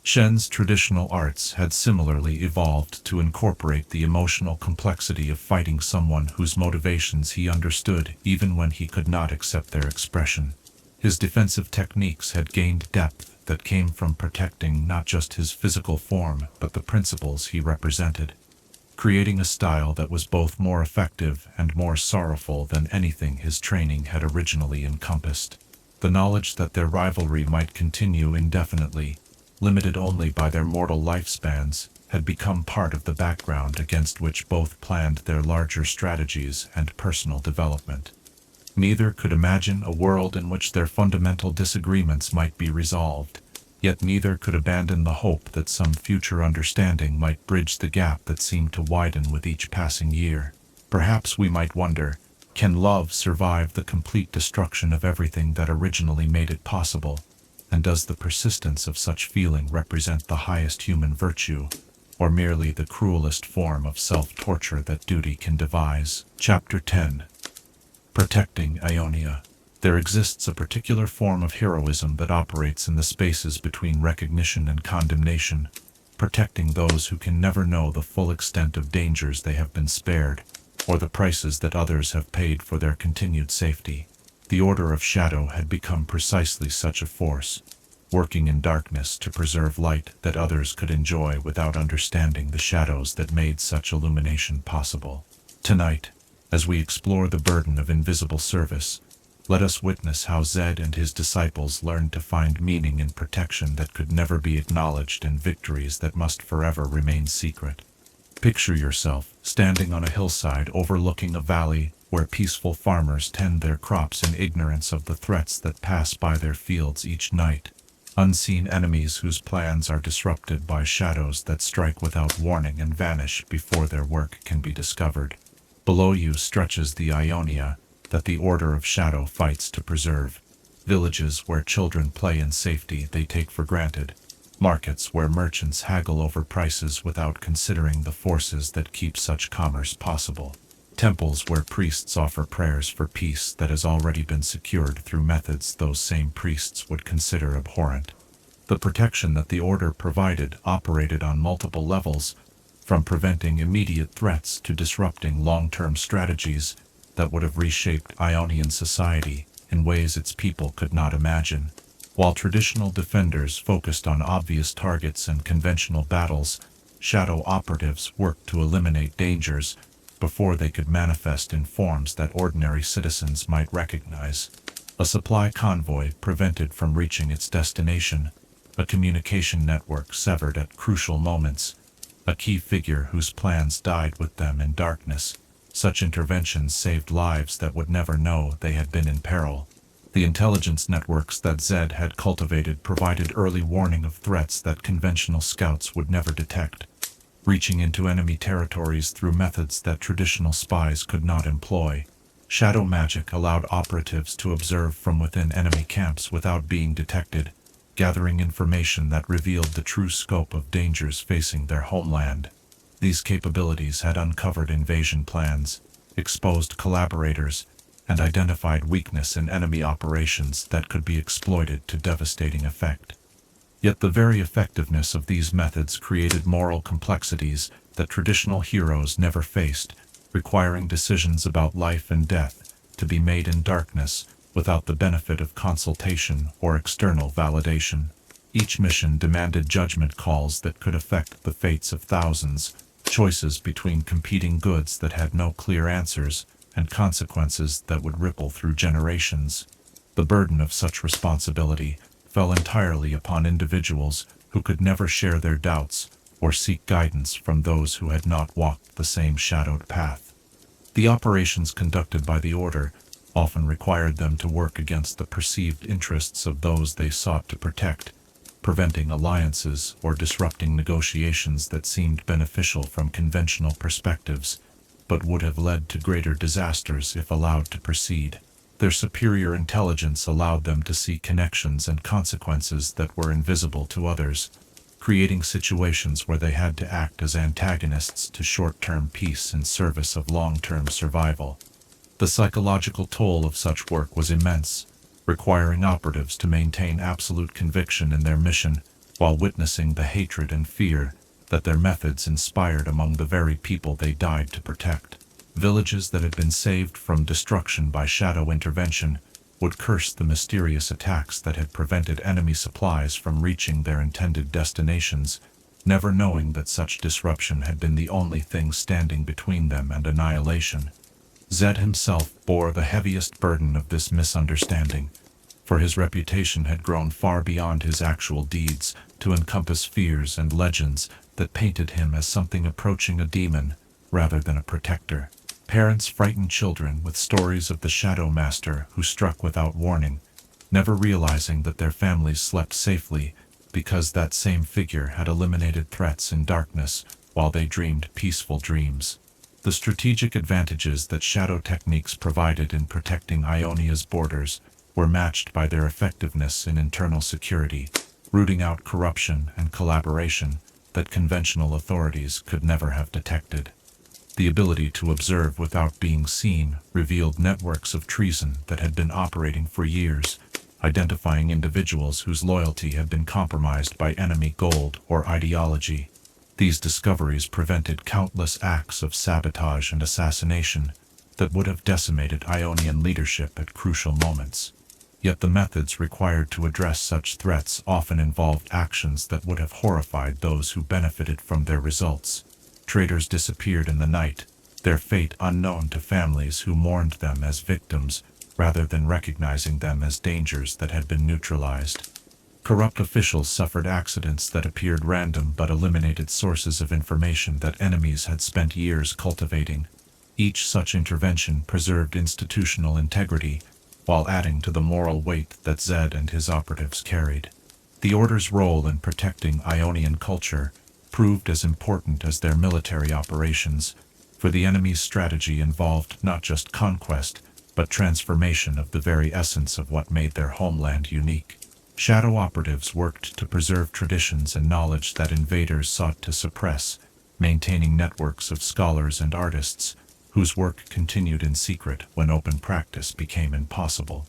Shen's traditional arts had similarly evolved to incorporate the emotional complexity of fighting someone whose motivations he understood even when he could not accept their expression. His defensive techniques had gained depth that came from protecting not just his physical form but the principles he represented, creating a style that was both more effective and more sorrowful than anything his training had originally encompassed. The knowledge that their rivalry might continue indefinitely, limited only by their mortal lifespans, had become part of the background against which both planned their larger strategies and personal development. Neither could imagine a world in which their fundamental disagreements might be resolved, yet neither could abandon the hope that some future understanding might bridge the gap that seemed to widen with each passing year. Perhaps we might wonder, can love survive the complete destruction of everything that originally made it possible? And does the persistence of such feeling represent the highest human virtue, or merely the cruelest form of self-torture that duty can devise? Chapter 10. Protecting Ionia. There exists a particular form of heroism that operates in the spaces between recognition and condemnation, protecting those who can never know the full extent of dangers they have been spared, or the prices that others have paid for their continued safety. The Order of Shadow had become precisely such a force, working in darkness to preserve light that others could enjoy without understanding the shadows that made such illumination possible. Tonight, as we explore the burden of invisible service, let us witness how Zed and his disciples learned to find meaning in protection that could never be acknowledged and victories that must forever remain secret. Picture yourself standing on a hillside overlooking a valley where peaceful farmers tend their crops in ignorance of the threats that pass by their fields each night. Unseen enemies whose plans are disrupted by shadows that strike without warning and vanish before their work can be discovered. Below you stretches the Ionia that the Order of Shadow fights to preserve. Villages where children play in safety they take for granted. Markets where merchants haggle over prices without considering the forces that keep such commerce possible. Temples where priests offer prayers for peace that has already been secured through methods those same priests would consider abhorrent. The protection that the Order provided operated on multiple levels, from preventing immediate threats to disrupting long-term strategies that would have reshaped Ionian society in ways its people could not imagine. While traditional defenders focused on obvious targets and conventional battles, shadow operatives worked to eliminate dangers before they could manifest in forms that ordinary citizens might recognize. A supply convoy prevented from reaching its destination, a communication network severed at crucial moments, a key figure whose plans died with them in darkness. Such interventions saved lives that would never know they had been in peril. The intelligence networks that Zed had cultivated provided early warning of threats that conventional scouts would never detect, reaching into enemy territories through methods that traditional spies could not employ. Shadow magic allowed operatives to observe from within enemy camps without being detected, gathering information that revealed the true scope of dangers facing their homeland. These capabilities had uncovered invasion plans, exposed collaborators, and identified weakness in enemy operations that could be exploited to devastating effect. Yet the very effectiveness of these methods created moral complexities that traditional heroes never faced, requiring decisions about life and death to be made in darkness without the benefit of consultation or external validation. Each mission demanded judgment calls that could affect the fates of thousands, choices between competing goods that had no clear answers, and consequences that would ripple through generations. The burden of such responsibility fell entirely upon individuals who could never share their doubts or seek guidance from those who had not walked the same shadowed path. The operations conducted by the Order often required them to work against the perceived interests of those they sought to protect, preventing alliances or disrupting negotiations that seemed beneficial from conventional perspectives, but would have led to greater disasters if allowed to proceed. Their superior intelligence allowed them to see connections and consequences that were invisible to others, creating situations where they had to act as antagonists to short-term peace in service of long-term survival. The psychological toll of such work was immense, requiring operatives to maintain absolute conviction in their mission while witnessing the hatred and fear that their methods inspired among the very people they died to protect. Villages that had been saved from destruction by shadow intervention would curse the mysterious attacks that had prevented enemy supplies from reaching their intended destinations, never knowing that such disruption had been the only thing standing between them and annihilation. Zed himself bore the heaviest burden of this misunderstanding, for his reputation had grown far beyond his actual deeds to encompass fears and legends that painted him as something approaching a demon rather than a protector. Parents frightened children with stories of the Shadow Master who struck without warning, never realizing that their families slept safely because that same figure had eliminated threats in darkness while they dreamed peaceful dreams. The strategic advantages that shadow techniques provided in protecting Ionia's borders were matched by their effectiveness in internal security, rooting out corruption and collaboration that conventional authorities could never have detected. The ability to observe without being seen revealed networks of treason that had been operating for years, identifying individuals whose loyalty had been compromised by enemy gold or ideology. These discoveries prevented countless acts of sabotage and assassination that would have decimated Ionian leadership at crucial moments. Yet the methods required to address such threats often involved actions that would have horrified those who benefited from their results. Traitors disappeared in the night, their fate unknown to families who mourned them as victims rather than recognizing them as dangers that had been neutralized. Corrupt officials suffered accidents that appeared random but eliminated sources of information that enemies had spent years cultivating. Each such intervention preserved institutional integrity while adding to the moral weight that Zed and his operatives carried. The Order's role in protecting Ionian culture proved as important as their military operations, for the enemy's strategy involved not just conquest, but transformation of the very essence of what made their homeland unique. Shadow operatives worked to preserve traditions and knowledge that invaders sought to suppress, maintaining networks of scholars and artists whose work continued in secret when open practice became impossible.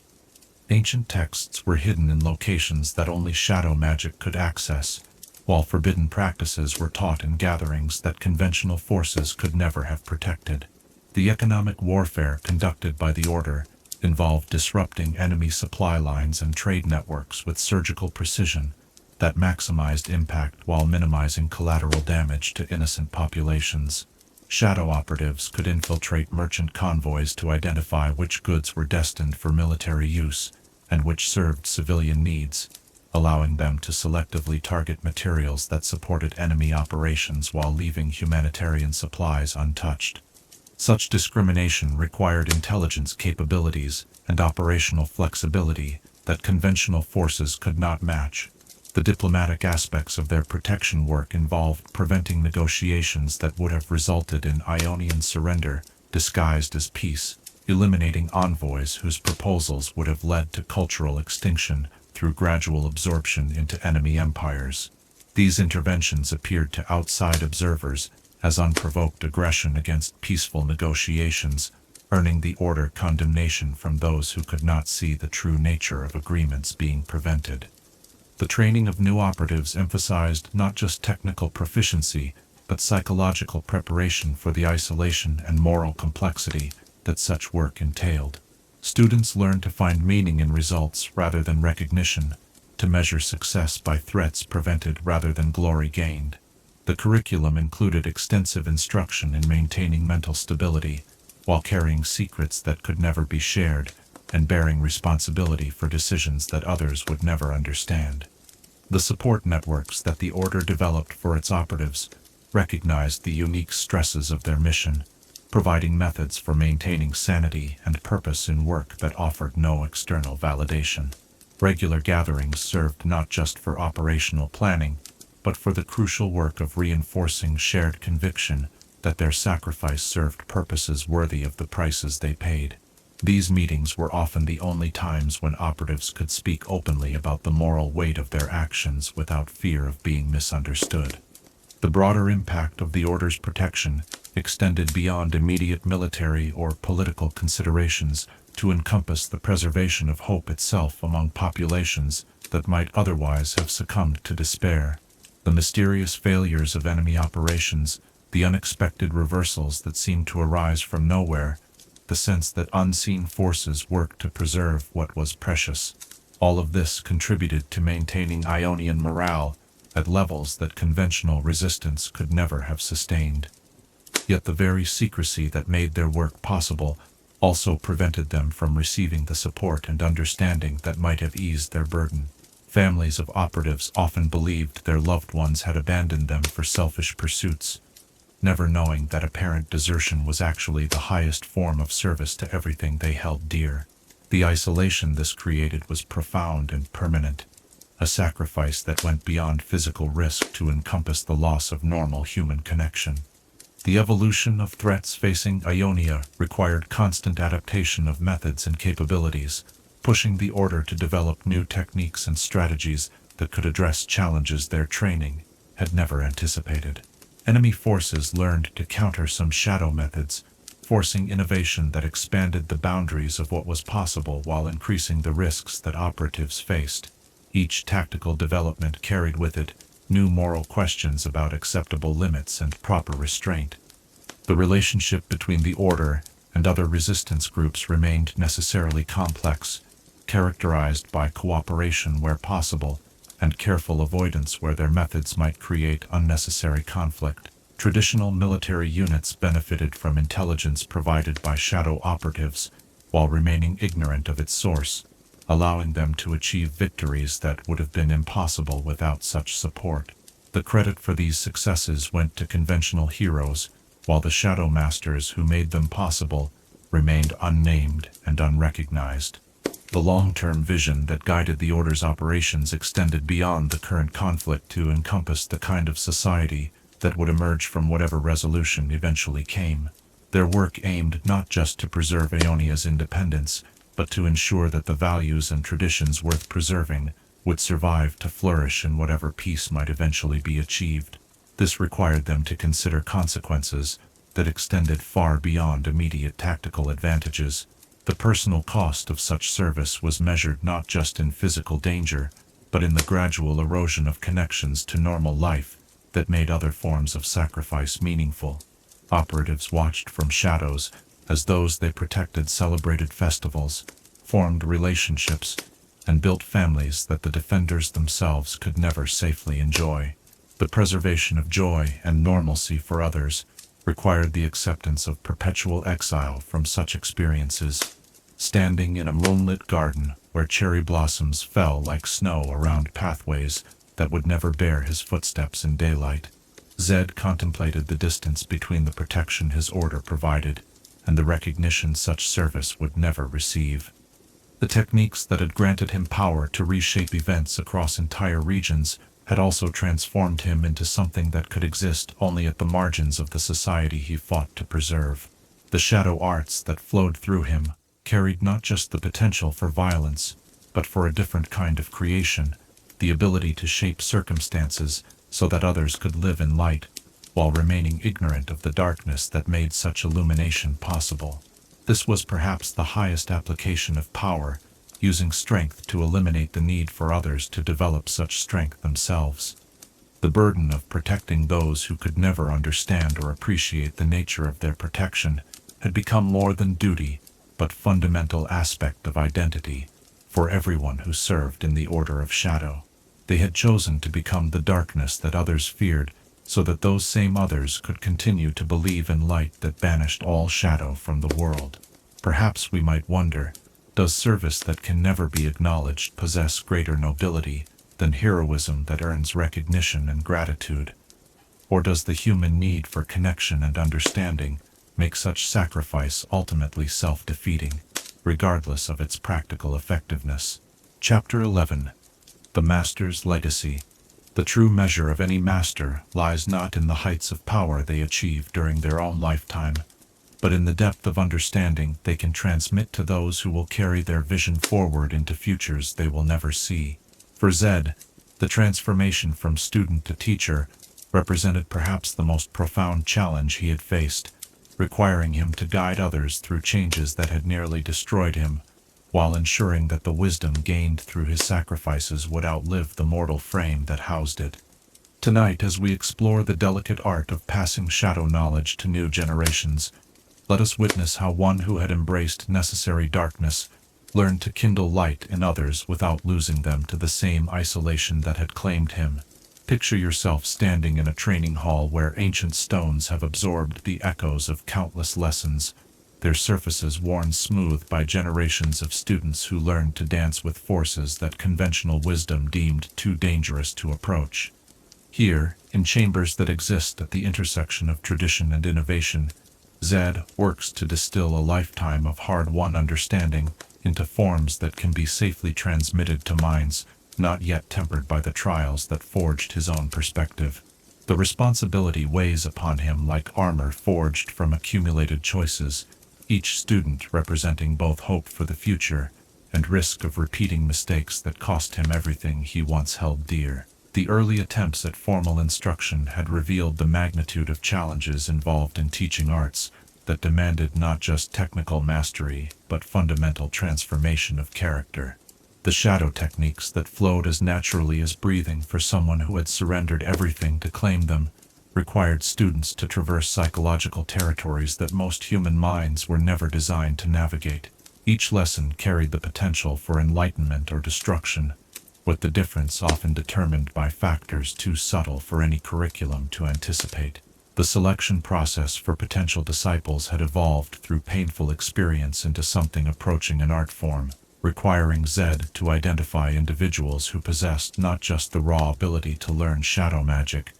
Ancient texts were hidden in locations that only shadow magic could access, while forbidden practices were taught in gatherings that conventional forces could never have protected. The economic warfare conducted by the Order involved disrupting enemy supply lines and trade networks with surgical precision that maximized impact while minimizing collateral damage to innocent populations. Shadow operatives could infiltrate merchant convoys to identify which goods were destined for military use and which served civilian needs, allowing them to selectively target materials that supported enemy operations while leaving humanitarian supplies untouched. Such discrimination required intelligence capabilities and operational flexibility that conventional forces could not match. The diplomatic aspects of their protection work involved preventing negotiations that would have resulted in Ionian surrender disguised as peace, eliminating envoys whose proposals would have led to cultural extinction through gradual absorption into enemy empires. These interventions appeared to outside observers as unprovoked aggression against peaceful negotiations, earning the Order condemnation from those who could not see the true nature of agreements being prevented. The training of new operatives emphasized not just technical proficiency, but psychological preparation for the isolation and moral complexity that such work entailed. Students learned to find meaning in results rather than recognition, to measure success by threats prevented rather than glory gained. The curriculum included extensive instruction in maintaining mental stability, while carrying secrets that could never be shared, and bearing responsibility for decisions that others would never understand. The support networks that the Order developed for its operatives recognized the unique stresses of their mission, providing methods for maintaining sanity and purpose in work that offered no external validation. Regular gatherings served not just for operational planning, but for the crucial work of reinforcing shared conviction that their sacrifice served purposes worthy of the prices they paid. These meetings were often the only times when operatives could speak openly about the moral weight of their actions without fear of being misunderstood. The broader impact of the Order's protection extended beyond immediate military or political considerations to encompass the preservation of hope itself among populations that might otherwise have succumbed to despair. The mysterious failures of enemy operations, the unexpected reversals that seemed to arise from nowhere, the sense that unseen forces worked to preserve what was precious. All of this contributed to maintaining Ionian morale at levels that conventional resistance could never have sustained. Yet the very secrecy that made their work possible also prevented them from receiving the support and understanding that might have eased their burden. Families of operatives often believed their loved ones had abandoned them for selfish pursuits, never knowing that apparent desertion was actually the highest form of service to everything they held dear. The isolation this created was profound and permanent, a sacrifice that went beyond physical risk to encompass the loss of normal human connection. The evolution of threats facing Ionia required constant adaptation of methods and capabilities, pushing the Order to develop new techniques and strategies that could address challenges their training had never anticipated. Enemy forces learned to counter some shadow methods, forcing innovation that expanded the boundaries of what was possible while increasing the risks that operatives faced. Each tactical development carried with it new moral questions about acceptable limits and proper restraint. The relationship between the Order and other resistance groups remained necessarily complex, characterized by cooperation where possible and careful avoidance where their methods might create unnecessary conflict. Traditional military units benefited from intelligence provided by shadow operatives while remaining ignorant of its source, allowing them to achieve victories that would have been impossible without such support. The credit for these successes went to conventional heroes while the shadow masters who made them possible remained unnamed and unrecognized. The long-term vision that guided the Order's operations extended beyond the current conflict to encompass the kind of society that would emerge from whatever resolution eventually came. Their work aimed not just to preserve Ionia's independence, but to ensure that the values and traditions worth preserving would survive to flourish in whatever peace might eventually be achieved. This required them to consider consequences that extended far beyond immediate tactical advantages. The personal cost of such service was measured not just in physical danger, but in the gradual erosion of connections to normal life that made other forms of sacrifice meaningful. Operatives watched from shadows as those they protected celebrated festivals, formed relationships, and built families that the defenders themselves could never safely enjoy. The preservation of joy and normalcy for others required the acceptance of perpetual exile from such experiences. Standing in a moonlit garden where cherry blossoms fell like snow around pathways that would never bear his footsteps in daylight, Zed contemplated the distance between the protection his order provided and the recognition such service would never receive. The techniques that had granted him power to reshape events across entire regions had also transformed him into something that could exist only at the margins of the society he fought to preserve. The shadow arts that flowed through him carried not just the potential for violence, but for a different kind of creation, the ability to shape circumstances so that others could live in light, while remaining ignorant of the darkness that made such illumination possible. This was perhaps the highest application of power, using strength to eliminate the need for others to develop such strength themselves. The burden of protecting those who could never understand or appreciate the nature of their protection had become more than duty, but fundamental aspect of identity for everyone who served in the Order of Shadow. They had chosen to become the darkness that others feared, so that those same others could continue to believe in light that banished all shadow from the world. Perhaps we might wonder, does service that can never be acknowledged possess greater nobility than heroism that earns recognition and gratitude? Or does the human need for connection and understanding make such sacrifice ultimately self-defeating, regardless of its practical effectiveness? Chapter 11. The Master's Legacy. The true measure of any master lies not in the heights of power they achieve during their own lifetime, but in the depth of understanding they can transmit to those who will carry their vision forward into futures they will never see. For Zed, the transformation from student to teacher represented perhaps the most profound challenge he had faced, requiring him to guide others through changes that had nearly destroyed him, while ensuring that the wisdom gained through his sacrifices would outlive the mortal frame that housed it. Tonight, as we explore the delicate art of passing shadow knowledge to new generations, let us witness how one who had embraced necessary darkness learned to kindle light in others without losing them to the same isolation that had claimed him. Picture yourself standing in a training hall where ancient stones have absorbed the echoes of countless lessons, their surfaces worn smooth by generations of students who learned to dance with forces that conventional wisdom deemed too dangerous to approach. Here, in chambers that exist at the intersection of tradition and innovation, Zed works to distill a lifetime of hard-won understanding into forms that can be safely transmitted to minds not yet tempered by the trials that forged his own perspective. The responsibility weighs upon him like armor forged from accumulated choices, each student representing both hope for the future and risk of repeating mistakes that cost him everything he once held dear. The early attempts at formal instruction had revealed the magnitude of challenges involved in teaching arts that demanded not just technical mastery, but fundamental transformation of character. The shadow techniques that flowed as naturally as breathing for someone who had surrendered everything to claim them required students to traverse psychological territories that most human minds were never designed to navigate. Each lesson carried the potential for enlightenment or destruction, with the difference often determined by factors too subtle for any curriculum to anticipate. The selection process for potential disciples had evolved through painful experience into something approaching an art form, requiring Zed to identify individuals who possessed not just the raw ability to learn shadow magic,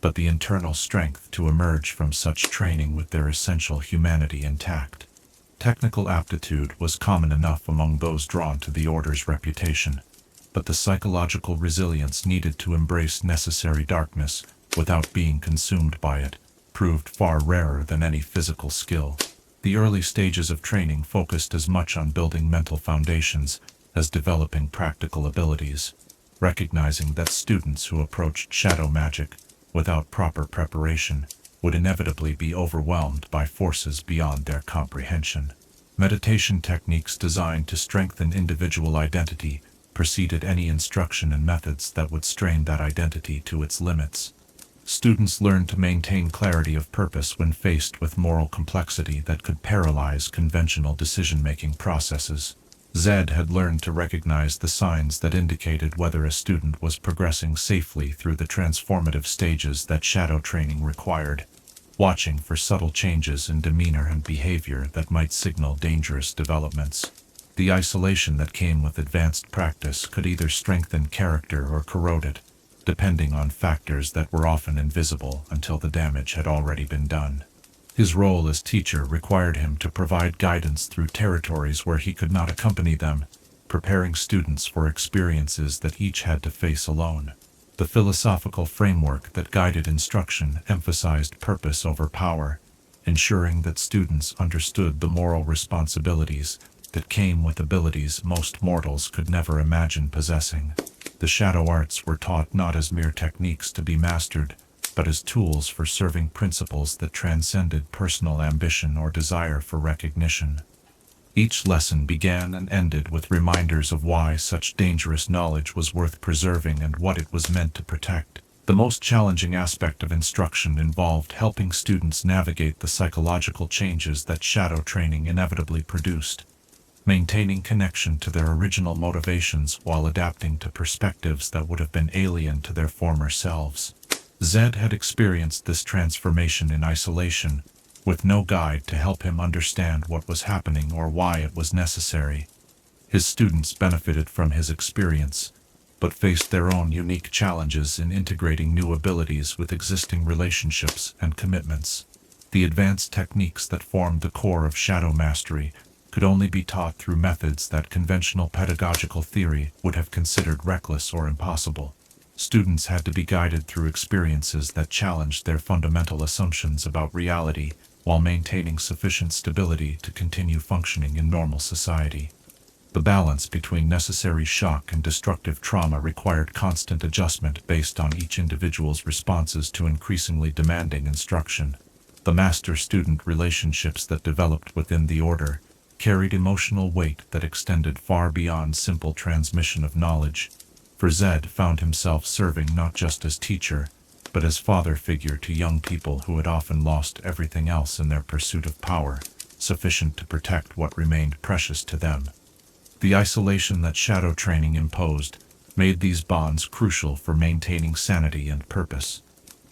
but the internal strength to emerge from such training with their essential humanity intact. Technical aptitude was common enough among those drawn to the Order's reputation, but the psychological resilience needed to embrace necessary darkness without being consumed by it proved far rarer than any physical skill. The early stages of training focused as much on building mental foundations as developing practical abilities, recognizing that students who approached shadow magic without proper preparation would inevitably be overwhelmed by forces beyond their comprehension. Meditation techniques designed to strengthen individual identity preceded any instruction and methods that would strain that identity to its limits. Students learned to maintain clarity of purpose when faced with moral complexity that could paralyze conventional decision-making processes. Zed had learned to recognize the signs that indicated whether a student was progressing safely through the transformative stages that shadow training required, watching for subtle changes in demeanor and behavior that might signal dangerous developments. The isolation that came with advanced practice could either strengthen character or corrode it, depending on factors that were often invisible until the damage had already been done. His role as teacher required him to provide guidance through territories where he could not accompany them, preparing students for experiences that each had to face alone. The philosophical framework that guided instruction emphasized purpose over power, ensuring that students understood the moral responsibilities that came with abilities most mortals could never imagine possessing. The shadow arts were taught not as mere techniques to be mastered, but as tools for serving principles that transcended personal ambition or desire for recognition. Each lesson began and ended with reminders of why such dangerous knowledge was worth preserving and what it was meant to protect. The most challenging aspect of instruction involved helping students navigate the psychological changes that shadow training inevitably produced, maintaining connection to their original motivations while adapting to perspectives that would have been alien to their former selves. Zed had experienced this transformation in isolation, with no guide to help him understand what was happening or why it was necessary. His students benefited from his experience, but faced their own unique challenges in integrating new abilities with existing relationships and commitments. The advanced techniques that formed the core of shadow mastery could only be taught through methods that conventional pedagogical theory would have considered reckless or impossible. Students had to be guided through experiences that challenged their fundamental assumptions about reality while maintaining sufficient stability to continue functioning in normal society. The balance between necessary shock and destructive trauma required constant adjustment based on each individual's responses to increasingly demanding instruction. The master-student relationships that developed within the Order carried emotional weight that extended far beyond simple transmission of knowledge. For Zed found himself serving not just as teacher, but as father figure to young people who had often lost everything else in their pursuit of power, sufficient to protect what remained precious to them. The isolation that shadow training imposed made these bonds crucial for maintaining sanity and purpose,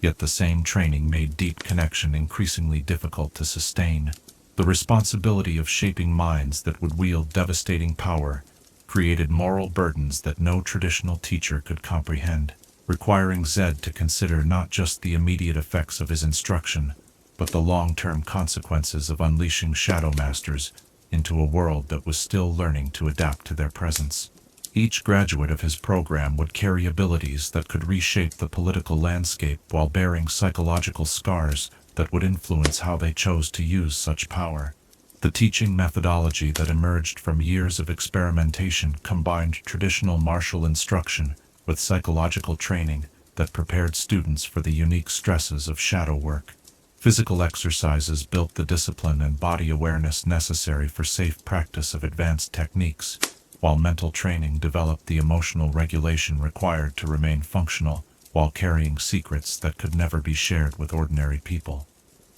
yet the same training made deep connection increasingly difficult to sustain. The responsibility of shaping minds that would wield devastating power created moral burdens that no traditional teacher could comprehend, requiring Zed to consider not just the immediate effects of his instruction, but the long-term consequences of unleashing shadow masters into a world that was still learning to adapt to their presence. Each graduate of his program would carry abilities that could reshape the political landscape while bearing psychological scars that would influence how they chose to use such power. The teaching methodology that emerged from years of experimentation combined traditional martial instruction with psychological training that prepared students for the unique stresses of shadow work. Physical exercises built the discipline and body awareness necessary for safe practice of advanced techniques, while mental training developed the emotional regulation required to remain functional while carrying secrets that could never be shared with ordinary people.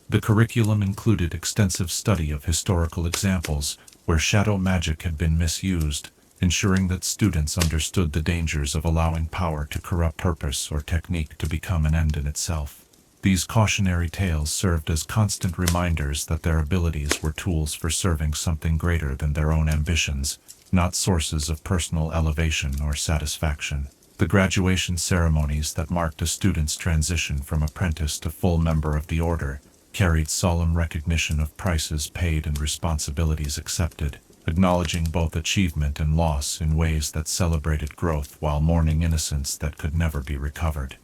The curriculum included extensive study of historical examples where shadow magic had been misused, ensuring that students understood the dangers of allowing power to corrupt purpose or technique to become an end in itself. These cautionary tales served as constant reminders that their abilities were tools for serving something greater than their own ambitions, not sources of personal elevation or satisfaction. The graduation ceremonies that marked a student's transition from apprentice to full member of the order carried solemn recognition of prices paid and responsibilities accepted, acknowledging both achievement and loss in ways that celebrated growth while mourning innocence that could never be recovered.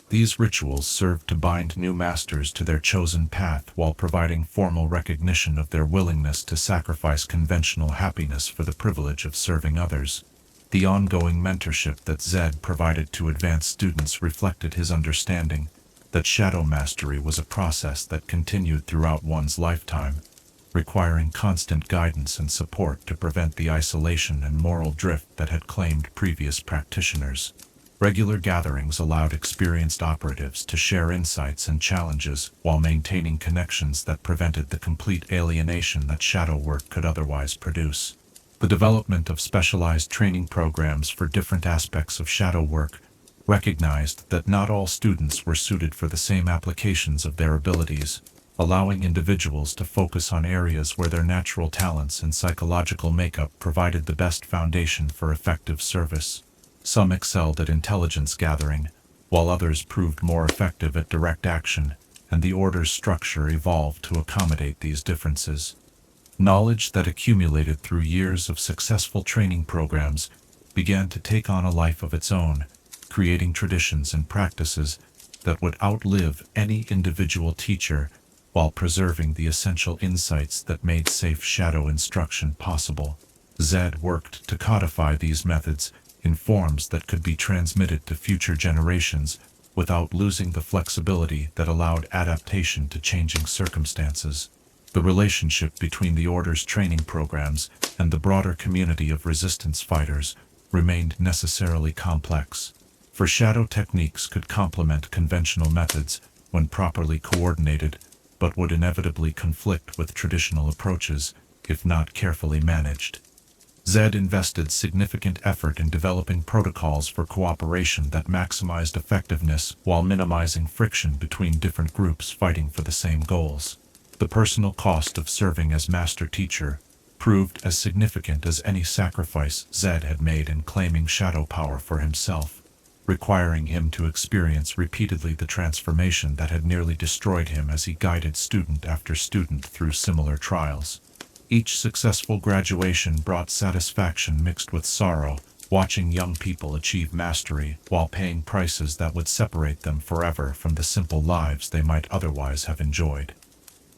These rituals served to bind new masters to their chosen path while providing formal recognition of their willingness to sacrifice conventional happiness for the privilege of serving others. The ongoing mentorship that Zed provided to advanced students reflected his understanding that shadow mastery was a process that continued throughout one's lifetime, requiring constant guidance and support to prevent the isolation and moral drift that had claimed previous practitioners. Regular gatherings allowed experienced operatives to share insights and challenges while maintaining connections that prevented the complete alienation that shadow work could otherwise produce. The development of specialized training programs for different aspects of shadow work recognized that not all students were suited for the same applications of their abilities, allowing individuals to focus on areas where their natural talents and psychological makeup provided the best foundation for effective service. Some excelled at intelligence gathering, while others proved more effective at direct action, and the order's structure evolved to accommodate these differences. Knowledge that accumulated through years of successful training programs began to take on a life of its own, creating traditions and practices that would outlive any individual teacher while preserving the essential insights that made safe shadow instruction possible. Zed worked to codify these methods in forms that could be transmitted to future generations without losing the flexibility that allowed adaptation to changing circumstances. The relationship between the Order's training programs and the broader community of resistance fighters remained necessarily complex, for shadow techniques could complement conventional methods when properly coordinated, but would inevitably conflict with traditional approaches if not carefully managed. Zed invested significant effort in developing protocols for cooperation that maximized effectiveness while minimizing friction between different groups fighting for the same goals. The personal cost of serving as master teacher proved as significant as any sacrifice Zed had made in claiming shadow power for himself, requiring him to experience repeatedly the transformation that had nearly destroyed him as he guided student after student through similar trials. Each successful graduation brought satisfaction mixed with sorrow, watching young people achieve mastery while paying prices that would separate them forever from the simple lives they might otherwise have enjoyed.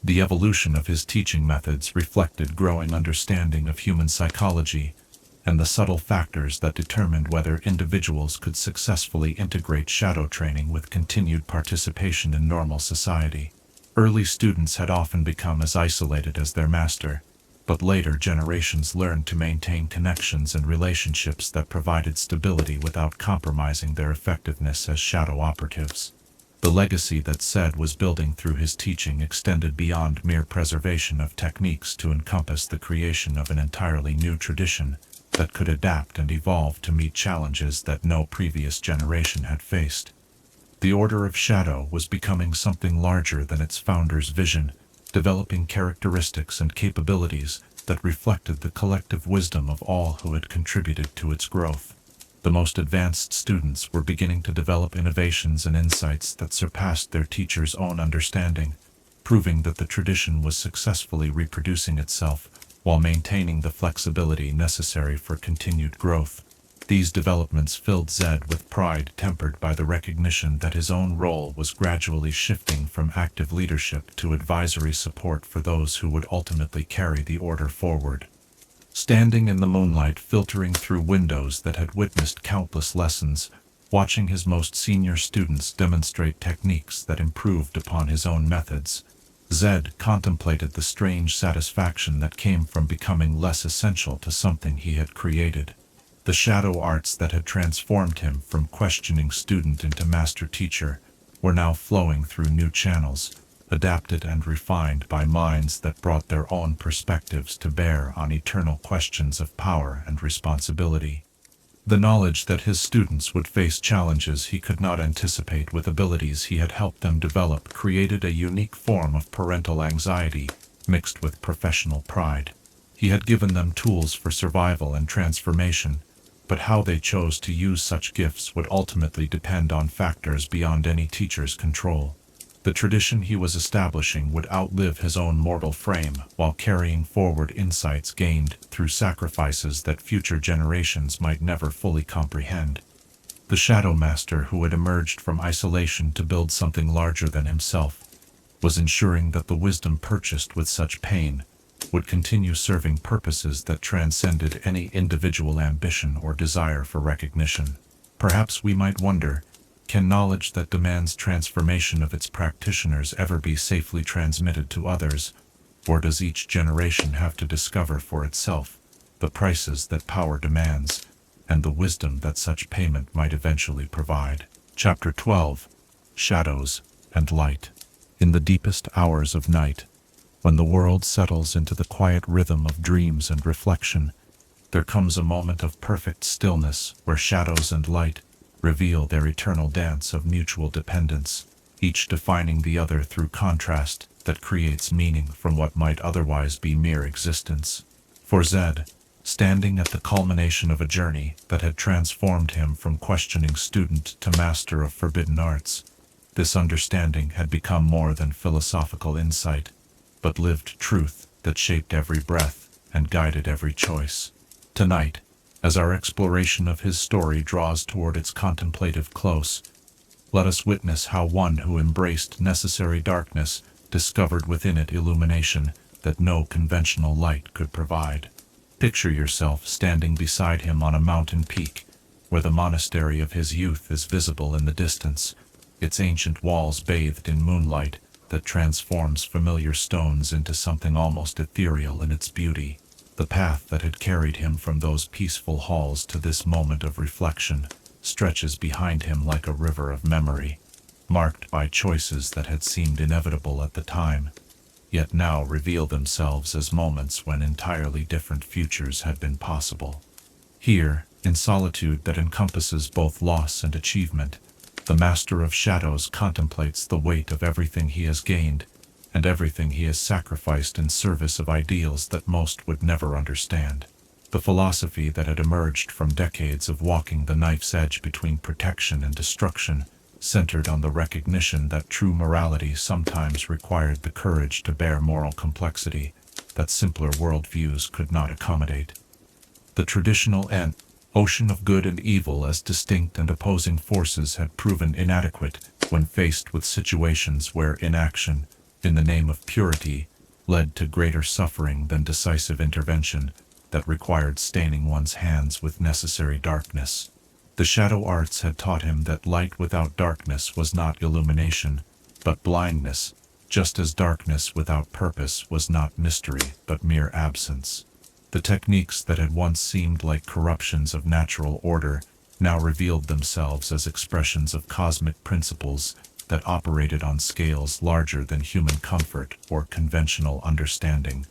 The evolution of his teaching methods reflected growing understanding of human psychology and the subtle factors that determined whether individuals could successfully integrate shadow training with continued participation in normal society. Early students had often become as isolated as their master, but later generations learned to maintain connections and relationships that provided stability without compromising their effectiveness as shadow operatives. The legacy that Zed was building through his teaching extended beyond mere preservation of techniques to encompass the creation of an entirely new tradition that could adapt and evolve to meet challenges that no previous generation had faced. The Order of Shadow was becoming something larger than its founder's vision, developing characteristics and capabilities that reflected the collective wisdom of all who had contributed to its growth. The most advanced students were beginning to develop innovations and insights that surpassed their teachers' own understanding, proving that the tradition was successfully reproducing itself while maintaining the flexibility necessary for continued growth. These developments filled Zed with pride tempered by the recognition that his own role was gradually shifting from active leadership to advisory support for those who would ultimately carry the order forward. Standing in the moonlight filtering through windows that had witnessed countless lessons, watching his most senior students demonstrate techniques that improved upon his own methods, Zed contemplated the strange satisfaction that came from becoming less essential to something he had created. The shadow arts that had transformed him from questioning student into master teacher were now flowing through new channels, adapted and refined by minds that brought their own perspectives to bear on eternal questions of power and responsibility. The knowledge that his students would face challenges he could not anticipate with abilities he had helped them develop created a unique form of parental anxiety mixed with professional pride. He had given them tools for survival and transformation, but how they chose to use such gifts would ultimately depend on factors beyond any teacher's control. The tradition he was establishing would outlive his own mortal frame while carrying forward insights gained through sacrifices that future generations might never fully comprehend. The Shadow Master, who had emerged from isolation to build something larger than himself, was ensuring that the wisdom purchased with such pain would continue serving purposes that transcended any individual ambition or desire for recognition. Perhaps we might wonder, can knowledge that demands transformation of its practitioners ever be safely transmitted to others, or does each generation have to discover for itself the prices that power demands, and the wisdom that such payment might eventually provide? Chapter 12. Shadows and Light. In the deepest hours of night, when the world settles into the quiet rhythm of dreams and reflection, there comes a moment of perfect stillness where shadows and light reveal their eternal dance of mutual dependence, each defining the other through contrast that creates meaning from what might otherwise be mere existence. For Zed, standing at the culmination of a journey that had transformed him from questioning student to master of forbidden arts, this understanding had become more than philosophical insight, but lived truth that shaped every breath and guided every choice. Tonight, as our exploration of his story draws toward its contemplative close, let us witness how one who embraced necessary darkness discovered within it illumination that no conventional light could provide. Picture yourself standing beside him on a mountain peak, where the monastery of his youth is visible in the distance, its ancient walls bathed in moonlight that transforms familiar stones into something almost ethereal in its beauty. The path that had carried him from those peaceful halls to this moment of reflection stretches behind him like a river of memory, marked by choices that had seemed inevitable at the time, yet now reveal themselves as moments when entirely different futures had been possible. Here, in solitude that encompasses both loss and achievement, the Master of Shadows contemplates the weight of everything he has gained and everything he has sacrificed in service of ideals that most would never understand. The philosophy that had emerged from decades of walking the knife's edge between protection and destruction centered on the recognition that true morality sometimes required the courage to bear moral complexity that simpler worldviews could not accommodate. The traditional ocean of good and evil as distinct and opposing forces had proven inadequate when faced with situations where inaction, in the name of purity, led to greater suffering than decisive intervention that required staining one's hands with necessary darkness. The shadow arts had taught him that light without darkness was not illumination, but blindness, just as darkness without purpose was not mystery, but mere absence. The techniques that had once seemed like corruptions of natural order now revealed themselves as expressions of cosmic principles that operated on scales larger than human comfort or conventional understanding.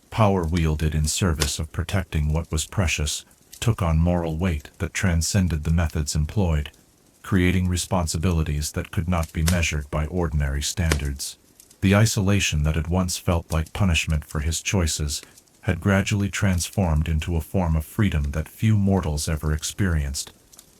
Power wielded in service of protecting what was precious took on moral weight that transcended the methods employed, creating responsibilities that could not be measured by ordinary standards. The isolation that had once felt like punishment for his choices had gradually transformed into a form of freedom that few mortals ever experienced,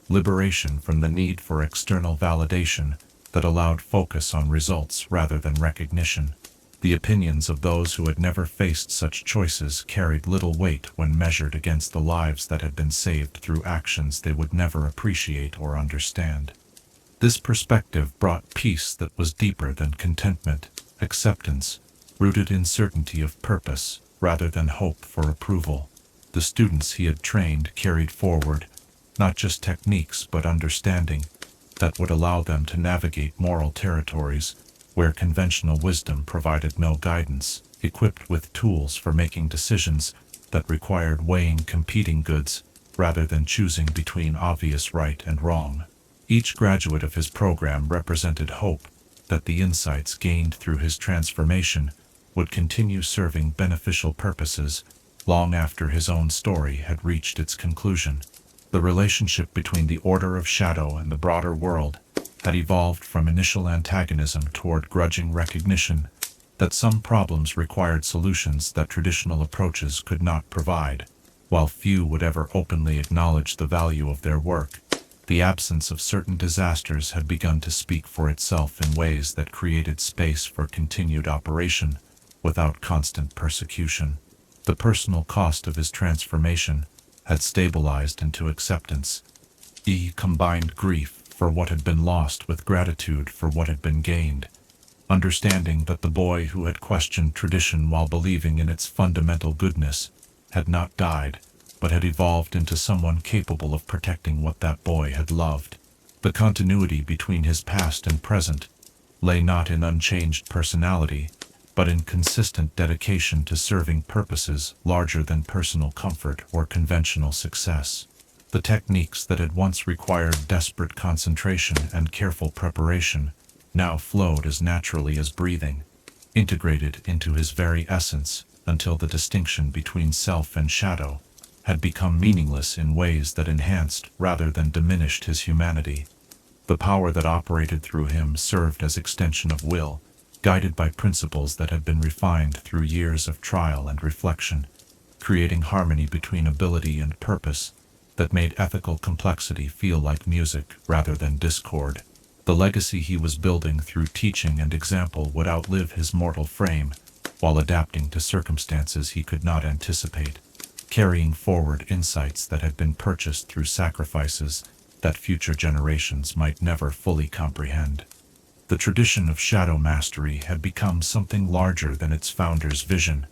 liberation from the need for external validation that allowed focus on results rather than recognition. The opinions of those who had never faced such choices carried little weight when measured against the lives that had been saved through actions they would never appreciate or understand. This perspective brought peace that was deeper than contentment, acceptance, rooted in certainty of purpose rather than hope for approval. The students he had trained carried forward not just techniques but understanding that would allow them to navigate moral territories where conventional wisdom provided no guidance, equipped with tools for making decisions that required weighing competing goods rather than choosing between obvious right and wrong. Each graduate of his program represented hope that the insights gained through his transformation would continue serving beneficial purposes long after his own story had reached its conclusion. The relationship between the Order of Shadow and the broader world had evolved from initial antagonism toward grudging recognition that some problems required solutions that traditional approaches could not provide. While few would ever openly acknowledge the value of their work, the absence of certain disasters had begun to speak for itself in ways that created space for continued operation without constant persecution. The personal cost of his transformation had stabilized into acceptance. He combined grief for what had been lost with gratitude for what had been gained, understanding that the boy who had questioned tradition while believing in its fundamental goodness had not died, but had evolved into someone capable of protecting what that boy had loved. The continuity between his past and present lay not in unchanged personality, but in consistent dedication to serving purposes larger than personal comfort or conventional success. The techniques that had once required desperate concentration and careful preparation now flowed as naturally as breathing, integrated into his very essence until the distinction between self and shadow had become meaningless in ways that enhanced rather than diminished his humanity. The power that operated through him served as extension of will, guided by principles that had been refined through years of trial and reflection, creating harmony between ability and purpose that made ethical complexity feel like music rather than discord. The legacy he was building through teaching and example would outlive his mortal frame, while adapting to circumstances he could not anticipate, carrying forward insights that had been purchased through sacrifices that future generations might never fully comprehend. The tradition of shadow mastery had become something larger than its founder's vision,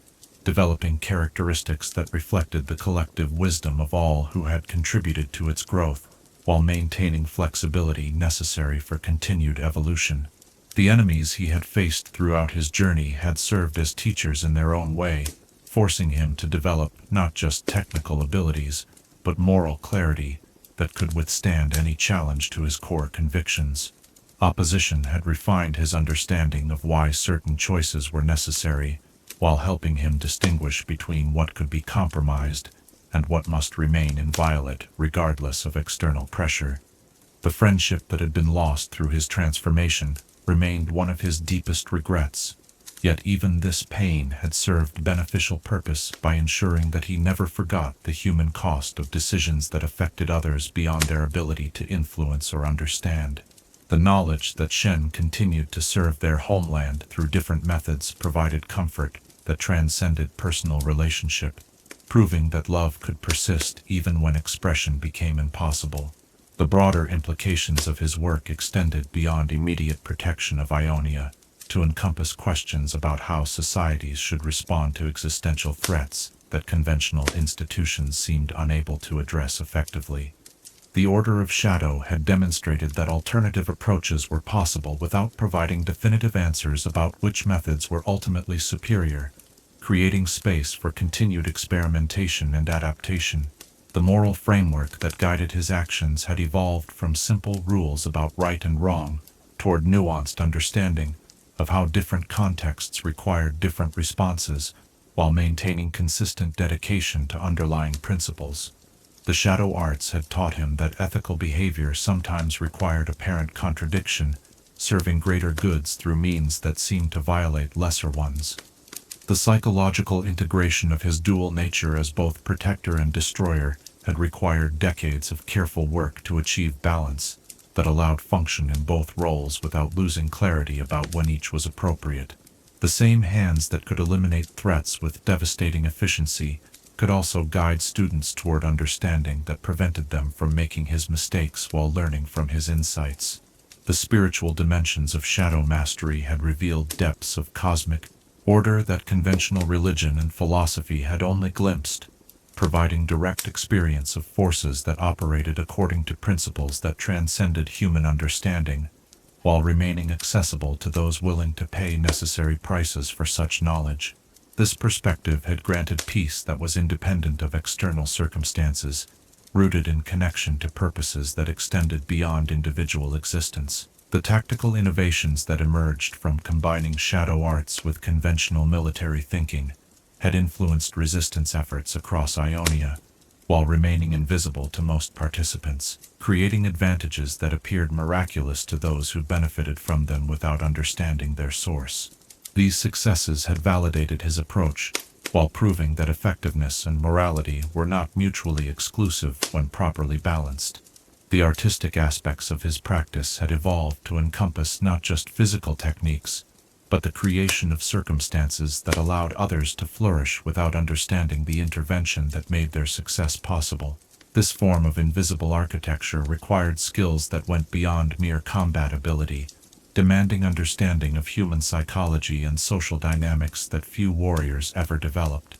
developing characteristics that reflected the collective wisdom of all who had contributed to its growth, while maintaining flexibility necessary for continued evolution. The enemies he had faced throughout his journey had served as teachers in their own way, forcing him to develop not just technical abilities, but moral clarity that could withstand any challenge to his core convictions. Opposition had refined his understanding of why certain choices were necessary, while helping him distinguish between what could be compromised and what must remain inviolate regardless of external pressure. The friendship that had been lost through his transformation remained one of his deepest regrets, yet even this pain had served beneficial purpose by ensuring that he never forgot the human cost of decisions that affected others beyond their ability to influence or understand. The knowledge that Shen continued to serve their homeland through different methods provided comfort that transcended personal relationship, proving that love could persist even when expression became impossible. The broader implications of his work extended beyond immediate protection of Ionia, to encompass questions about how societies should respond to existential threats that conventional institutions seemed unable to address effectively. The Order of Shadow had demonstrated that alternative approaches were possible without providing definitive answers about which methods were ultimately superior, creating space for continued experimentation and adaptation. The moral framework that guided his actions had evolved from simple rules about right and wrong toward nuanced understanding of how different contexts required different responses, while maintaining consistent dedication to underlying principles. The shadow arts had taught him that ethical behavior sometimes required apparent contradiction, serving greater goods through means that seemed to violate lesser ones. The psychological integration of his dual nature as both protector and destroyer had required decades of careful work to achieve balance that allowed function in both roles without losing clarity about when each was appropriate. The same hands that could eliminate threats with devastating efficiency could also guide students toward understanding that prevented them from making his mistakes while learning from his insights. The spiritual dimensions of shadow mastery had revealed depths of cosmic order that conventional religion and philosophy had only glimpsed, providing direct experience of forces that operated according to principles that transcended human understanding, while remaining accessible to those willing to pay necessary prices for such knowledge. This perspective had granted peace that was independent of external circumstances, rooted in connection to purposes that extended beyond individual existence. The tactical innovations that emerged from combining shadow arts with conventional military thinking had influenced resistance efforts across Ionia, while remaining invisible to most participants, creating advantages that appeared miraculous to those who benefited from them without understanding their source. These successes had validated his approach, while proving that effectiveness and morality were not mutually exclusive when properly balanced. The artistic aspects of his practice had evolved to encompass not just physical techniques, but the creation of circumstances that allowed others to flourish without understanding the intervention that made their success possible. This form of invisible architecture required skills that went beyond mere combat ability, demanding understanding of human psychology and social dynamics that few warriors ever developed.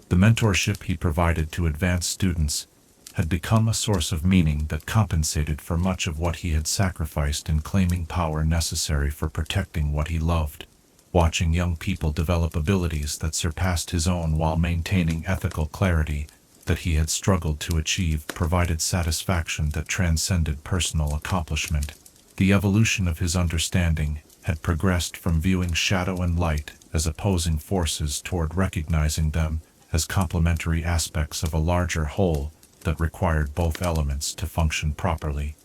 The mentorship he provided to advanced students had become a source of meaning that compensated for much of what he had sacrificed in claiming power necessary for protecting what he loved. Watching young people develop abilities that surpassed his own while maintaining ethical clarity that he had struggled to achieve provided satisfaction that transcended personal accomplishment. The evolution of his understanding had progressed from viewing shadow and light as opposing forces toward recognizing them as complementary aspects of a larger whole that required both elements to function properly.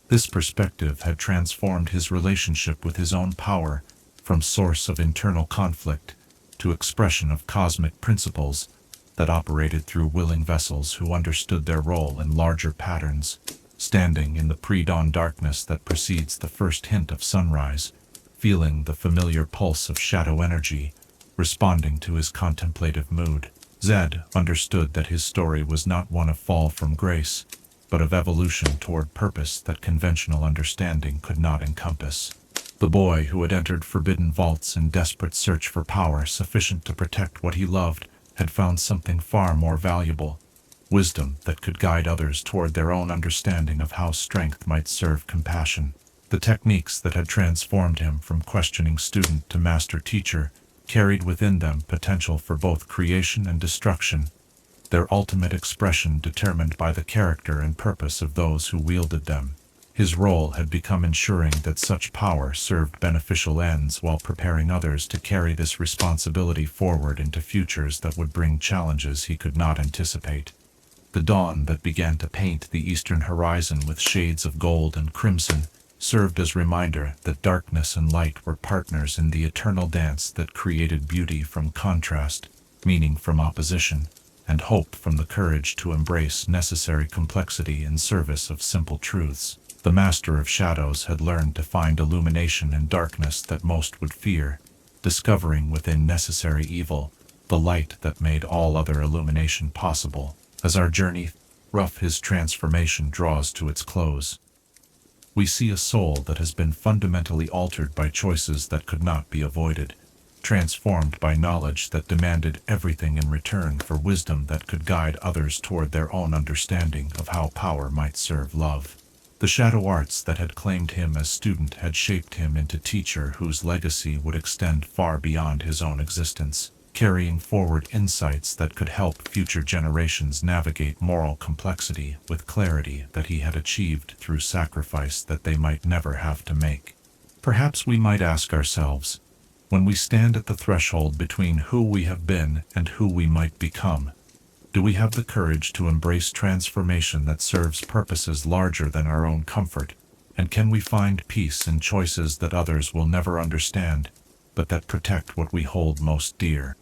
This perspective had transformed his relationship with his own power from source of internal conflict to expression of cosmic principles that operated through willing vessels who understood their role in larger patterns. Standing in the pre-dawn darkness that precedes the first hint of sunrise, feeling the familiar pulse of shadow energy, responding to his contemplative mood, Zed understood that his story was not one of fall from grace, but of evolution toward purpose that conventional understanding could not encompass. The boy who had entered forbidden vaults in desperate search for power sufficient to protect what he loved had found something far more valuable: wisdom that could guide others toward their own understanding of how strength might serve compassion. The techniques that had transformed him from questioning student to master teacher carried within them potential for both creation and destruction, their ultimate expression determined by the character and purpose of those who wielded them. His role had become ensuring that such power served beneficial ends while preparing others to carry this responsibility forward into futures that would bring challenges he could not anticipate. The dawn that began to paint the eastern horizon with shades of gold and crimson served as reminder that darkness and light were partners in the eternal dance that created beauty from contrast, meaning from opposition, and hope from the courage to embrace necessary complexity in service of simple truths. The master of shadows had learned to find illumination in darkness that most would fear, discovering within necessary evil the light that made all other illumination possible. As our journey rough his transformation draws to its close, we see a soul that has been fundamentally altered by choices that could not be avoided, transformed by knowledge that demanded everything in return for wisdom that could guide others toward their own understanding of how power might serve love. The shadow arts that had claimed him as student had shaped him into teacher whose legacy would extend far beyond his own existence, carrying forward insights that could help future generations navigate moral complexity with clarity that he had achieved through sacrifice that they might never have to make. Perhaps we might ask ourselves, when we stand at the threshold between who we have been and who we might become, do we have the courage to embrace transformation that serves purposes larger than our own comfort, and can we find peace in choices that others will never understand, but that protect what we hold most dear?